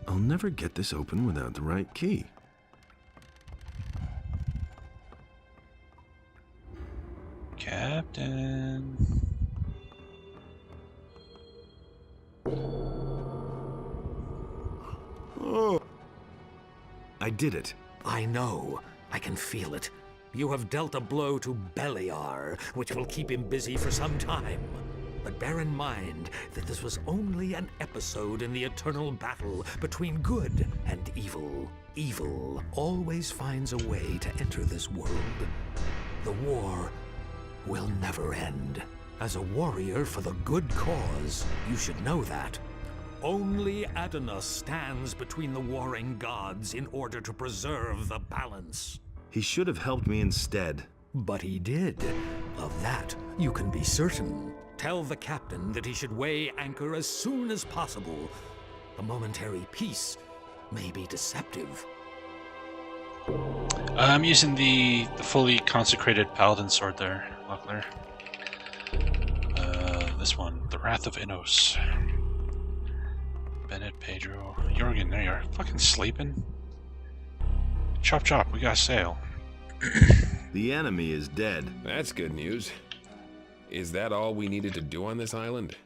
I'll never get this open without the right key. Captain. I did it. I know. I can feel it. You have dealt a blow to Beliar, which will keep him busy for some time. But bear in mind that this was only an episode in the eternal battle between good and evil. Evil always finds a way to enter this world. The war will never end. As a warrior for the good cause, you should know that. Only Adonis stands between the warring gods in order to preserve the balance. He should have helped me instead. But he did. Of that, you can be certain. Tell the captain that he should weigh anchor as soon as possible. A momentary peace may be deceptive. I'm using the fully consecrated paladin sword there, Luckler. This one, the Wrath of Innos. Bennett, Pedro, Jorgen, there you are. Fucking sleeping. Chop chop, we got sail. The enemy is dead. That's good news. Is that all we needed to do on this island?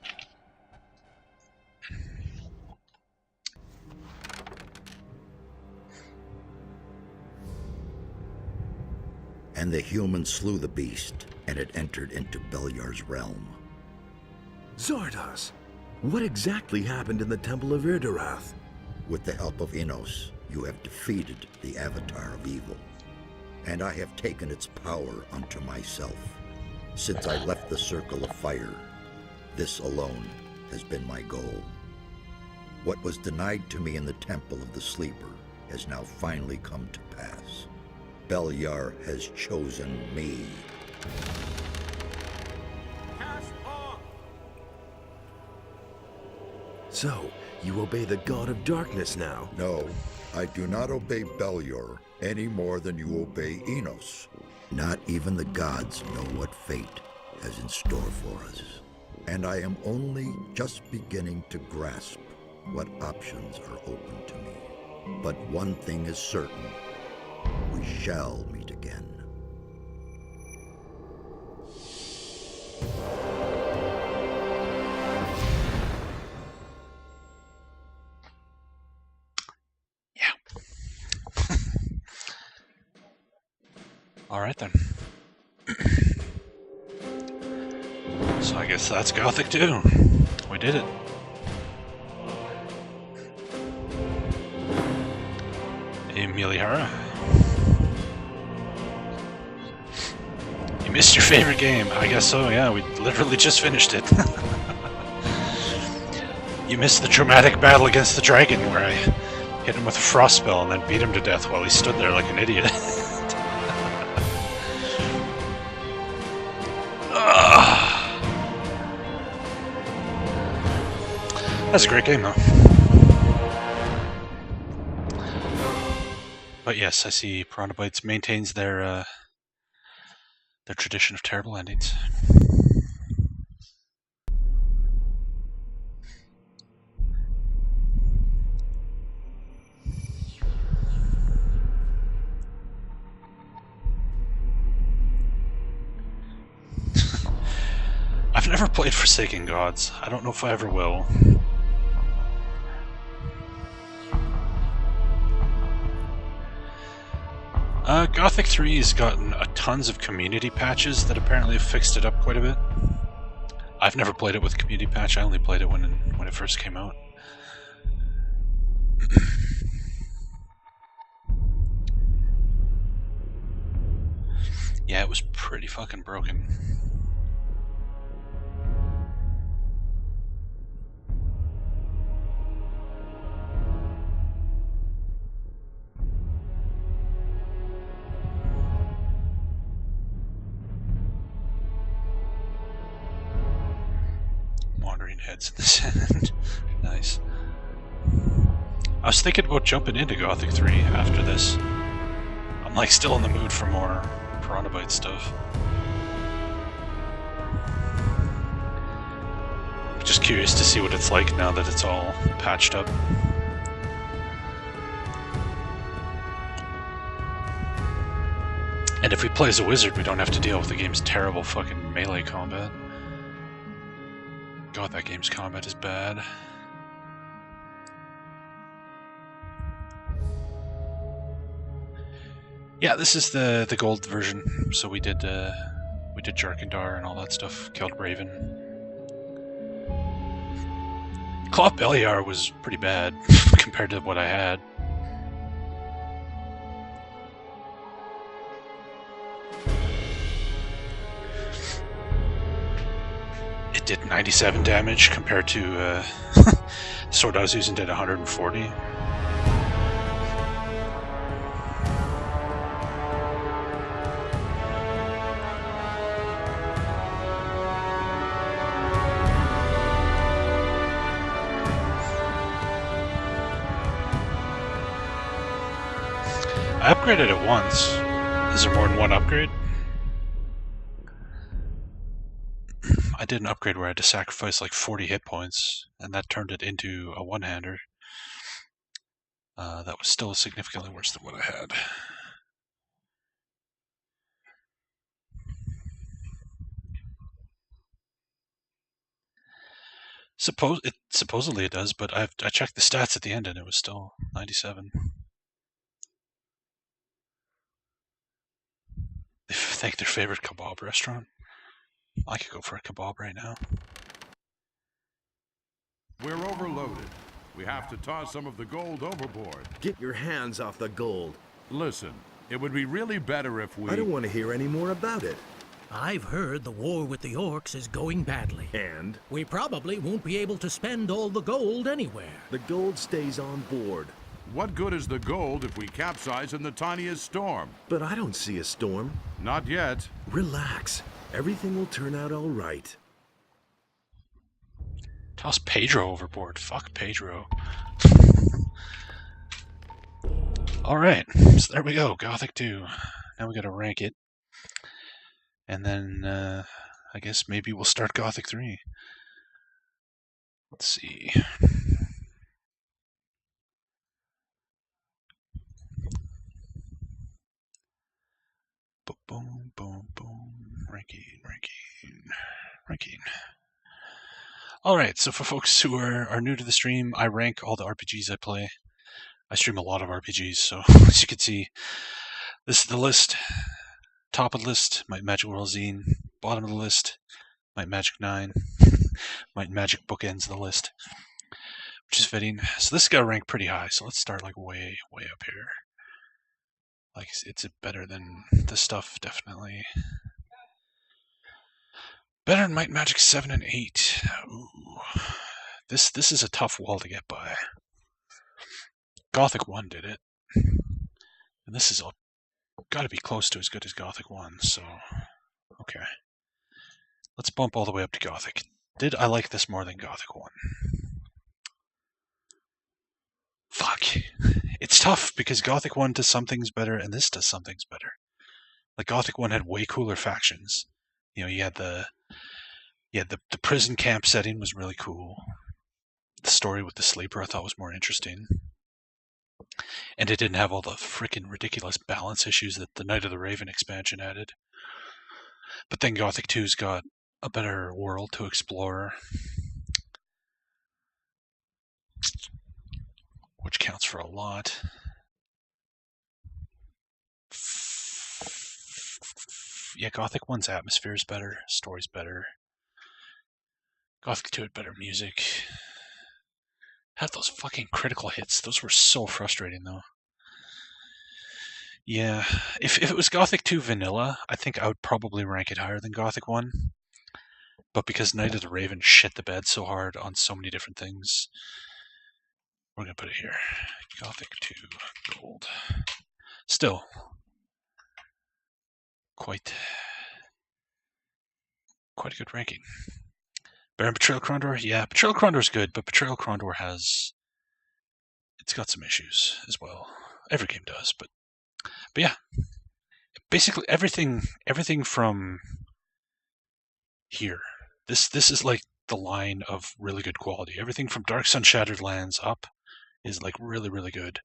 And the humans slew the beast, and it entered into Beliar's realm. Zardos, what exactly happened in the Temple of Irdarath? With the help of Innos, you have defeated the Avatar of Evil, and I have taken its power unto myself. Since I left the Circle of Fire, this alone has been my goal. What was denied to me in the Temple of the Sleeper has now finally come to pass. Beliar has chosen me. So, you obey the God of Darkness now? No, I do not obey Beliar any more than you obey Innos. Not even the gods know what fate has in store for us. And I am only just beginning to grasp what options are open to me. But one thing is certain. We shall meet again. Alright then. So I guess that's Gothic II. We did it. Emilihara. You missed your favorite game. I guess so, yeah. We literally just finished it. You missed the dramatic battle against the dragon where I hit him with a frost spell and then beat him to death while he stood there like an idiot. That's a great game, though. But yes, I see Piranha Bytes maintains their tradition of terrible endings. I've never played Forsaken Gods. I don't know if I ever will. Gothic 3 has gotten tons of community patches that apparently have fixed it up quite a bit. I've never played it with a community patch. I only played it when it first came out. Yeah, it was pretty fucking broken. Heads in the sand. Nice. I was thinking about jumping into Gothic 3 after this. I'm like still in the mood for more Piranha Bytes stuff. I'm just curious to see what it's like now that it's all patched up. And if we play as a wizard, we don't have to deal with the game's terrible fucking melee combat. God, that game's combat is bad. Yeah, this is the gold version. So we did Jarkandar and all that stuff. Killed Raven. Cloth Beliar was pretty bad compared to what I had. It did 97 damage compared to sword I was using did 140. I upgraded it once. Is there more than one upgrade? I did an upgrade where I had to sacrifice like 40 hit points, and that turned it into a one-hander. That was still significantly worse than what I had. Supposedly it does, but I checked the stats at the end and it was still 97. They thank their favorite kebab restaurant. I could go for a kebab right now. We're overloaded. We have to toss some of the gold overboard. Get your hands off the gold. Listen, it would be really better if we... I don't want to hear any more about it. I've heard the war with the orcs is going badly. And? We probably won't be able to spend all the gold anywhere. The gold stays on board. What good is the gold if we capsize in the tiniest storm? But I don't see a storm. Not yet. Relax. Everything will turn out all right. Toss Pedro overboard. Fuck Pedro. Alright, so there we go. Gothic 2. Now we gotta rank it. And then, I guess maybe we'll start Gothic 3. Let's see. Boom, boom, boom. Ranking. Alright, so for folks who are new to the stream, I rank all the RPGs I play. I stream a lot of RPGs, so as you can see, this is the list. Top of the list, Might Magic World Zine. Bottom of the list, Might Magic 9. Might Magic bookends the list, which is fitting. So this got ranked pretty high, so let's start like way up here. Like, it's better than this stuff, definitely. Better than Might Magic 7 and 8. Ooh. This is a tough wall to get by. Gothic 1 did it. And this is got to be close to as good as Gothic 1, so... Okay. Let's bump all the way up to Gothic. Did I like this more than Gothic 1? Fuck. It's tough, because Gothic 1 does some things better, and this does some things better. Like, Gothic 1 had way cooler factions. You know, you had the prison camp setting was really cool. The story with the sleeper I thought was more interesting. And it didn't have all the freaking ridiculous balance issues that the Night of the Raven expansion added. But then Gothic 2's got a better world to explore, which counts for a lot. Yeah, Gothic 1's atmosphere is better, story's better. Gothic 2 had better music. Had those fucking critical hits. Those were so frustrating, though. Yeah, if it was Gothic 2 vanilla, I think I would probably rank it higher than Gothic 1. But because Night of the Raven shit the bed so hard on so many different things, we're going to put it here. Gothic 2 Gold. Still, quite a good ranking. Baron Betrayal Krondor? Yeah, Betrayal Krondor's good, but Betrayal Krondor it's got some issues as well. Every game does, but yeah. Basically everything from here. This is like the line of really good quality. Everything from Dark Sun Shattered Lands up is like really, really good.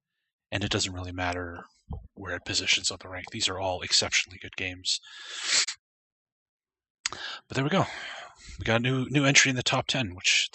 And it doesn't really matter where it positions on the rank. These are all exceptionally good games. But there we go. We got a new entry in the top 10, which